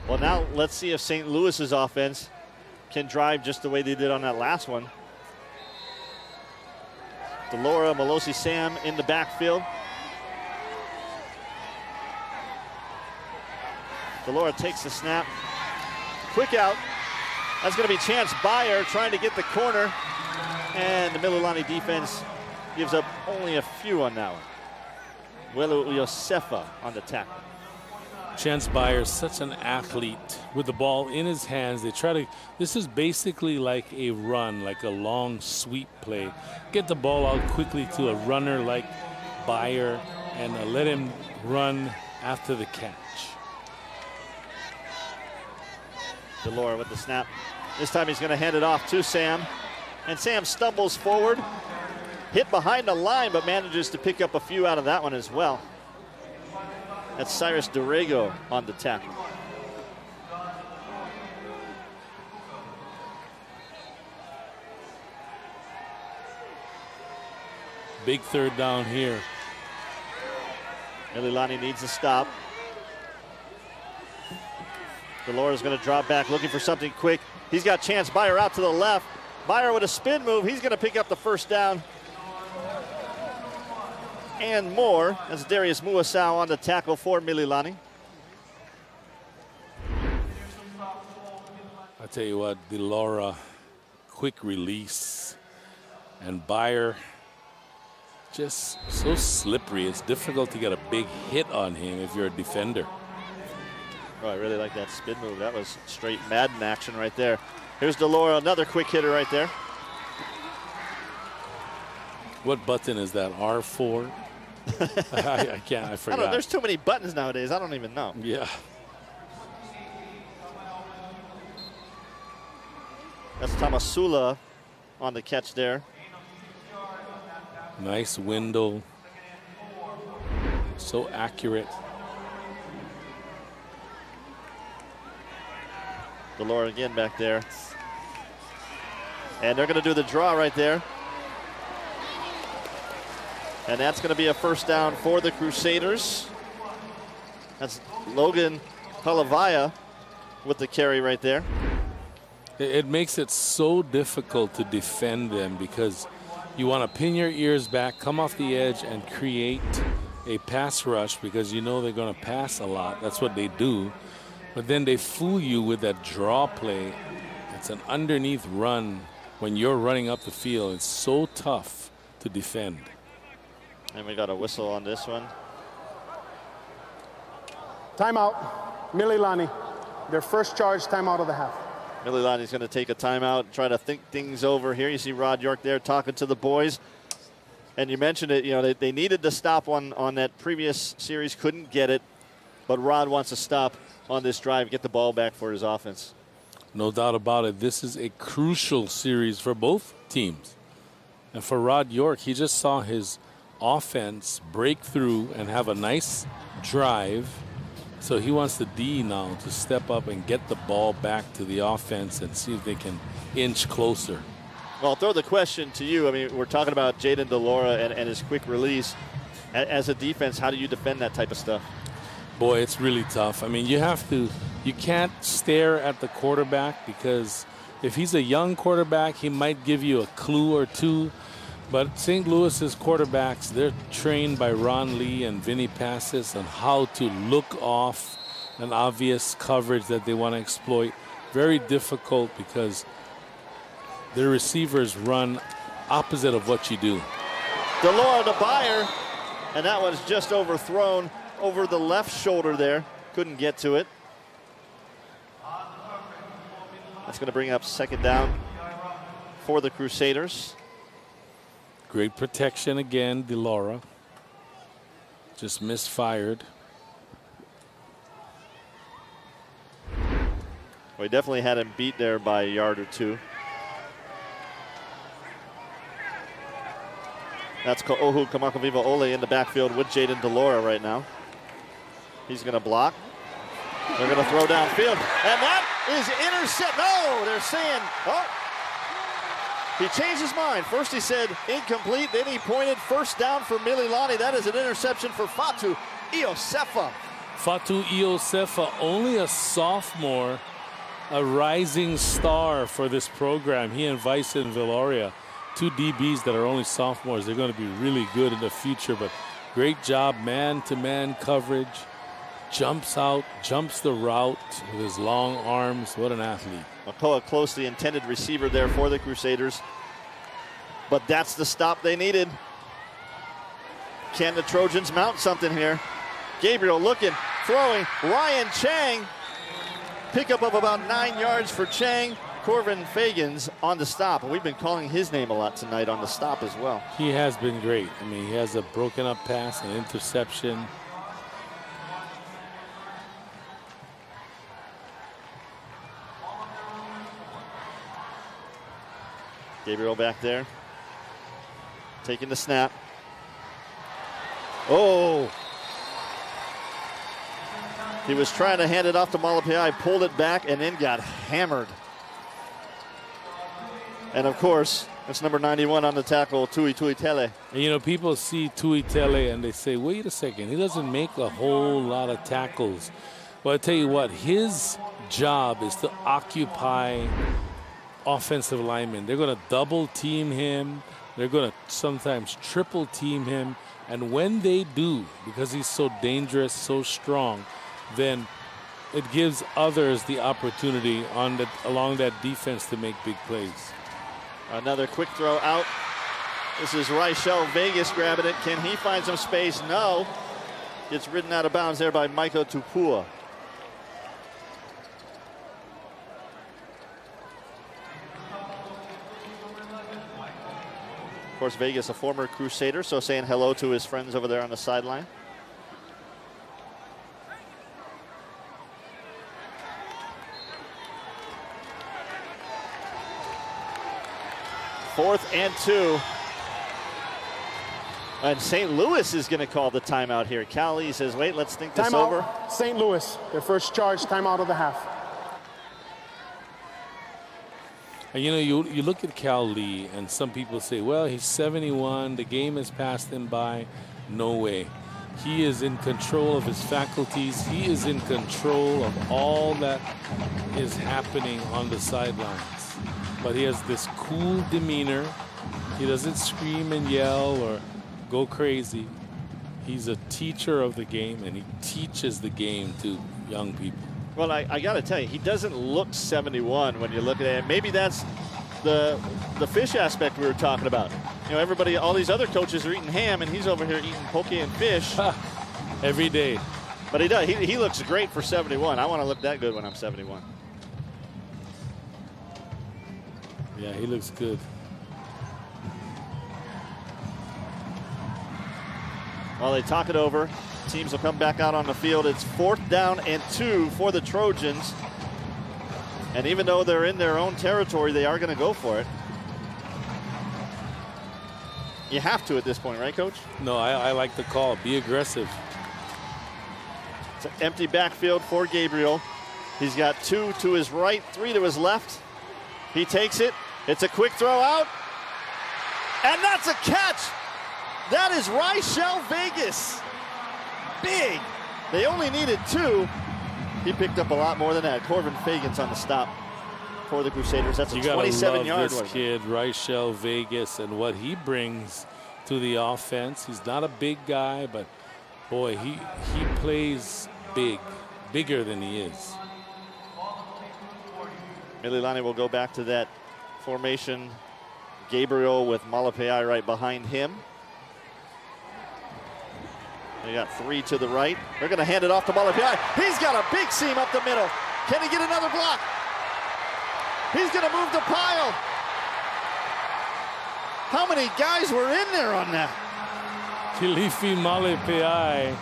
Well, now let's see if St. Louis's offense can drive just the way they did on that last one. Delora, Malosi Sam in the backfield. Delora takes the snap. Quick out. That's going to be Chance Byer trying to get the corner. And the Mililani defense gives up only a few on that one. Welu Yosefa on the tackle. Chance Byer is such an athlete with the ball in his hands. They try to, this is basically like a run, like a long sweep play. Get the ball out quickly to a runner like Byer and let him run after the catch. Delora with the snap. This time he's going to hand it off to Sam. And Sam stumbles forward, hit behind the line, but manages to pick up a few out of that one as well. That's Cyrus Dorrego on the tackle. Big third down here. Mililani needs a stop. Delora's going to drop back, looking for something quick. He's got Chance Byer out to the left. Byer with a spin move. He's going to pick up the first down. And more. That's Darius Muasau on the tackle for Mililani. I tell you what, Delora, quick release. And Byer, just so slippery. It's difficult to get a big hit on him if you're a defender. Oh, I really like that spin move. That was straight Madden action right there. Here's Delora, another quick hitter right there. What button is that, R4? I can't, I forgot. I don't know, there's too many buttons nowadays. I don't even know. Yeah. That's Tamasula on the catch there. Nice window. So accurate. Delora again back there. And they're going to do the draw right there. And that's going to be a first down for the Crusaders. That's Logan Palavaya with the carry right there. It makes it so difficult to defend them because you want to pin your ears back, come off the edge, and create a pass rush because you know they're going to pass a lot. That's what they do. But then they fool you with that draw play. It's an underneath run when you're running up the field. It's so tough to defend. And we got a whistle on this one. Timeout, Mililani. Their first charge timeout of the half. Mililani's going to take a timeout, try to think things over here. You see Rod York there talking to the boys. And you mentioned it, you know, they needed to stop one on that previous series, couldn't get it. But Rod wants to stop on this drive, get the ball back for his offense. No doubt about it. This is a crucial series for both teams. And for Rod York, he just saw his offense break through and have a nice drive. So he wants the D now to step up and get the ball back to the offense and see if they can inch closer. Well, I'll throw the question to you. I mean, we're talking about Jaden DeLaura and his quick release. As a defense, how do you defend that type of stuff? Boy, it's really tough. I mean, you can't stare at the quarterback, because if he's a young quarterback, he might give you a clue or two. But St. Louis's quarterbacks, they're trained by Ron Lee and Vinny Passes on how to look off an obvious coverage that they want to exploit. Very difficult because their receivers run opposite of what you do. DeLaura to Byer, and that one's just overthrown over the left shoulder there. Couldn't get to it. That's going to bring up second down for the Crusaders. Great protection again, DeLaura. Just misfired. Well, he definitely had him beat there by a yard or two. That's Ohu Kamakaviva Ole in the backfield with Jaden DeLaura right now. He's going to block. They're going to throw downfield. And that is intercept. No, they're saying, oh. He changed his mind. First he said incomplete, then he pointed first down for Mililani. That is an interception for Fatu Iosefa. Fatu Iosefa, only a sophomore, a rising star for this program. He and Vicen Viloria, two DBs that are only sophomores. They're going to be really good in the future, but great job, man-to-man coverage. Jumps out, jumps the route with his long arms. What an athlete. Makoa closely intended receiver there for the Crusaders. But that's the stop they needed. Can the Trojans mount something here? Gabriel looking, throwing. Ryan Chang. Pickup of about 9 yards for Chang. Corvin Fagans on the stop. And we've been calling his name a lot tonight on the stop as well. He has been great. I mean, he has a broken up pass, an interception. Gabriel back there, taking the snap. Oh! He was trying to hand it off to Malapai, pulled it back, and then got hammered. And of course, that's number 91 on the tackle, Tui Tele. And you know, people see Tui Tele and they say, wait a second, he doesn't make a whole lot of tackles. Well, I tell you what, his job is to occupy offensive linemen. They're going to double team him. They're going to sometimes triple team him. And when they do, because he's so dangerous, so strong, then it gives others the opportunity along that defense to make big plays. Another quick throw out. This is Raichel Vegas grabbing it. Can he find some space? No. Gets ridden out of bounds there by Michael Tupua. Of course, Vegas, a former Crusader, so saying hello to his friends over there on the sideline. Fourth and 2. And St. Louis is going to call the timeout here. Cal Lee says, wait, let's think this over. St. Louis, their first charge, timeout of the half. And you know, you look at Cal Lee, and some people say, well, he's 71, the game has passed him by. No way. He is in control of his faculties. He is in control of all that is happening on the sidelines. But he has this cool demeanor. He doesn't scream and yell or go crazy. He's a teacher of the game, and he teaches the game to young people. Well, I got to tell you, he doesn't look 71 when you look at it. Maybe that's the fish aspect we were talking about. You know, everybody, all these other coaches are eating ham, and he's over here eating poke and fish. Every day. But he does. He looks great for 71. I want to look that good when I'm 71. Yeah, he looks good. While they talk it over, teams will come back out on the field. It's 4th down and 2 for the Trojans. And even though they're in their own territory, they are going to go for it. You have to at this point, right, Coach? No, I like the call. Be aggressive. It's an empty backfield for Gabriel. He's got 2 to his right, 3 to his left. He takes it. It's a quick throw out. And that's a catch. That is Ryshell Vegas. Big. They only needed 2. He picked up a lot more than that. Corbin Fagan's on the stop for the Crusaders. That's a 27-yard this kid, Ryshell Vegas, and what he brings to the offense. He's not a big guy, but boy, he plays big, bigger than he is. Mililani will go back to that formation. Gabriel with Malapai right behind him. They got 3 to the right. They're going to hand it off to Malapai. He's got a big seam up the middle. Can he get another block? He's going to move the pile. How many guys were in there on that? Kilifi Malapai.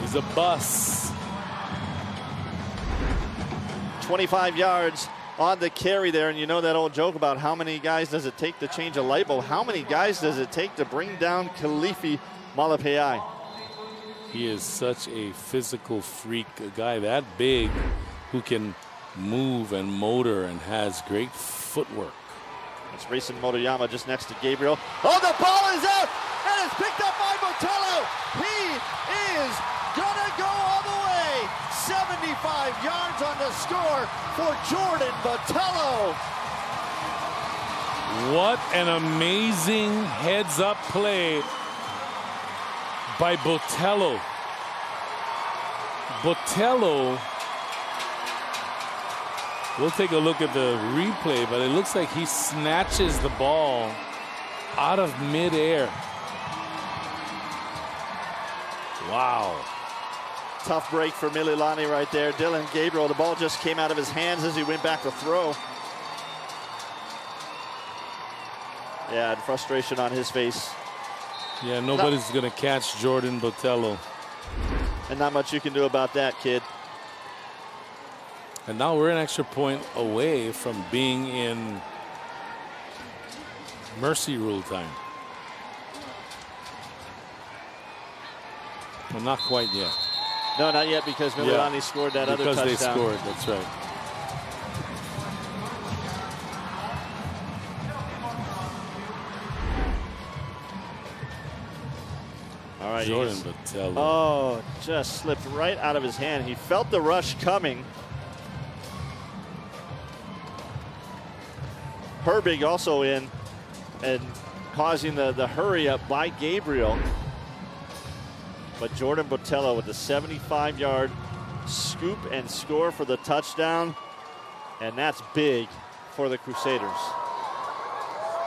He's a bus. 25 yards on the carry there, and you know that old joke about how many guys does it take to change a light bulb? How many guys does it take to bring down Kilifi Malapai? He is such a physical freak, a guy that big who can move and motor and has great footwork. It's Racing Motoyama just next to Gabriel. Oh, the ball is out, and it's picked up by Botello. He is gonna go all the way. 75 yards on the score for Jordan Botello. What an amazing heads-up play by Botello. Botello, we'll take a look at the replay, but it looks like he snatches the ball out of midair. Wow. Tough break for Mililani right there. Dylan Gabriel, the ball just came out of his hands as he went back to throw. Yeah, and frustration on his face. Yeah, nobody's going to catch Jordan Botello. And not much you can do about that, kid. And now we're an extra point away from being in mercy rule time. Well, not quite yet. No, not yet, because Mililani scored that other touchdown. Because they scored, that's right. All right, Jordan Botello. Oh, just slipped right out of his hand. He felt the rush coming. Herbig also in and causing the hurry up by Gabriel. But Jordan Botello with the 75-yard scoop and score for the touchdown. And that's big for the Crusaders.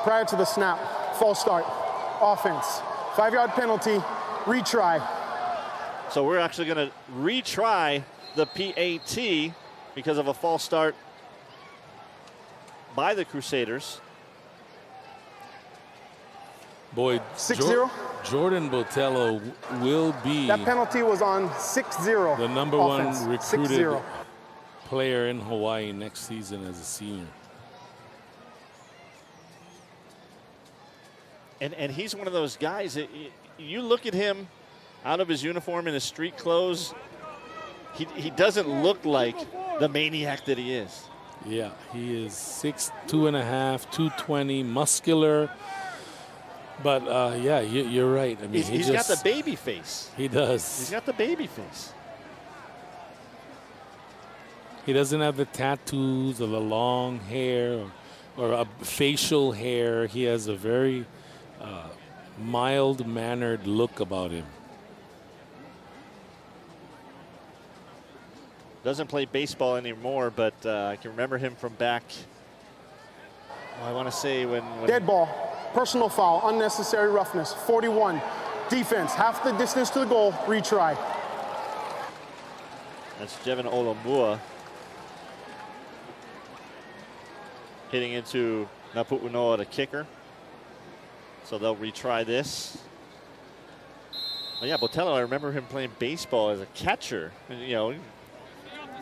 Prior to the snap, false start, offense, 5-yard penalty, retry. So we're actually going to retry the PAT because of a false start by the Crusaders. Boy, 6-0. Jordan Botello will be. That penalty was on 6-0. The number offense. one recruited 6-0. player in Hawaii next season as a senior. And he's one of those guys that you look at him out of his uniform in his street clothes, he doesn't look like the maniac that he is. Yeah, he is 6'2.5", 220, muscular. But yeah, you're right. I mean, he's got the baby face. He does. He's got the baby face. He doesn't have the tattoos or the long hair or a facial hair. He has a very mild-mannered look about him. Doesn't play baseball anymore, but I can remember him from back. I want to say when Dead ball, personal foul, unnecessary roughness, 41. Defense, half the distance to the goal, retry. That's Jevin Olomua hitting into Napu'unoa, the kicker. So they'll retry this. Oh yeah, Botello, I remember him playing baseball as a catcher. You know,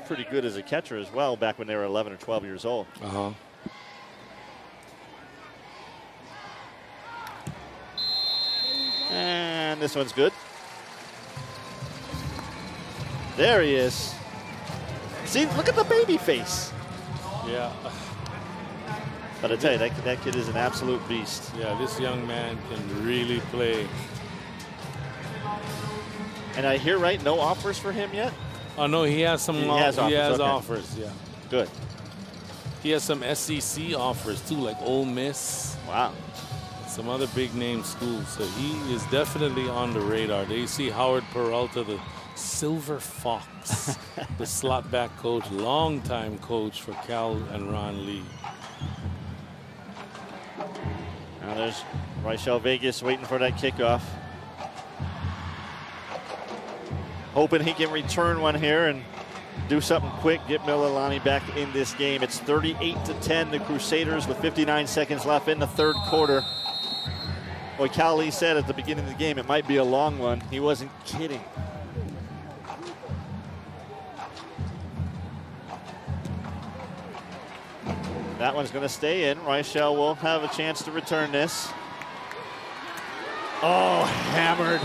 pretty good as a catcher as well back when they were 11 or 12 years old. And this one's good. There he is. See, look at the baby face. Yeah. But I tell you, that kid is an absolute beast. Yeah, this young man can really play. And I hear, right, no offers for him yet? Oh, no, he has some offers, yeah. Good. He has some SEC offers, too, like Ole Miss. Wow. Some other big-name schools. So he is definitely on the radar. They see Howard Peralta, the Silver Fox, the slot back coach, longtime coach for Cal and Ron Lee. Now there's Raichel Vegas waiting for that kickoff. Hoping he can return one here and do something quick, get Mililani back in this game. It's 38-10, the Crusaders with 59 seconds left in the third quarter. Boy, Cal Lee said at the beginning of the game it might be a long one. He wasn't kidding. That one's going to stay in. Raichel will have a chance to return this. Oh, hammered.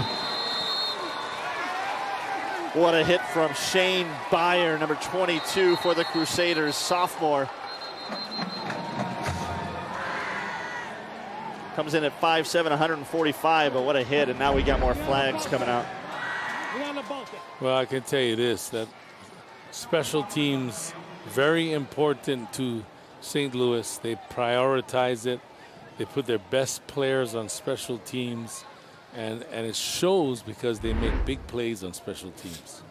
What a hit from Shane Byer, number 22 for the Crusaders, sophomore. Comes in at 5'7", 145, but what a hit, and now we got more flags coming out. Well, I can tell you this, that special teams, very important to St. Louis. They prioritize it. They put their best players on special teams, and it shows because they make big plays on special teams.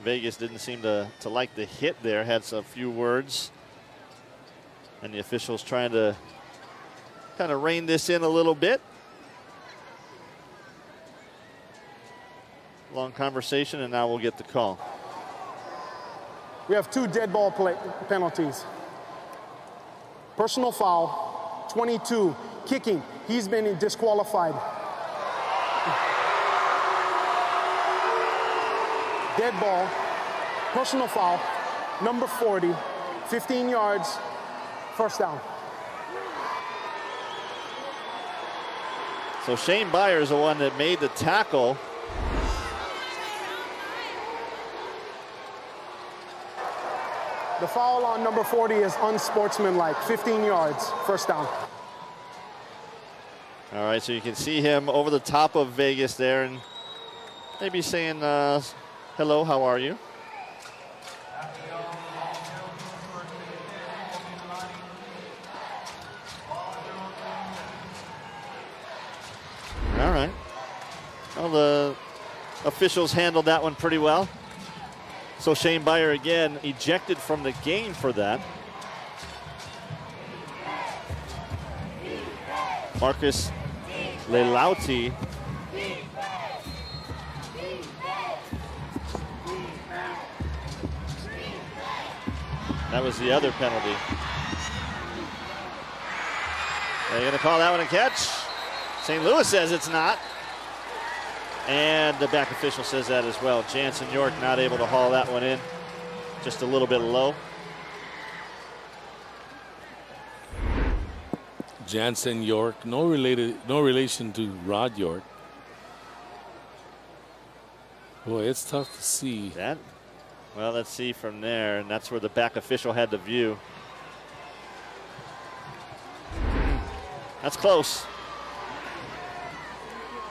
Vegas didn't seem to like the hit there, had a few words. And the officials trying to kind of rein this in a little bit. Long conversation, and now we'll get the call. We have 2 dead ball penalties. Personal foul, 22, kicking. He's been disqualified. Dead ball, personal foul, number 40, 15 yards, first down. So Shane Byer is the one that made the tackle. The foul on number 40 is unsportsmanlike, 15 yards, first down. All right, so you can see him over the top of Vegas there and maybe saying, hello, how are you? All right. Well, the officials handled that one pretty well. So Shane Byer again ejected from the game for that. Marcus Lelauti. That was the other penalty. They're going to call that one a catch. St. Louis says it's not. And the back official says that as well. Jansen York not able to haul that one in. Just a little bit low. Jansen York, no relation to Rod York. Boy, it's tough to see. That, well, let's see from there. And that's where the back official had the view. That's close.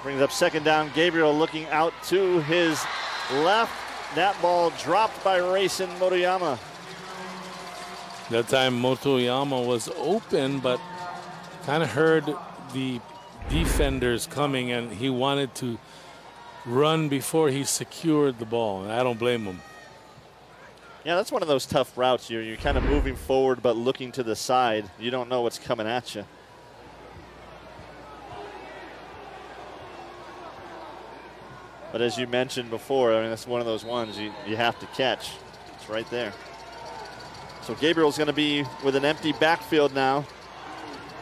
Brings up second down. Gabriel looking out to his left. That ball dropped by Racing Motoyama. That time Motoyama was open, but kind of heard the defenders coming, and he wanted to run before he secured the ball. And I don't blame him. Yeah, that's one of those tough routes. You're kind of moving forward, but looking to the side. You don't know what's coming at you. But as you mentioned before, I mean, that's one of those ones you have to catch. It's right there. So Gabriel's going to be with an empty backfield now.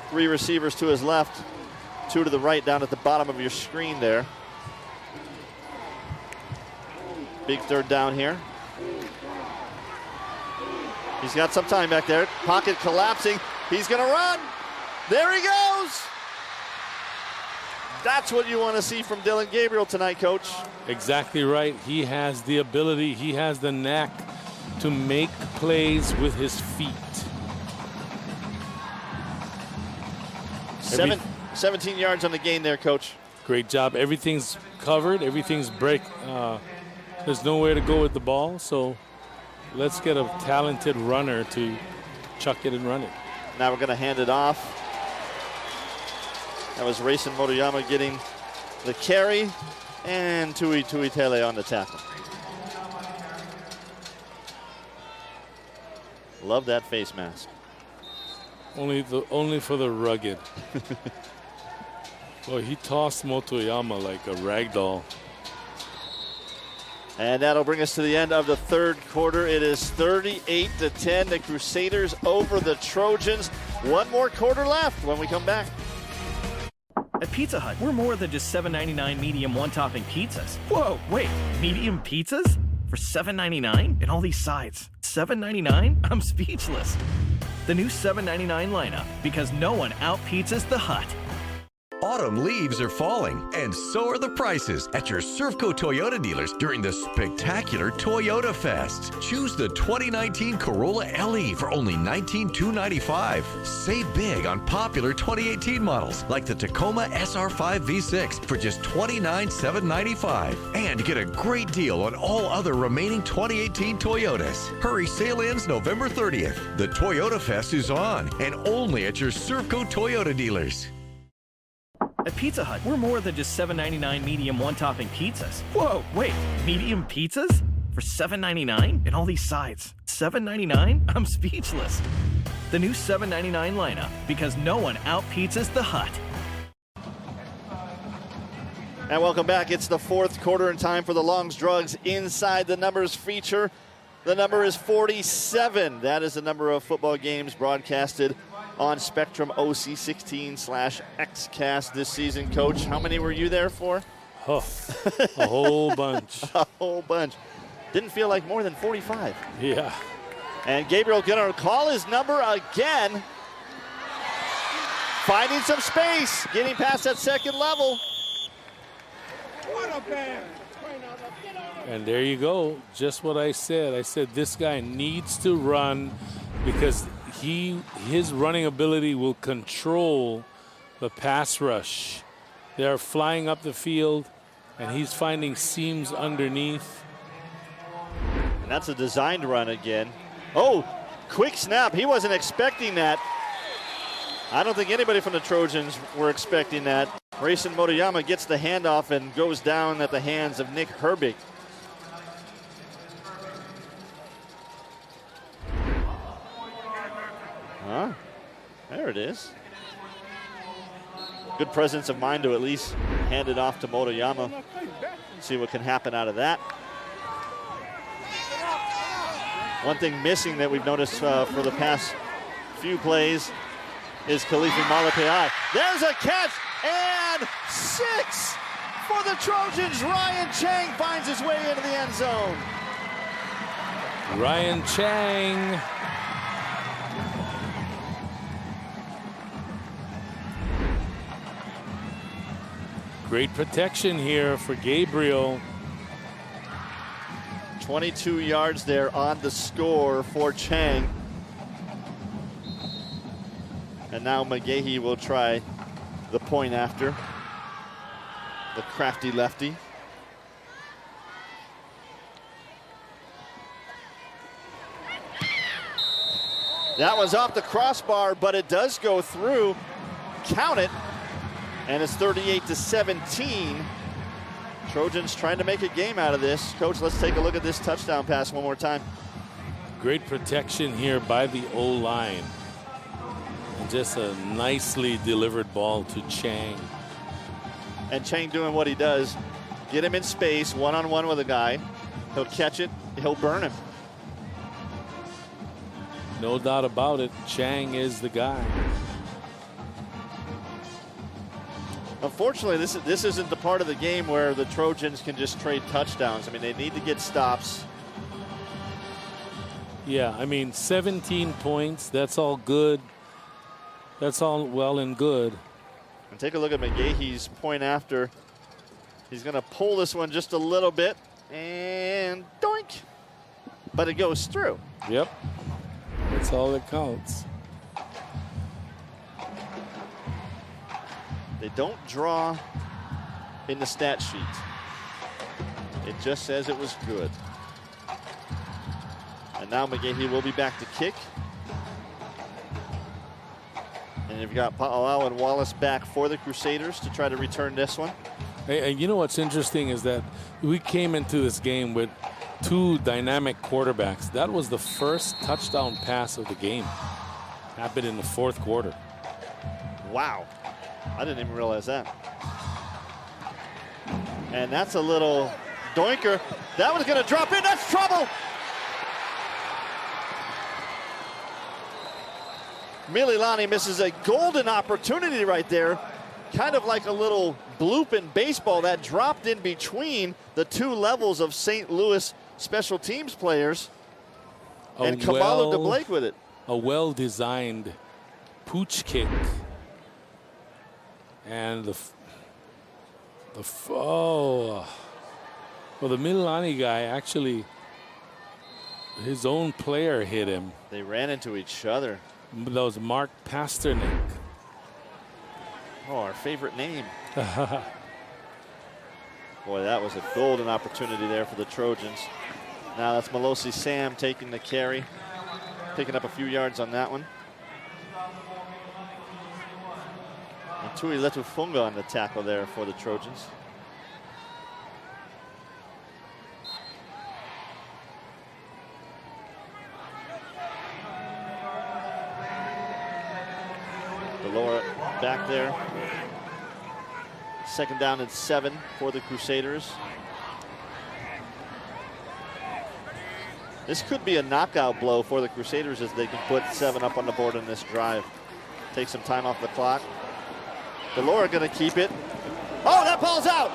3 receivers to his left, 2 to the right down at the bottom of your screen there. Big third down here. He's got some time back there. Pocket collapsing. He's going to run. There he goes. That's what you want to see from Dillon Gabriel tonight, Coach. Exactly right. He has the ability, he has the knack to make plays with his feet. 17 yards on the gain there, Coach. Great job. Everything's covered. Everything's break. There's nowhere to go with the ball, so let's get a talented runner to chuck it and run it. Now we're going to hand it off. That was Racing Motoyama getting the carry, and Tui Tele on the tackle. Love that face mask. Only for the rugged. Well, he tossed Motoyama like a rag doll. And that'll bring us to the end of the third quarter. It is 38-10. The Crusaders over the Trojans. One more quarter left when we come back. At Pizza Hut, we're more than just $7.99 medium one-topping pizzas. Whoa, wait, medium pizzas? For $7.99? And all these sides. $7.99? I'm speechless. The new $7.99 lineup, because no one out-pizzas the Hut. Autumn leaves are falling, and so are the prices at your Servco Toyota dealers during the spectacular Toyota Fest. Choose the 2019 Corolla LE for only $19,295. Save big on popular 2018 models like the Tacoma SR5 V6 for just $29,795. And get a great deal on all other remaining 2018 Toyotas. Hurry, sale ends November 30th. The Toyota Fest is on, and only at your Servco Toyota dealers. At Pizza Hut, we're more than just $7.99 medium one-topping pizzas. Whoa, wait, medium pizzas? For $7.99? And all these sides. $7.99? I'm speechless. The new $7.99 lineup, because no one out-pizzas the Hut. And welcome back. It's the fourth quarter and time for the Longs Drugs Inside the Numbers feature. The number is 47. That is the number of football games broadcasted on Spectrum OC16/XCast this season. Coach, how many were you there for? Oh, a whole bunch. A whole bunch. Didn't feel like more than 45. Yeah. And Gabriel going to call his number again. Finding some space, getting past that second level. What a band. And there you go. Just what I said. I said this guy needs to run because his running ability will control the pass rush. They're flying up the field, and he's finding seams underneath. And that's a designed run again. Oh, quick snap. He wasn't expecting that. I don't think anybody from the Trojans were expecting that. Racing Motoyama gets the handoff and goes down at the hands of Nick Herbig. Huh? There it is. Good presence of mind to at least hand it off to Motoyama. See what can happen out of that. One thing missing that we've noticed for the past few plays is Khalifa Malapai. There's a catch and 6 for the Trojans. Ryan Chang finds his way into the end zone. Ryan Chang. Great protection here for Gabriel. 22 yards there on the score for Chang. And now McGahee will try the point after. The crafty lefty. That one's off the crossbar, but it does go through. Count it. And it's 38-17. Trojans trying to make a game out of this. Coach, let's take a look at this touchdown pass one more time. Great protection here by the O-line. And just a nicely delivered ball to Chang. And Chang doing what he does. Get him in space, one-on-one with a guy. He'll catch it, he'll burn him. No doubt about it, Chang is the guy. Unfortunately, this isn't the part of the game where the Trojans can just trade touchdowns. I mean, they need to get stops. Yeah, I mean, 17 points, that's all good. That's all well and good. And take a look at McGahee's point after. He's going to pull this one just a little bit, and doink. But it goes through. Yep, that's all that counts. They don't draw in the stat sheet. It just says it was good. And now McGahee will be back to kick. And you've got Pa'alau and Wallace back for the Crusaders to try to return this one. Hey, you know what's interesting is that we came into this game with two dynamic quarterbacks. That was the first touchdown pass of the game. Happened in the fourth quarter. Wow. I didn't even realize that. And that's a little doinker. That was going to drop in. That's trouble. Mililani misses a golden opportunity right there. Kind of like a little bloop in baseball that dropped in between the two levels of St. Louis special teams players. And Caballo de Blake with it. A well-designed pooch kick. And the Mililani guy actually, his own player hit him. They ran into each other. That was Mark Pasternak. Oh, our favorite name. Boy, that was a golden opportunity there for the Trojans. Now that's Melosi Sam taking the carry, picking up a few yards on that one. And Tui Letufunga on the tackle there for the Trojans. Delora back there. Second down and 7 for the Crusaders. This could be a knockout blow for the Crusaders as they can put 7 up on the board in this drive. Take some time off the clock. Delora going to keep it. Oh, that ball's out.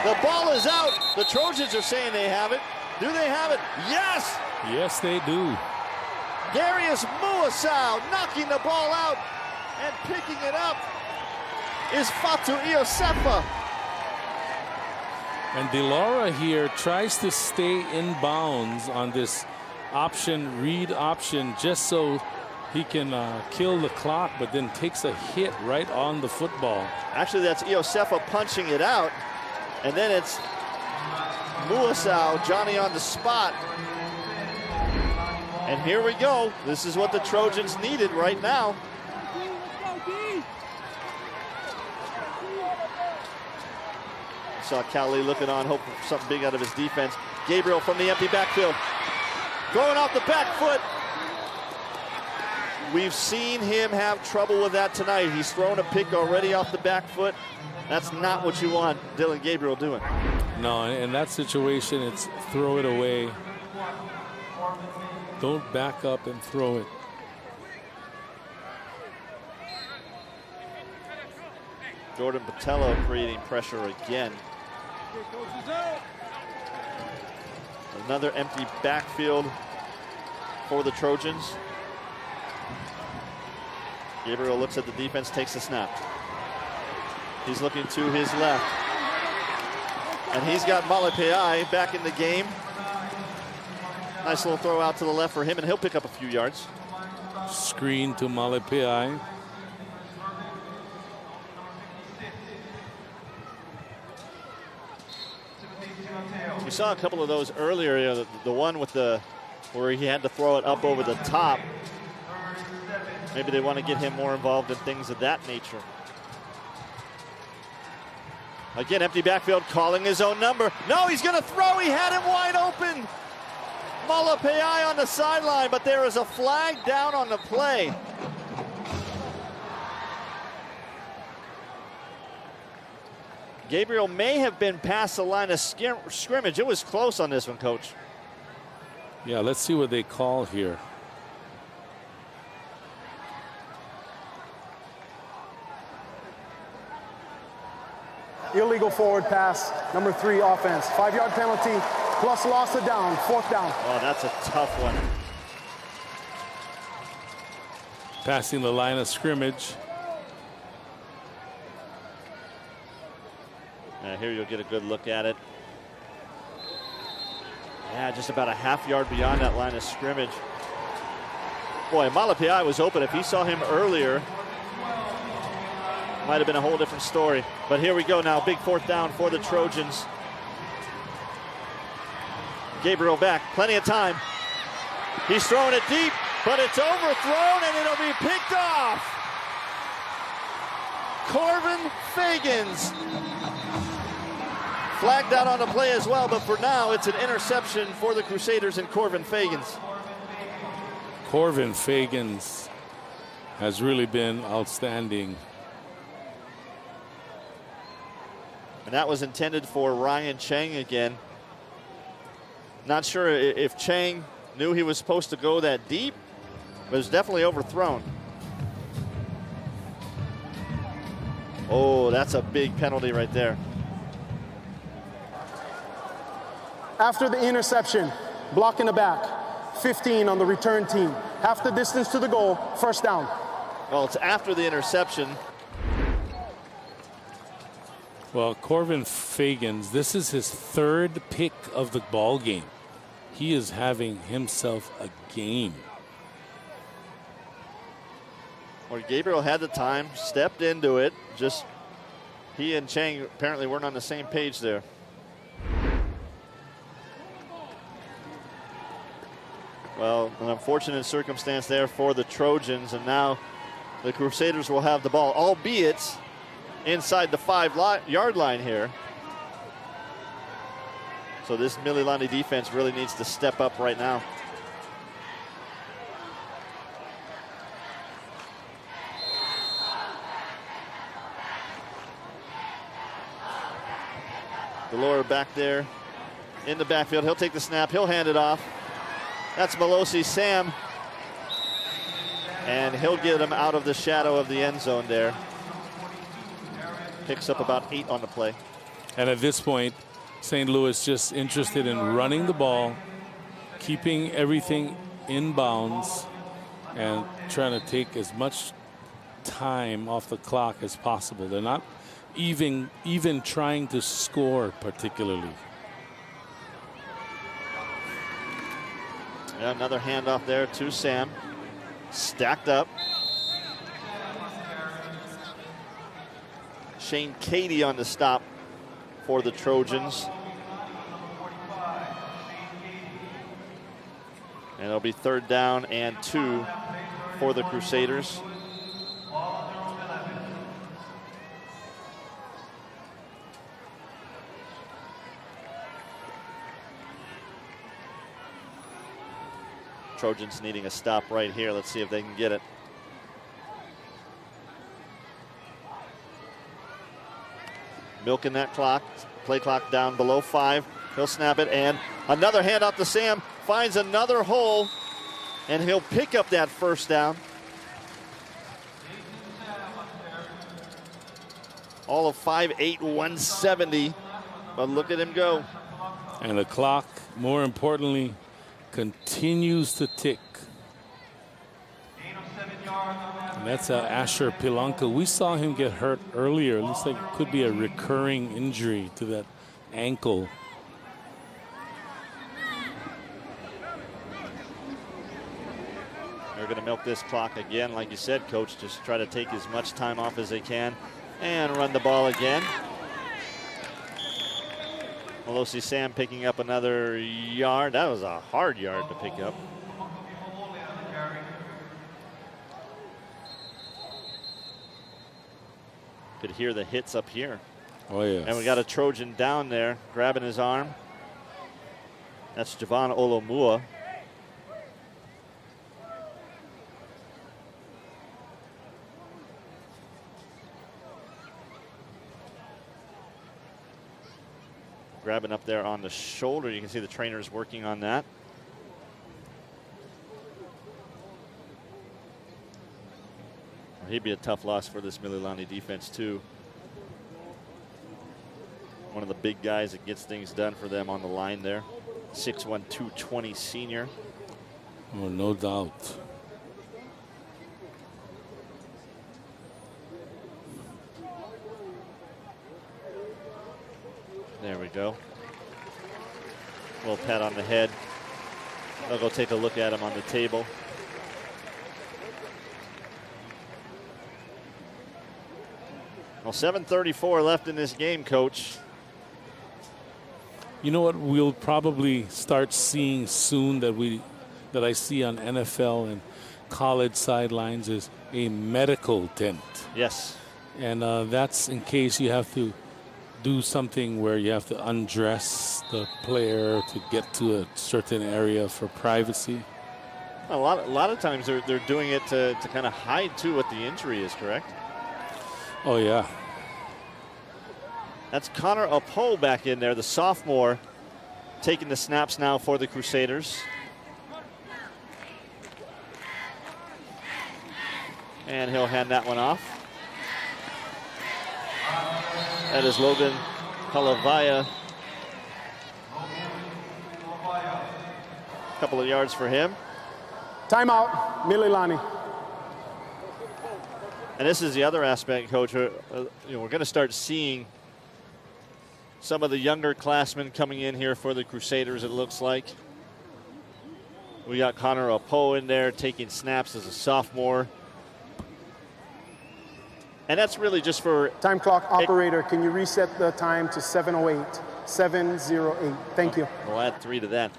The ball is out. The Trojans are saying they have it. Do they have it? Yes. Yes, they do. Darius Muasau knocking the ball out and picking it up is Fatu Iosefa. And Delora here tries to stay in bounds on this option, read option, just so he can kill the clock, but then takes a hit right on the football. Actually, that's Iosefa punching it out, and then it's Muasau, Johnny on the spot. And here we go. This is what the Trojans needed right now. Saw Cowley looking on, hoping for something big out of his defense. Gabriel from the empty backfield. Going off the back foot. We've seen him have trouble with that tonight. He's thrown a pick already off the back foot. That's not what you want Dylan Gabriel doing. No, in that situation, it's throw it away. Don't back up and throw it. Jordan Botello creating pressure again. Another empty backfield for the Trojans. Gabriel looks at the defense, takes the snap. He's looking to his left. And he's got Malepeai back in the game. Nice little throw out to the left for him, and he'll pick up a few yards. Screen to Malepeai. We saw a couple of those earlier. The one with where he had to throw it up over the top. Maybe they want to get him more involved in things of that nature. Again, empty backfield, calling his own number. No, he's going to throw. He had him wide open. Malepeai on the sideline, but there is a flag down on the play. Gabriel may have been past the line of scrimmage. It was close on this one, Coach. Yeah, let's see what they call here. illegal forward pass, number 3 offense. 5-yard penalty plus loss of down, 4th down. Oh, that's a tough one. Passing the line of scrimmage. Here you'll get a good look at it. Yeah, just about a half-yard beyond that line of scrimmage. Boy, Malapai was open. If he saw him earlier, might have been a whole different story. But here we go now, big 4th down for the Trojans. Gabriel back, plenty of time. He's throwing it deep, but it's overthrown and it'll be picked off. Corvin Fagans flagged out on the play as well, but for now it's an interception for the Crusaders and Corvin Fagans. Corvin Fagans has really been outstanding. And that was intended for Ryan Chang again. Not sure if Chang knew he was supposed to go that deep, but it was definitely overthrown. Oh, that's a big penalty right there. After the interception, block in the back, 15 on the return team. Half the distance to the goal, 1st down. Well, it's after the interception. Well, Corvin Fagans, this is his 3rd pick of the ball game. He is having himself a game. Well, Gabriel had the time, stepped into it. Just he and Chang apparently weren't on the same page there. Well, an unfortunate circumstance there for the Trojans, and now the Crusaders will have the ball, albeit inside the 5-yard line here. So this Mililani defense really needs to step up right now. Delora back there in the backfield. He'll take the snap. He'll hand it off. That's Melosi Sam. And he'll get him out of the shadow of the end zone there. Picks up about 8 on the play. And at this point, St. Louis just interested in running the ball, keeping everything in bounds, and trying to take as much time off the clock as possible. They're not even trying to score particularly. Yeah, another handoff there to Sam. Stacked up. Shane Cady on the stop for the Trojans. And it'll be 3rd down and 2 for the Crusaders. Trojans needing a stop right here. Let's see if they can get it. Milking that clock. Play clock down below 5. He'll snap it, and another handoff to Sam. Finds another hole, and he'll pick up that 1st down. All of 5'8", 170. But look at him go. And the clock, more importantly, continues to tick. And that's Asher Pilanka. We saw him get hurt earlier. Looks like it could be a recurring injury to that ankle. They're going to milk this clock again, like you said, Coach. Just try to take as much time off as they can and run the ball again. Melosi Sam picking up another yard. That was a hard yard to pick up. Could hear the hits up here. Oh, yeah. And we got a Trojan down there, grabbing his arm. That's Javon Olomua. Grabbing up there on the shoulder. You can see the trainers working on that. He'd be a tough loss for this Mililani defense too. one of the big guys that gets things done for them on the line there. 6'1", 220 senior. Oh, no doubt. There we go. Little pat on the head. They'll go take a look at him on the table. Well, 7:34 left in this game, Coach. You know what we'll probably start seeing soon that I see on NFL and college sidelines is a medical tent. Yes. And that's in case you have to do something where you have to undress the player to get to a certain area for privacy. A lot of times they're doing it to kind of hide too what the injury is, correct? Oh yeah. That's Connor Apo back in there, the sophomore, taking the snaps now for the Crusaders. And he'll hand that one off. That is Logan Kalavaya. A couple of yards for him. Timeout, Mililani. And this is the other aspect, Coach. We're going to start seeing some of the younger classmen coming in here for the Crusaders, it looks like. We got Connor Apo in there taking snaps as a sophomore. And that's really just for... Time clock operator, can you reset the time to 7:08? 7:08. Thank you. We'll add 3 to that.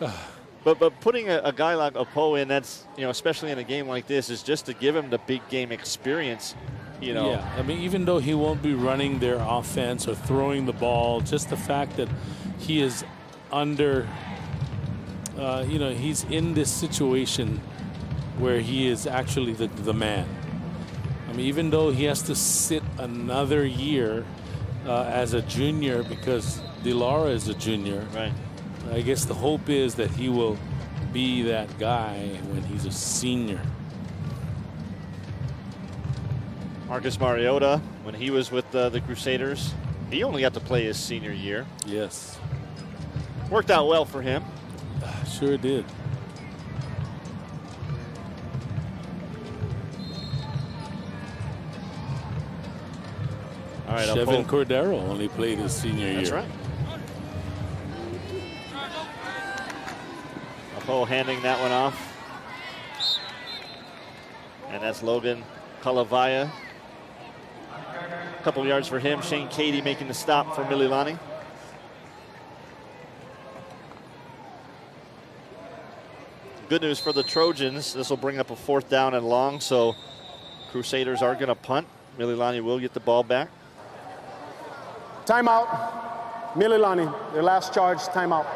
But putting a guy like Apo in, that's, especially in a game like this, is just to give him the big game experience. Yeah, I mean, even though he won't be running their offense or throwing the ball, just the fact that he is under, he's in this situation where he is actually the man. I mean, even though he has to sit another year as a junior because DeLaura is a junior. Right. I guess the hope is that he will be that guy when he's a senior. Marcus Mariota, when he was with the Crusaders, he only got to play his senior year. Yes. Worked out well for him. Sure did. All right, Chevin Cordero only played his senior year. That's right. Apo handing that one off. And that's Logan Kalavaya. A couple yards for him. Shane Cady making the stop for Mililani. Good news for the Trojans. This will bring up a 4th down and long, so Crusaders are going to punt. Mililani will get the ball back. Timeout, Mililani. Their last charge, timeout.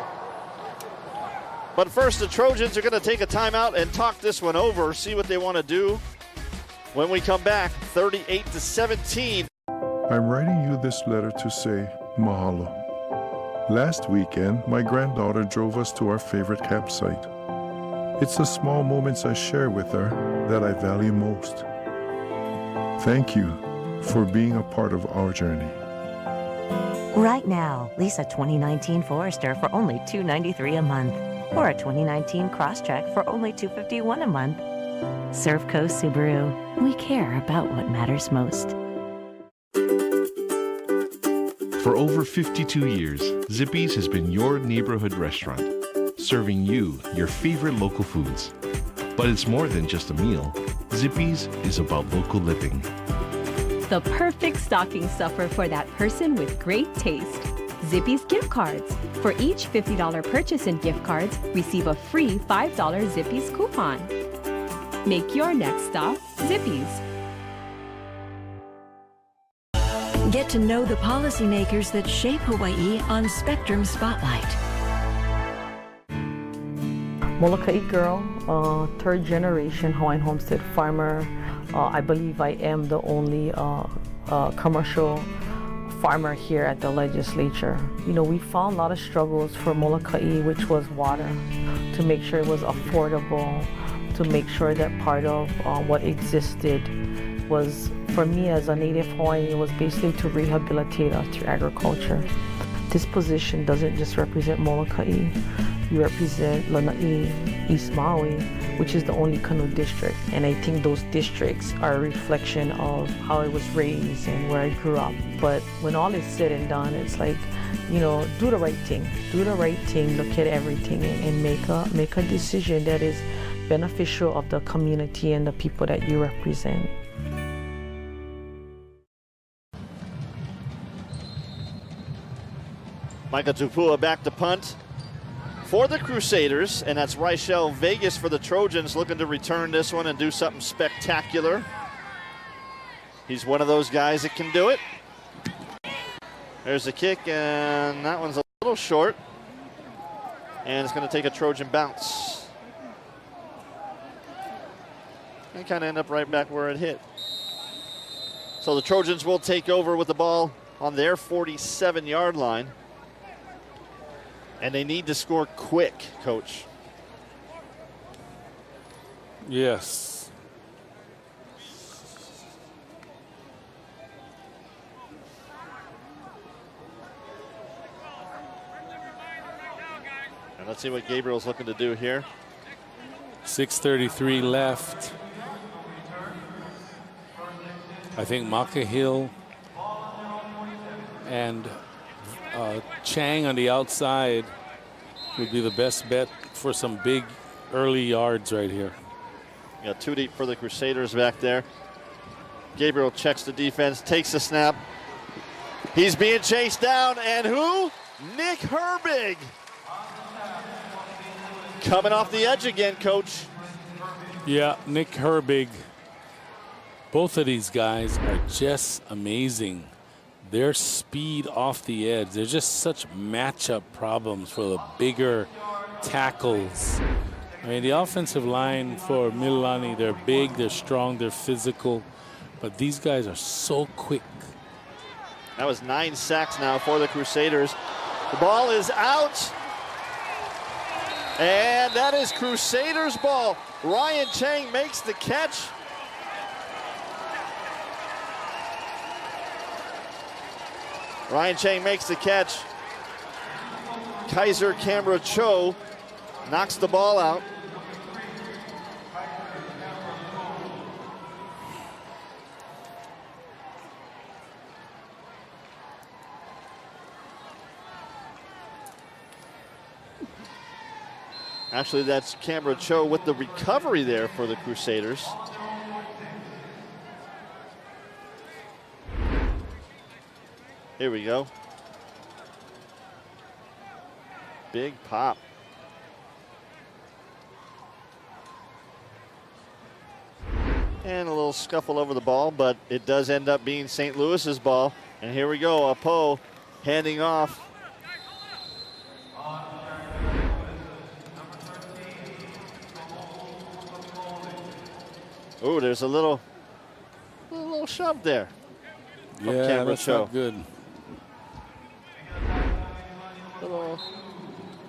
But first, the Trojans are going to take a timeout and talk this one over, see what they want to do when we come back. 38-17. I'm writing you this letter to say mahalo. Last weekend, my granddaughter drove us to our favorite campsite. It's the small moments I share with her that I value most. Thank you for being a part of our journey. Right now, lease a 2019 Forester for only $293 a month, or a 2019 Crosstrek for only $251 a month. Servco Subaru, we care about what matters most. For over 52 years, Zippy's has been your neighborhood restaurant, serving you your favorite local foods. But it's more than just a meal. Zippy's is about local living. The perfect stocking stuffer for that person with great taste. Zippy's gift cards. For each $50 purchase in gift cards, receive a free $5 Zippy's coupon. Make your next stop Zippy's. Get to know the policymakers that shape Hawaii on Spectrum Spotlight. Molokai girl, 3rd generation Hawaiian homestead farmer. I believe I am the only commercial farmer here at the legislature. We found a lot of struggles for Molokai, which was water, to make sure it was affordable, to make sure that part of what existed was, for me as a native Hawaiian, it was basically to rehabilitate us through agriculture. This position doesn't just represent Molokai. You represent Lanai, East Maui, which is the only canoe district. And I think those districts are a reflection of how I was raised and where I grew up. But when all is said and done, it's like, you know, do the right thing. Do the right thing, look at everything, and make a decision that is beneficial of the community and the people that you represent. Micah Tupua back to punt for the Crusaders, and that's Reichel Vegas for the Trojans, looking to return this one and do something spectacular. He's one of those guys that can do it. There's the kick, and that one's a little short, and it's going to take a Trojan bounce. And kind of end up right back where it hit. So the Trojans will take over with the ball on their 47-yard line. And they need to score quick, Coach. Yes. And let's see what Gabriel's looking to do here. 6:33 left. I think Makahill and Chang on the outside would be the best bet for some big early yards right here. Got two deep for the Crusaders back there. Gabriel checks the defense, takes the snap. He's being chased down, and who? Nick Herbig. Coming off the edge again, Coach. Yeah, Nick Herbig. Both of these guys are just amazing. Their speed off the edge, they're just such matchup problems for the bigger tackles. I mean, the offensive line for Mililani, they're big, they're strong, they're physical, but these guys are so quick. That was 9 sacks now for the Crusaders. The ball is out. And that is Crusaders ball. Ryan Chang makes the catch. Ryan Chang makes the catch. Kaiser Camera Cho knocks the ball out. Actually, that's Camera Cho with the recovery there for the Crusaders. Here we go. Big pop. And a little scuffle over the ball, but it does end up being St. Louis's ball. And here we go, Apo handing off. Oh, there's a little shove there. Yeah, that's not good.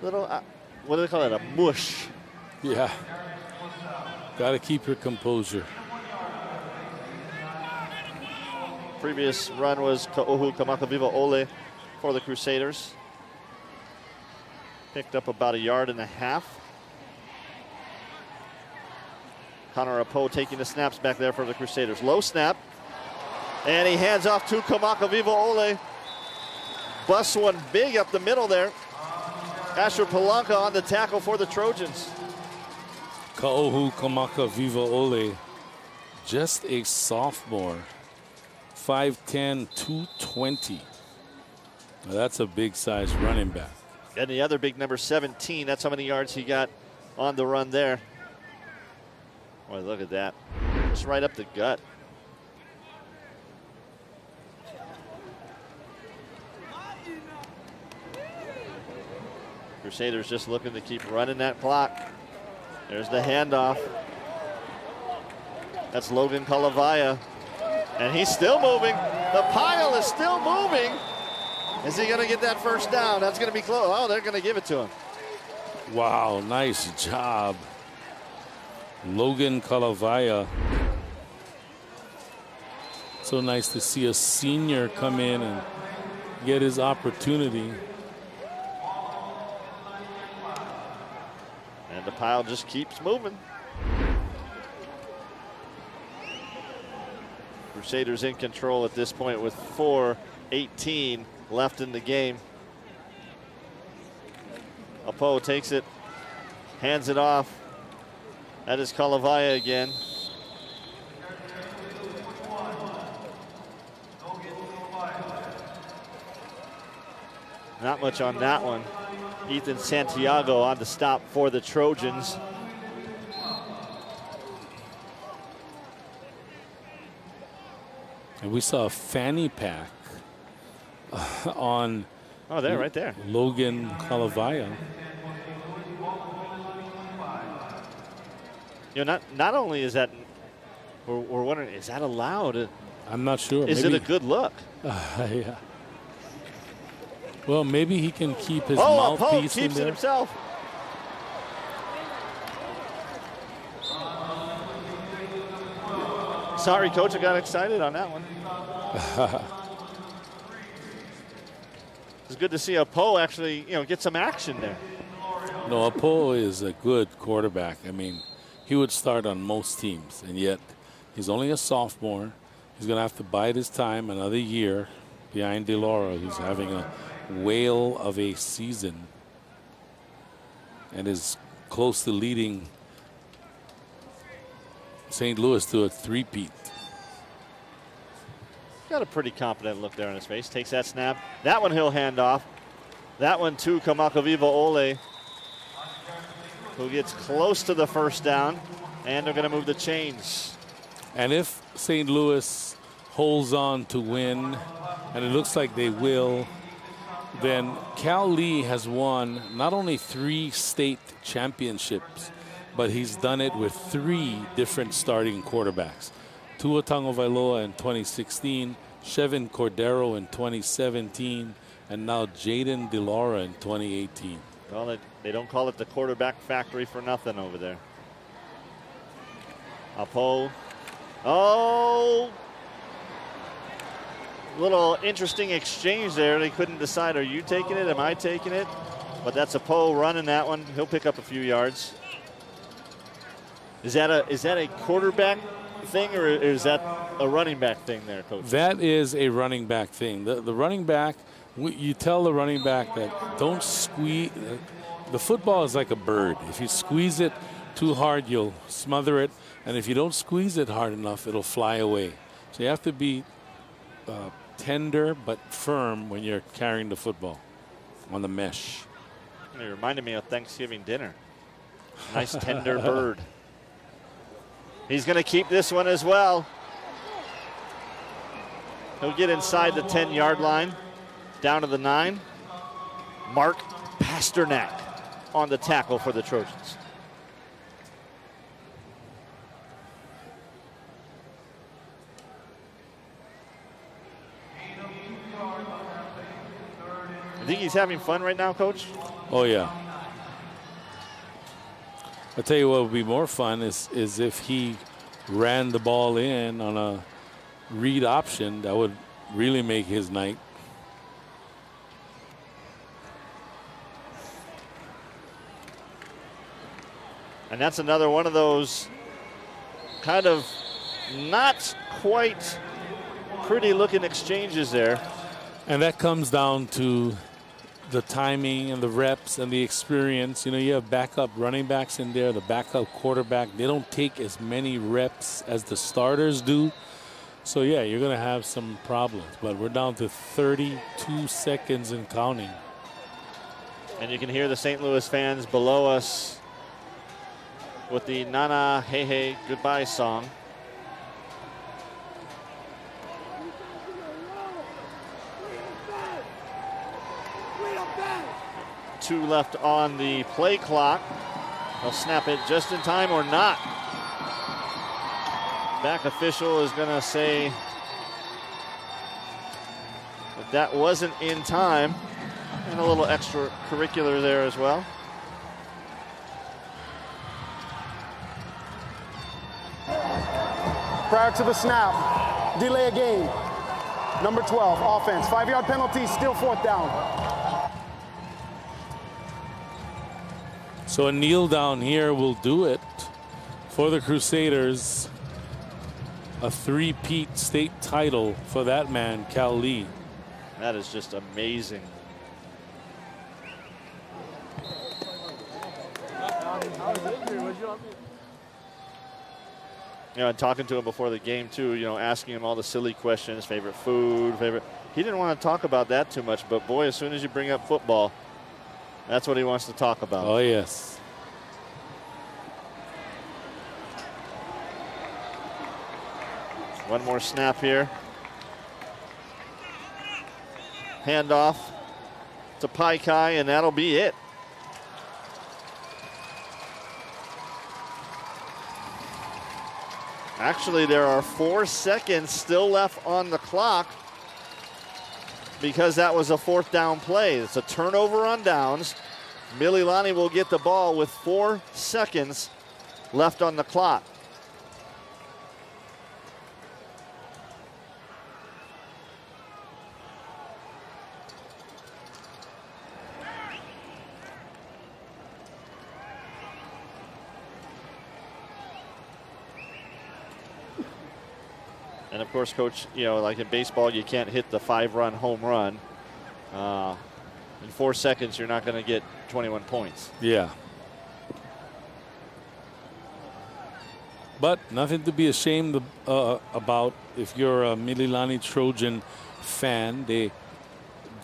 Little, what do they call it? A mush. Yeah. Got to keep your composure. Previous run was Ka'ohu Kamakaviva Ole for the Crusaders. Picked up about 1.5 yards. Connor Apo taking the snaps back there for the Crusaders. Low snap. And he hands off to Kamakaviva Ole. Busts one big up the middle there. Asher Palanca on the tackle for the Trojans. Ka'ohu Kamakaviva Ole, just a sophomore. 5'10", 220. Now that's a big size running back. And the other big number 17, that's how many yards he got on the run there. Boy, look at that. Just right up the gut. Crusaders just looking to keep running that clock. There's the handoff. That's Logan Kalavaya. And he's still moving. The pile is still moving. Is he going to get that first down? That's going to be close. Oh, they're going to give it to him. Wow, nice job. Logan Kalavaya. So nice to see a senior come in and get his opportunity. And the pile just keeps moving. Crusaders in control at this point with 4:18 left in the game. Apo takes it, hands it off. That is Kalavaya again. Not much on that one. Ethan Santiago on the stop for the Trojans. And we saw a fanny pack on there, right there. Logan Kalavaya. You know, not only is that, we're wondering, is that allowed? I'm not sure. Is maybe, it a good look? Yeah. Well, maybe he can keep his mouthpiece in keeps there. it himself. Sorry, Coach, I got excited on that one. It's good to see Apo actually, get some action there. No, Apo is a good quarterback. I mean, he would start on most teams, and yet he's only a sophomore. He's going to have to bide his time another year behind DeLaura, who's having a whale of a season and is close to leading St. Louis to a three-peat. Got a pretty confident look there on his face. Takes that snap. That one he'll hand off. That one to Kamakaviva Ole, who gets close to the first down, and they're going to move the chains. And if St. Louis holds on to win, and it looks like they will, then Cal Lee has won not only 3 state championships, but he's done it with 3 different starting quarterbacks. Tua Tagovailoa in 2016, Chevin Cordero in 2017, and now Jaden DeLaura in 2018. Well, they don't call it the quarterback factory for nothing over there. Apo. Oh! Little interesting exchange there. They couldn't decide, are you taking it? Am I taking it? But that's Apo running that one. He'll pick up a few yards. Is that a quarterback thing, or is that a running back thing there, Coach? That is a running back thing. The running back, you tell the running back that don't squeeze. The football is like a bird. If you squeeze it too hard, you'll smother it. And if you don't squeeze it hard enough, it'll fly away. So you have to be tender but firm when you're carrying the football on the mesh. It reminded me of Thanksgiving dinner. Nice tender bird. He's going to keep this one as well. He'll get inside the 10-yard line, down to the 9. Mark Pasternak on the tackle for the Trojans. You think he's having fun right now, Coach? Oh, yeah. I'll tell you what would be more fun is if he ran the ball in on a read option. That would really make his night. And that's another one of those kind of not quite pretty looking exchanges there. And that comes down to the timing and the reps and the experience. You know, you have backup running backs in there, the backup quarterback. They don't take as many reps as the starters do. So, yeah, you're going to have some problems. But we're down to 32 seconds and counting. And you can hear the St. Louis fans below us with the Nana Hey Hey Goodbye song. Two left on the play clock. They'll snap it just in time or not. Back official is going to say that wasn't in time. And a little extracurricular there as well. Prior to the snap, delay a game. Number 12, offense. 5-yard penalty, still 4th down. So a kneel down here will do it for the Crusaders. A three-peat state title for that man, Cal Lee. That is just amazing. You know, and talking to him before the game too, you know, asking him all the silly questions, favorite food, he didn't want to talk about that too much, but boy, as soon as you bring up football, that's what he wants to talk about. Oh, yes. One more snap here. Handoff to Pai Kai, and that'll be it. Actually, there are 4 seconds still left on the clock because that was a 4th down play. It's a turnover on downs. Mililani will get the ball with 4 seconds left on the clock. And of course, Coach, you know, like in baseball, you can't hit the 5-run home run. In 4 seconds, you're not going to get 21 points. Yeah. But nothing to be ashamed about if you're a Mililani Trojan fan. They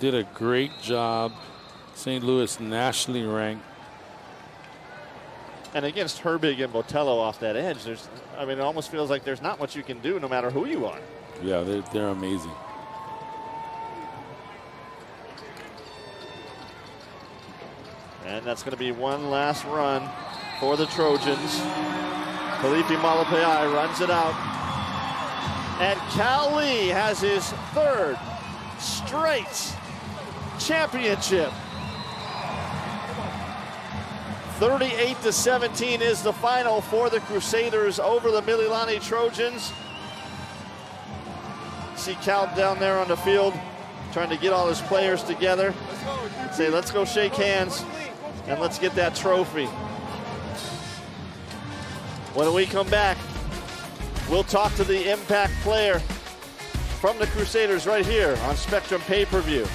did a great job. St. Louis nationally ranked. And against Herbig and Botello off that edge, I mean, it almost feels like there's not much you can do no matter who you are. Yeah, they're amazing. And that's going to be one last run for the Trojans. Felipe Malapai runs it out. And Cal Lee has his 3rd straight championship. 38-17 is the final for the Crusaders over the Mililani Trojans. See Cal down there on the field trying to get all his players together. Say, let's go shake hands and let's get that trophy. When we come back, we'll talk to the impact player from the Crusaders right here on Spectrum Pay-Per-View.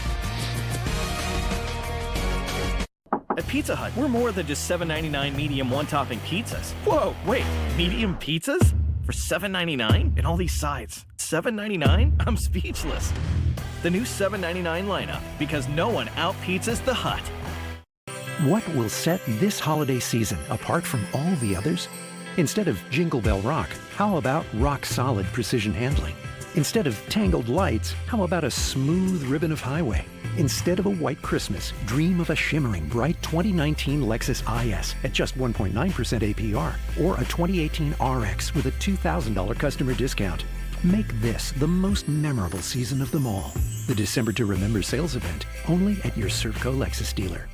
At Pizza Hut, we're more than just $7.99 medium one-topping pizzas. Whoa, wait, medium pizzas? For $7.99? And all these sides. $7.99? I'm speechless. The new $7.99 lineup, because no one out-pizzas the Hut. What will set this holiday season apart from all the others? Instead of Jingle Bell Rock, how about rock-solid precision handling? Instead of tangled lights, how about a smooth ribbon of highway? Instead of a white Christmas, dream of a shimmering bright 2019 Lexus IS at just 1.9% APR or a 2018 RX with a $2,000 customer discount. Make this the most memorable season of them all. The December to Remember sales event, only at your Servco Lexus dealer.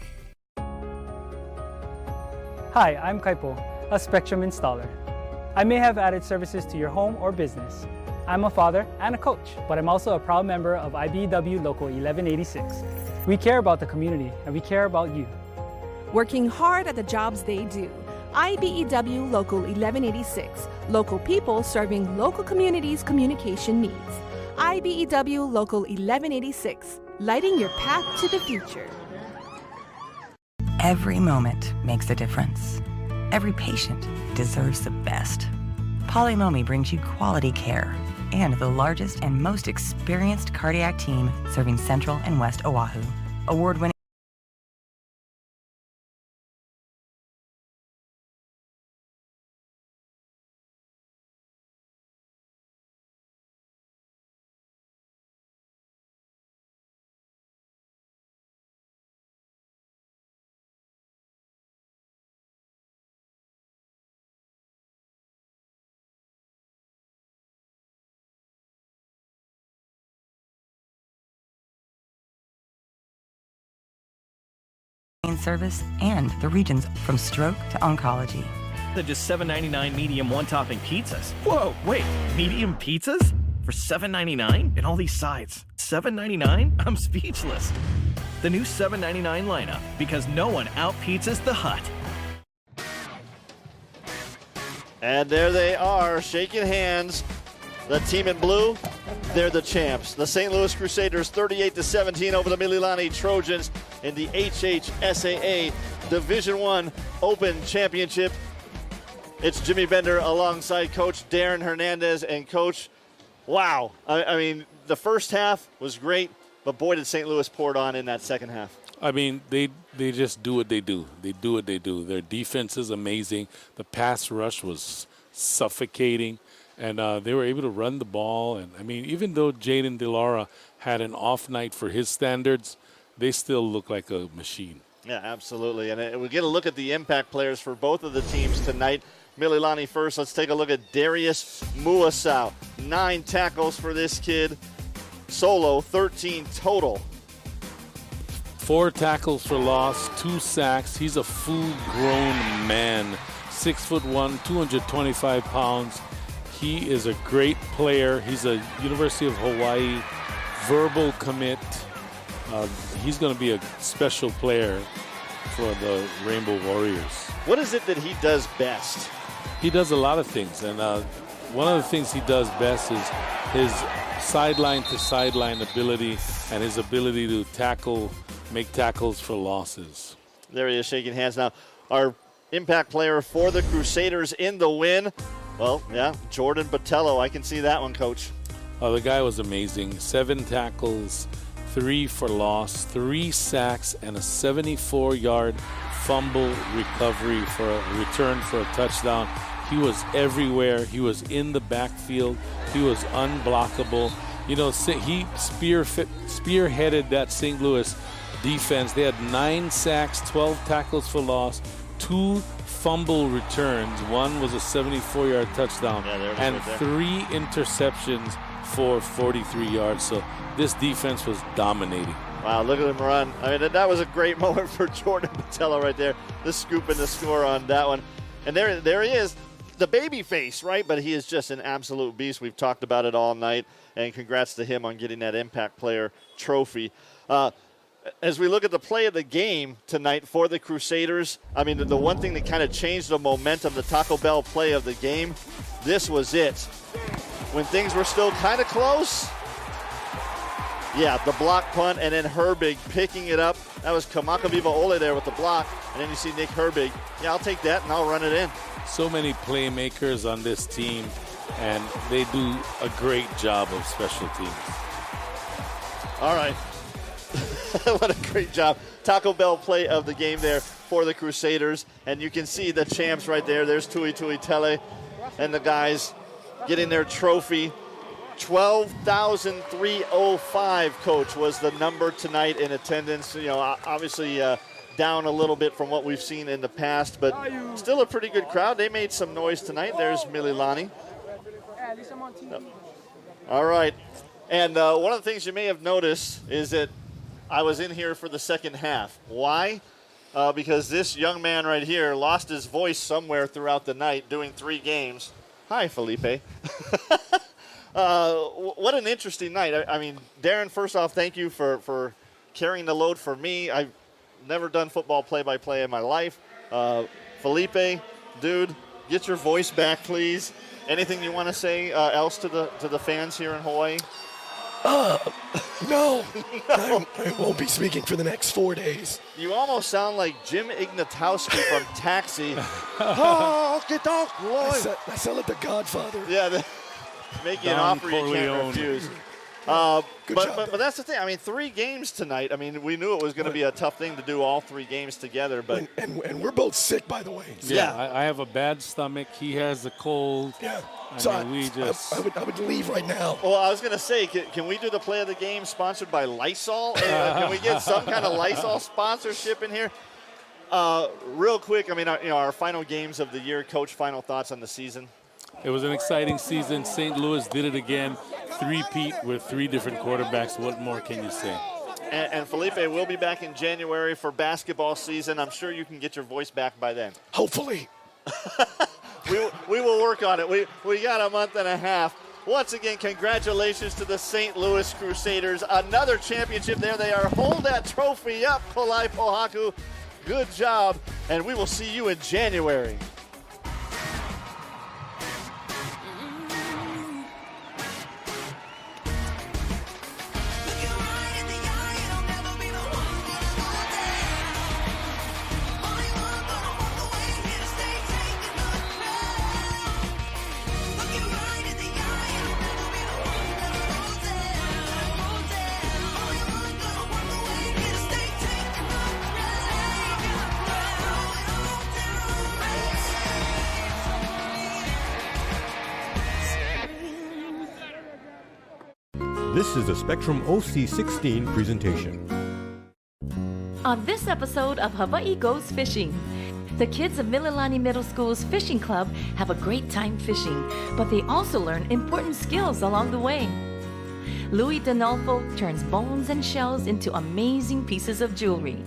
Hi, I'm Kaipo, a Spectrum installer. I may have added services to your home or business. I'm a father and a coach, but I'm also a proud member of IBEW Local 1186. We care about the community and we care about you. Working hard at the jobs they do. IBEW Local 1186, local people serving local communities' communication needs. IBEW Local 1186, lighting your path to the future. Every moment makes a difference. Every patient deserves the best. Polymomi brings you quality care and the largest and most experienced cardiac team serving Central and West Oahu. Award-winning service and the regions from stroke to oncology. Than just $7.99 medium one-topping pizzas. Whoa, wait, medium pizzas? For $7.99? And all these sides. $7.99? I'm speechless. The new $7.99 lineup, because no one out-pizzas the Hut. And there they are, shaking hands. The team in blue, they're the champs. The St. Louis Crusaders 38-17 over the Mililani Trojans in the HHSAA Division I Open Championship. It's Jimmy Bender alongside Coach Darren Hernandez. And Coach, wow. I mean, the first half was great, but boy, did St. Louis pour it on in that second half. I mean, they just do what they do. They do what they do. Their defense is amazing. The pass rush was suffocating. And they were able to run the ball. And, I mean, even though Jaden DeLaura had an off night for his standards, they still look like a machine. Yeah, absolutely. And we get a look at the impact players for both of the teams tonight. Mililani first. Let's take a look at Darius Muasau. 9 tackles for this kid. Solo, 13 total. 4 tackles for loss, 2 sacks. He's a full-grown man. 6'1", 225 pounds. He is a great player. He's a University of Hawaii verbal commit. He's going to be a special player for the Rainbow Warriors. What is it that he does best? He does a lot of things, and one of the things he does best is his sideline-to-sideline ability and his ability to make tackles for losses. There he is shaking hands now. Our impact player for the Crusaders in the win. Well, yeah, Jordan Botello. I can see that one, Coach. The guy was amazing. 7 tackles, 3 for loss, 3 sacks, and a 74-yard fumble recovery for a return for a touchdown. He was everywhere. He was in the backfield. He was unblockable. You know, he spearheaded that St. Louis defense. They had 9 sacks, 12 tackles for loss, 2 fumble returns. One was a 74-yard touchdown, and right 3 interceptions for 43 yards. So this defense was dominating. Wow, look at him run. I mean, that was a great moment for Jordan Botello right there. The scoop and the score on that one. And there he is, the baby face, right? But he is just an absolute beast. We've talked about it all night, and congrats to him on getting that Impact Player trophy. As we look at the play of the game tonight for the Crusaders, I mean, the one thing that kind of changed the momentum, the Taco Bell play of the game, this was it. When things were still kind of close, yeah, the block punt, and then Herbig picking it up. That was Kamakaviva Ole there with the block, and then you see Nick Herbig. Yeah, I'll take that, and I'll run it in. So many playmakers on this team, and they do a great job of special teams. All right. What a great job. Taco Bell play of the game there for the Crusaders. And you can see the champs right there. There's Tui Tele and the guys getting their trophy. 12,305, Coach, was the number tonight in attendance. You know, obviously down a little bit from what we've seen in the past, but still a pretty good crowd. They made some noise tonight. There's Mililani. All right. And one of the things you may have noticed is that I was in here for the second half. Why? Because this young man right here lost his voice somewhere throughout the night doing 3 games. Hi, Felipe. What an interesting night. I mean, Darren, first off, thank you for carrying the load for me. I've never done football play-by-play in my life. Felipe, dude, get your voice back, please. Anything you want to say else to the fans here in Hawaii? No. I won't be speaking for the next 4 days. You almost sound like Jim Ignatowski from Taxi. Oh, get off, boy. I sound like the Godfather. Yeah, making an offer you can't refuse. But that's the thing. I mean, 3 games tonight. I mean, we knew it was going to be a tough thing to do all 3 games together. But and we're both sick, by the way. Yeah, I have a bad stomach. He has a cold. Yeah. I would leave right now. Well, I was going to say, can we do the play of the game sponsored by Lysol? Can we get some kind of Lysol sponsorship in here? Real quick, I mean, our final games of the year. Coach, final thoughts on the season? It was an exciting season. St. Louis did it again. 3-peat with 3 different quarterbacks. What more can you say? And Felipe will be back in January for basketball season. I'm sure you can get your voice back by then. Hopefully. We will work on it. We got a month and a half. Once again, congratulations to the St. Louis Crusaders. Another championship there. They are. Hold that trophy up, Kolai Pohaku. Good job. And we will see you in January. This is a Spectrum OC16 presentation. On this episode of Hawaii Goes Fishing, the kids of Mililani Middle School's fishing club have a great time fishing, but they also learn important skills along the way. Louis Donalfo turns bones and shells into amazing pieces of jewelry.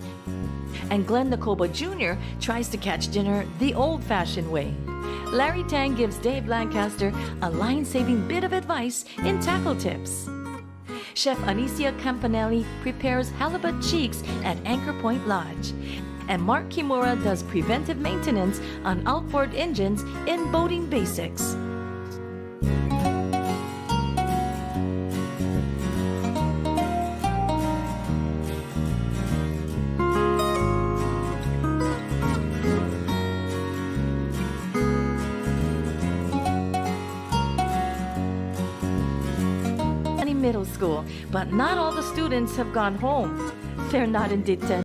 And Glenn Nakoba Jr. tries to catch dinner the old-fashioned way. Larry Tang gives Dave Lancaster a line-saving bit of advice in tackle tips. Chef Anicia Campanelli prepares halibut cheeks at Anchor Point Lodge. And Mark Kimura does preventive maintenance on outboard engines in Boating Basics. Middle School, but not all the students have gone home. They're not in detention.